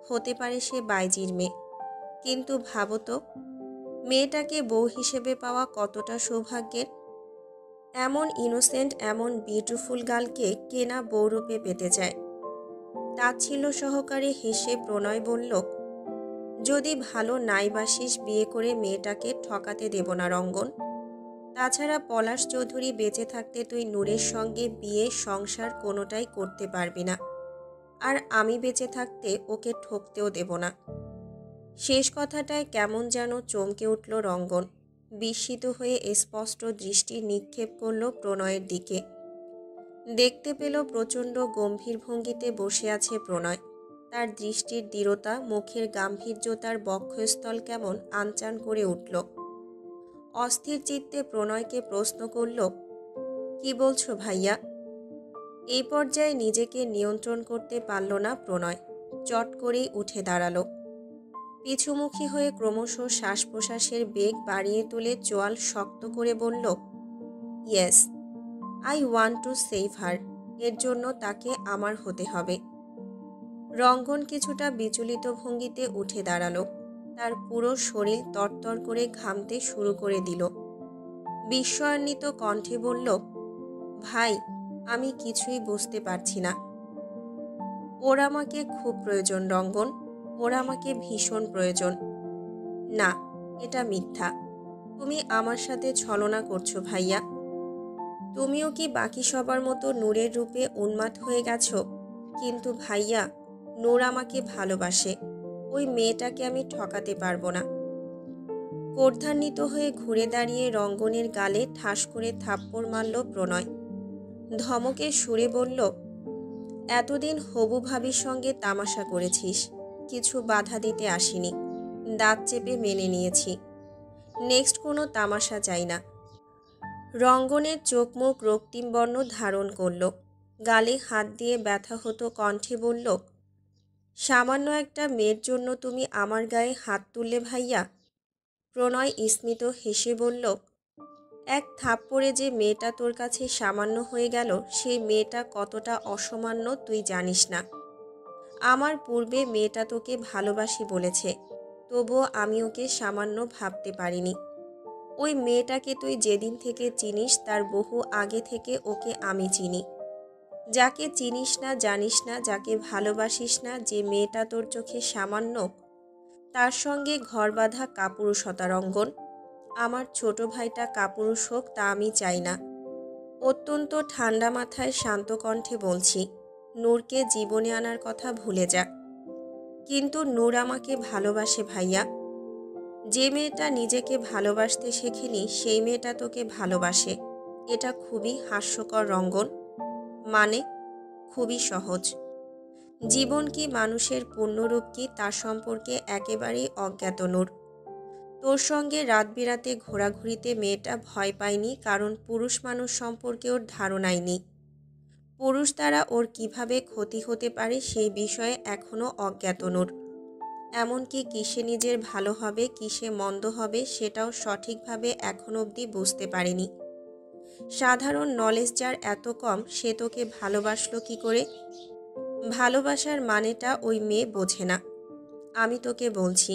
হতে পারে সে বাইজির মেয়ে, কিন্তু ভাবো তো, মেয়েটাকে বউ হিসেবে পাওয়া কতটা সৌভাগ্যের। এমন ইনোসেন্ট, এমন বিউটিফুল গার্লকে কে না বউরূপে পেতে চায়। তাচ্ছিল্য সহকারে হেসে প্রণয় বলল, যদি ভালো নাই বাসিস, বিয়ে করে মেয়েটাকে ঠকাতে দেব না রঙ্গন। তাছাড়া পলাশ চৌধুরী বেঁচে থাকতে তুই নূরের সঙ্গে বিয়ে সংসার কোনোটাই করতে পারবি না, আর আমি বেঁচে থাকতে ওকে ঠকতেও দেব না। শেষ কথাটায় কেমন যেন চমকে উঠল রঙ্গন। বিস্মিত হয়ে স্পষ্ট দৃষ্টি নিক্ষেপ করল প্রণয়ের দিকে। দেখতে পেল প্রচণ্ড গম্ভীর ভঙ্গিতে বসে আছে প্রণয়। তার দৃষ্টির দৃঢ়তা, মুখের গাম্ভীর্যতার বক্ষস্থল কেমন আনচান করে উঠল। অস্থির চিত্তে প্রণয়কে প্রশ্ন করল, কি বলছো ভাইয়া? এই পর্যায়ে নিজেকে নিয়ন্ত্রণ করতে পারল না প্রণয়। চট করেই উঠে দাঁড়ালো। পিছুমুখী হয়ে ক্রমশ শ্বাস প্রশ্বাসের বেগ বাড়িয়ে তুলে চোয়াল শক্ত করে বলল, yes, I want to save হার। এর জন্য তাকে আমার হতে হবে। রঙ্গন কিছুটা বিচলিত ভঙ্গিতে উঠে দাঁড়ালো। তার পুরো শরীর তরতর করে ঘামতে শুরু করে দিল। বিস্ময়ান্বিত কণ্ঠে বলল, ভাই, আমি কিছুই বুঝতে পারছি না। ওর আমাকে খুব প্রয়োজন রঙ্গন, ওর আমাকে ভীষণ প্রয়োজন। না, এটা মিথ্যা। তুমি আমার সাথে ছলনা করছো ভাইয়া। তুমিও কি বাকি সবার মতো নূরের রূপে উন্মাদ হয়ে গেছো? কিন্তু ভাইয়া, নূর আমাকে ভালোবাসে। ওই মেয়েটাকে আমি ঠকাতে পারবো না। ক্রোধান্বিত হয়ে ঘুরে দাঁড়িয়ে রঙ্গনের গালে ঠাস করে থাপ্পড় মারল প্রণয়। ধমকে সুরে বলল, এতদিন হবু ভাবির সঙ্গে তামাশা করেছিস, কিছু বাধা দিতে আসিনি, দাঁত চেপে মেনে নিয়েছি। নেক্সট কোনো তামাশা চাই না। রঙ্গনের চোখ মুখ রক্তিম বর্ণ ধারণ করল। গালে হাত দিয়ে ব্যথা হতো কণ্ঠে বলল, সামান্য একটা মেয়ের জন্য তুমি আমার গায়ে হাত তুললে ভাইয়া? প্রণয় স্মিত হেসে বলল, এক থাপ্পড়ে যে মেয়েটা তোর কাছে সামান্য হয়ে গেল, সেই মেয়েটা কতটা অসামান্য তুই জানিস না। আমার পূর্বে মেয়েটা তোকে ভালোবাসি বলেছে, তবুও আমি ওকে সামান্য ভাবতে পারিনি। ওই মেয়েটাকে তুই যেদিন থেকে চিনিস তার বহু আগে থেকে ওকে আমি চিনি। যাকে চিনিস না, জানিস না, যাকে ভালোবাসিস না, যে মেয়েটা তোর চোখে সামান্য, তার সঙ্গে ঘর বাঁধা কাপুরুষতা রঙ্গন। আমার ছোট ভাইটা কাপুরুষ হোক তা আমি চাই না। অত্যন্ত ঠান্ডা মাথায় শান্ত কণ্ঠে বলছি, নূরকে জীবনে আনার কথা ভুলে যা। কিন্তু নূর আমাকে ভালোবাসে ভাইয়া। যে মেয়েটা নিজেকে ভালোবাসতে শেখেনি সেই মেয়েটা তোকে ভালোবাসে। এটা খুবই হাস্যকর রঙ্গন। মানে খুবই সহজ। জীবন কি, মানুষের পূর্ণরূপ কি, তা সম্পর্কে একেবারেই অজ্ঞাত নূর। তোর সঙ্গে রাত বিরাতে ঘোরাঘুরিতে মেয়েটা ভয় পায়নি, কারণ পুরুষ মানুষ সম্পর্কে ওর ধারণাই নেই। পুরুষ দ্বারা ওর কিভাবে ক্ষতি হতে পারে সেই বিষয়ে এখনও অজ্ঞাত নূর। এমনকি কিসে নিজের ভালো হবে, কিসে মন্দ হবে, সেটাও সঠিকভাবে এখন অবধি বুঝতে পারেনি। সাধারণ নলেজ যার এত কম, সে তোকে ভালোবাসলো কি করে? ভালোবাসার মানেটা ওই মেয়ে বোঝে না। আমি তোকে বলছি,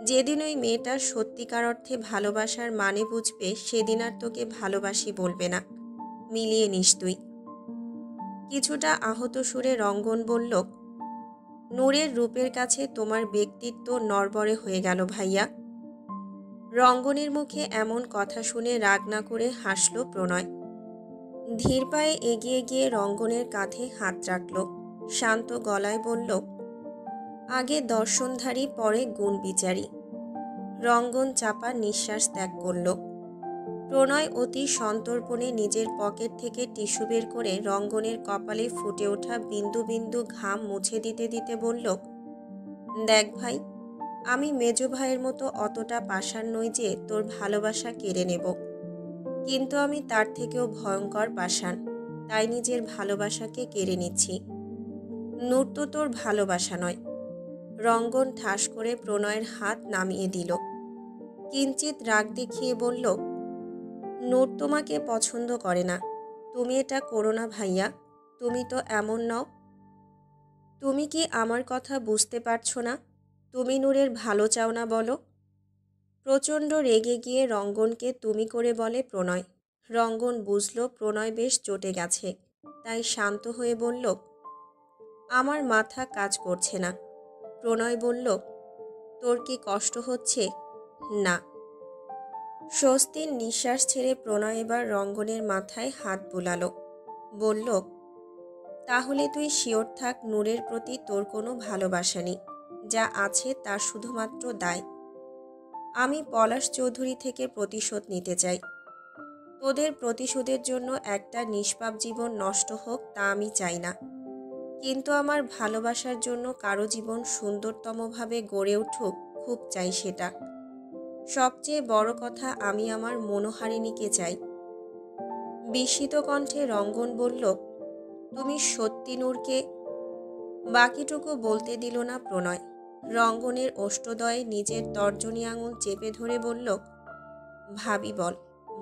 যেদিন ওই মেয়েটা সত্যিকার অর্থে ভালোবাসার মানে বুঝবে, সেদিন আর তোকে ভালোবাসি বলবে না। মিলিয়ে নিস তুই। কিছুটা আহত সুরে রঙ্গন বলল, নূরের রূপের কাছে তোমার ব্যক্তিত্ব নড়বড়ে হয়ে গেল ভাইয়া। রঙ্গনের মুখে এমন কথা শুনে রাগ না করে হাসল প্রণয়। ধীর পায়ে এগিয়ে গিয়ে রঙ্গনের কাঁধে হাত রাখল। শান্ত গলায় বলল, আগে দর্শনধারী, পরে গুণ বিচারী। রঙ্গন চাপা নিঃশ্বাস ত্যাগ করল। প্রণয় অতি সন্তর্পণে নিজের পকেট থেকে টিস্যু বের করে রঙ্গনের কপালে ফুটে ওঠা বিন্দু বিন্দু ঘাম মুছে দিতে দিতে বলল, দেখ ভাই, আমি মেজ ভাইয়ের মতো অতটা পাষাণ নই যে তোর ভালোবাসা কেড়ে নেব, কিন্তু আমি তার থেকেও ভয়ঙ্কর পাষাণ। তাই নিজের ভালোবাসাকে কেড়ে নিচ্ছি। নূর তো তোর ভালোবাসা নয়। রঙ্গন ঠাস করে প্রণয়ের হাত নামিয়ে দিল। কিঞ্চিত রাগ দেখিয়ে বলল, নূর তোমাকে পছন্দ করে না। তুমি এটা করো না ভাইয়া। তুমি তো এমন নও। তুমি কি আমার কথা বুঝতে পারছো না? তুমি নূরের ভালো চাও না বলো? প্রচণ্ড রেগে গিয়ে রঙ্গনকে তুমি করে বলে প্রণয়। রঙ্গন বুঝল প্রণয় বেশ চটে গেছে, তাই শান্ত হয়ে বলল, আমার মাথা কাজ করছে না। প্রণয় বলল, তোর কি কষ্ট হচ্ছে? না। স্বস্তির নিঃশ্বাস ছেড়ে প্রণয় এবার রঙ্গনের মাথায় হাত বুলালো। বলল, তাহলে তুই শিওর থাক, নূরের প্রতি তোর কোনো ভালোবাসা নেই। যা আছে তার শুধুমাত্র দায়। আমি পলাশ চৌধুরী থেকে প্রতিশোধ নিতে চাই। তোদের প্রতিশোধের জন্য একটা নিষ্পাপ জীবন নষ্ট হোক, তা আমি চাই না। কিন্তু আমার ভালোবাসার জন্য কারো জীবন সুন্দরতমভাবে গড়ে উঠুক, খুব চাই সেটা। সবচেয়ে বড় কথা, আমি আমার মনোহারিণীকে চাই। বিস্মিত কণ্ঠে রঙ্গন বলল, তুমি সত্যি নূরকে? বাকিটুকু বলতে দিল না প্রণয়। রঙ্গনের ওষ্ঠদয়ে নিজের তর্জনী আঙুল চেপে ধরে বলল, ভাবি বল,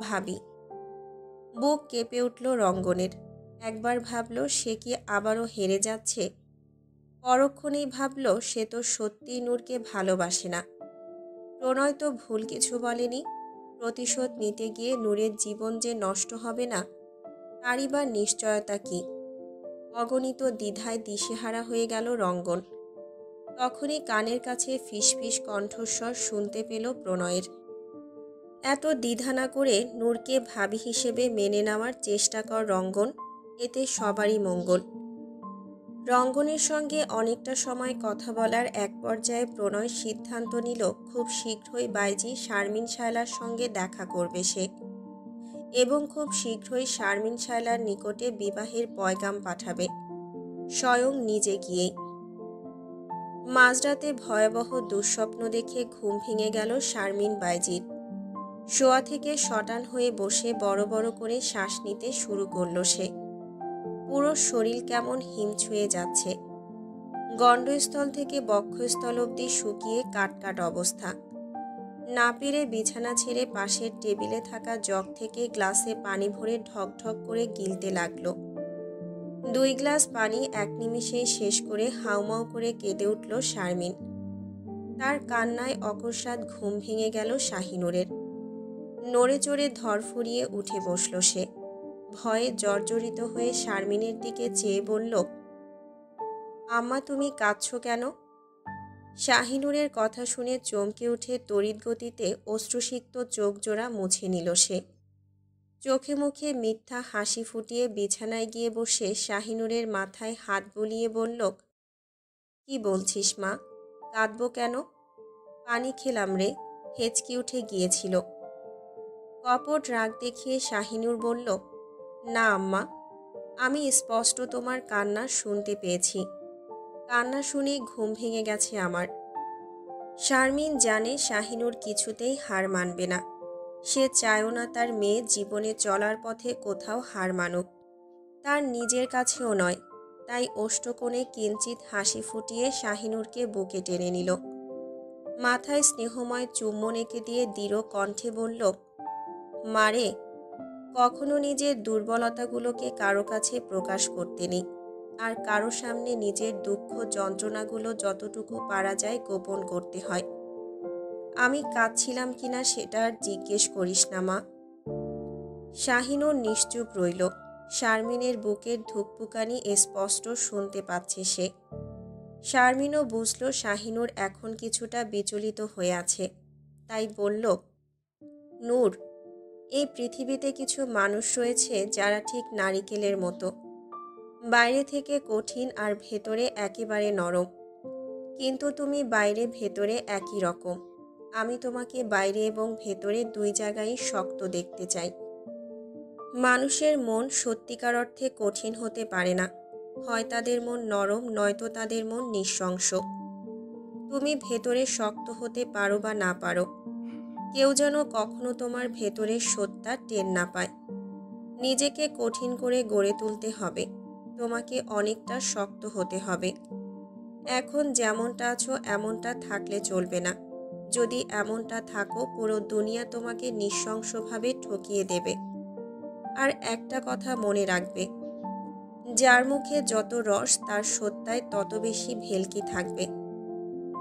ভাবি। বুক কেঁপে উঠল রঙ্গনের। একবার ভাবল সে কি আবারও হেরে যাচ্ছে। পরক্ষণেই ভাবল সে তো সত্যিই নূরকে ভালোবাসে না। প্রণয় তো ভুল কিছু বলেনি। প্রতিশোধ নিতে গিয়ে নূরের জীবন যে নষ্ট হবে না, তারই বা নিশ্চয়তা কি? অগণিত দ্বিধায় দিশেহারা হয়ে গেল রঙ্গন। তখনই কানের কাছে ফিসফিস কণ্ঠস্বর শুনতে পেল প্রণয়ের। এত দ্বিধা না করে নূরকে ভাবি হিসেবে মেনে নেওয়ার চেষ্টা কর রঙ্গন, এতে সবারই মঙ্গল। রঙ্গনের সঙ্গে অনেকটা সময় কথা বলার এক পর্যায়ে প্রণয় সিদ্ধান্ত নিল খুব শীঘ্রই বাইজি শারমিন শায়লার সঙ্গে দেখা করবে সে, এবং খুব শীঘ্রই শারমিন শায়লার নিকটে বিবাহের পয়গাম পাঠাবে, স্বয়ং নিজে গিয়েই। মাঝরাতে ভয়াবহ দুঃস্বপ্ন দেখে ঘুম ভেঙে গেল শারমিন বাইজির। শোয়া থেকে শটান হয়ে বসে বড় বড় করে শ্বাস নিতে শুরু করল সে। পুরো শরীর কেমন হিম ছুঁয়ে যাচ্ছে। গণ্ডস্থল থেকে বক্ষস্থল অবধি শুকিয়ে কাটকাট অবস্থা। না পেরে বিছানা ছেড়ে পাশের টেবিলে থাকা জগ থেকে গ্লাসে পানি ভরে ঢক ঢক করে গিলতে লাগলো। 2 গ্লাস পানি এক নিমেষেই শেষ করে হাউমাউ করে কেঁদে উঠল শারমিন। তার কান্নায় অকস্মাৎ ঘুম ভেঙে গেল শাহিনুরের। নড়ে চড়ে ধরফরিয়ে উঠে বসল সে। ভয়ে জর্জরিত হয়ে শারমিনের দিকে চেয়ে বলল, আম্মা তুমি কাঁদছো কেন? শাহিনুরের কথা শুনে চমকে উঠে তড়িৎ গতিতে অশ্রুসিক্ত চোখ জোড়া মুছে নিল সে। চোখে মুখে মিথ্যা হাসি ফুটিয়ে বিছানায় গিয়ে বসে শাহিনুরের মাথায় হাত বুলিয়ে বলল, কি বলছিস মা, কাঁদবো কেন? পানি খেলাম রে, হেঁচকি উঠে গিয়েছিল। কপট রাগ দেখিয়ে শাহিনুর বলল, না আম্মা, আমি স্পষ্ট তোমার কান্না শুনতে পেয়েছি। কান্না শুনেই ঘুম ভেঙে গেছে আমার। শারমিন জানে শাহিনুর কিছুতেই হার মানবে না। সে চায়ও না তার মেয়ে জীবনে চলার পথে কোথাও হার মানুক, তার নিজের কাছেও নয়। তাই ওষ্ঠকোণে কিঞ্চিত হাসি ফুটিয়ে শাহিনুরকে বুকে টেনে নিল। মাথায় স্নেহময় চুম্বন এঁকে দিয়ে দৃঢ় কণ্ঠে বলল, মারে, কখনো নিজের দুর্বলতাগুলোকে কারো কাছে প্রকাশ করতে নেই, আর কারো সামনে নিজের দুঃখ যন্ত্রণাগুলো যতটুকু পারা যায় গোপন করতে হয়। আমি কাঁদছিলাম কিনা সেটা আর জিজ্ঞেস করিস না মা। শাহিনুর নিশ্চুপ রইল। শারমিনের বুকের ধুকপুকানি স্পষ্ট শুনতে পাচ্ছে সে। শারমিনও বুঝল শাহিনুর এখন কিছুটা বিচলিত হয়ে আছে, তাই বলল, নূর, এই পৃথিবীতে কিছু মানুষ রয়েছে যারা ঠিক নারিকেলের মতো, বাইরে থেকে কঠিন আর ভেতরে একেবারে নরম। কিন্তু তুমি বাইরে ভেতরে একই রকম। আমি তোমাকে বাইরে এবং ভেতরে দুই জায়গায় শক্ত দেখতে চাই। মানুষের মন সত্যিকার অর্থে কঠিন হতে পারে না, হয় তাদের মন নরম, নয়তো তাদের মন নৃশংস। তুমি ভেতরে শক্ত হতে পারো বা না পারো, কেউ যেন কখনো তোমার ভেতরের সত্তা টের না পায়। নিজেকে কঠিন করে গড়ে তুলতে হবে, তোমাকে অনেকটা শক্ত হতে হবে। এখন যেমনটা আছো এমনটা থাকলে চলবে না। যদি এমনটা থাকো, পুরো দুনিয়া তোমাকে নৃশংসভাবে ঠকিয়ে দেবে। আর একটা কথা মনে রাখবে, যার মুখে যত রস তার সত্তায় তত বেশি ভেলকি থাকবে।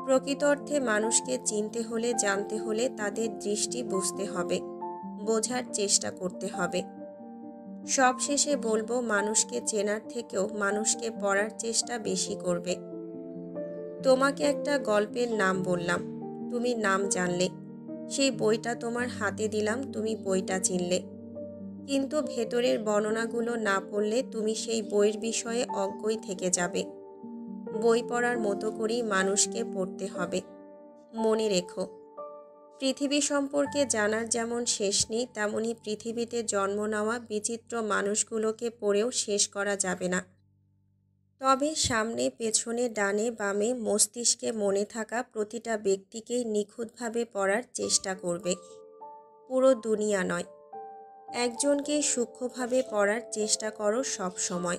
প্রকৃত অর্থে মানুষকে চিনতে হলে, জানতে হলে তাদের দৃষ্টি বুঝতে হবে, বোঝার চেষ্টা করতে হবে। সবশেষে বলবো, মানুষকে চেনার থেকেও মানুষকে পড়ার চেষ্টা বেশি করবে। তোমাকে একটা গল্পের নাম বললাম, তুমি নাম জানলে। সেই বইটা তোমার হাতে দিলাম, তুমি বইটা চিনলে। কিন্তু ভেতরের বর্ণনাগুলো না পড়লে তুমি সেই বইয়ের বিষয়ে অজ্ঞই থেকে যাবে। বই পড়ার মতো করেই মানুষকে পড়তে হবে। মনে রেখো, পৃথিবী সম্পর্কে জানার যেমন শেষ নেই, তেমনি পৃথিবীতে জন্ম নেওয়া বিচিত্র মানুষগুলোকে পড়েও শেষ করা যাবে না। তবে সামনে, পেছনে, ডানে বামে মস্তিষ্কে মনে থাকা প্রতিটা ব্যক্তিকেই নিখুঁতভাবে পড়ার চেষ্টা করবে। পুরো দুনিয়া নয়, একজনকেই সূক্ষ্মভাবে পড়ার চেষ্টা করো সব সময়।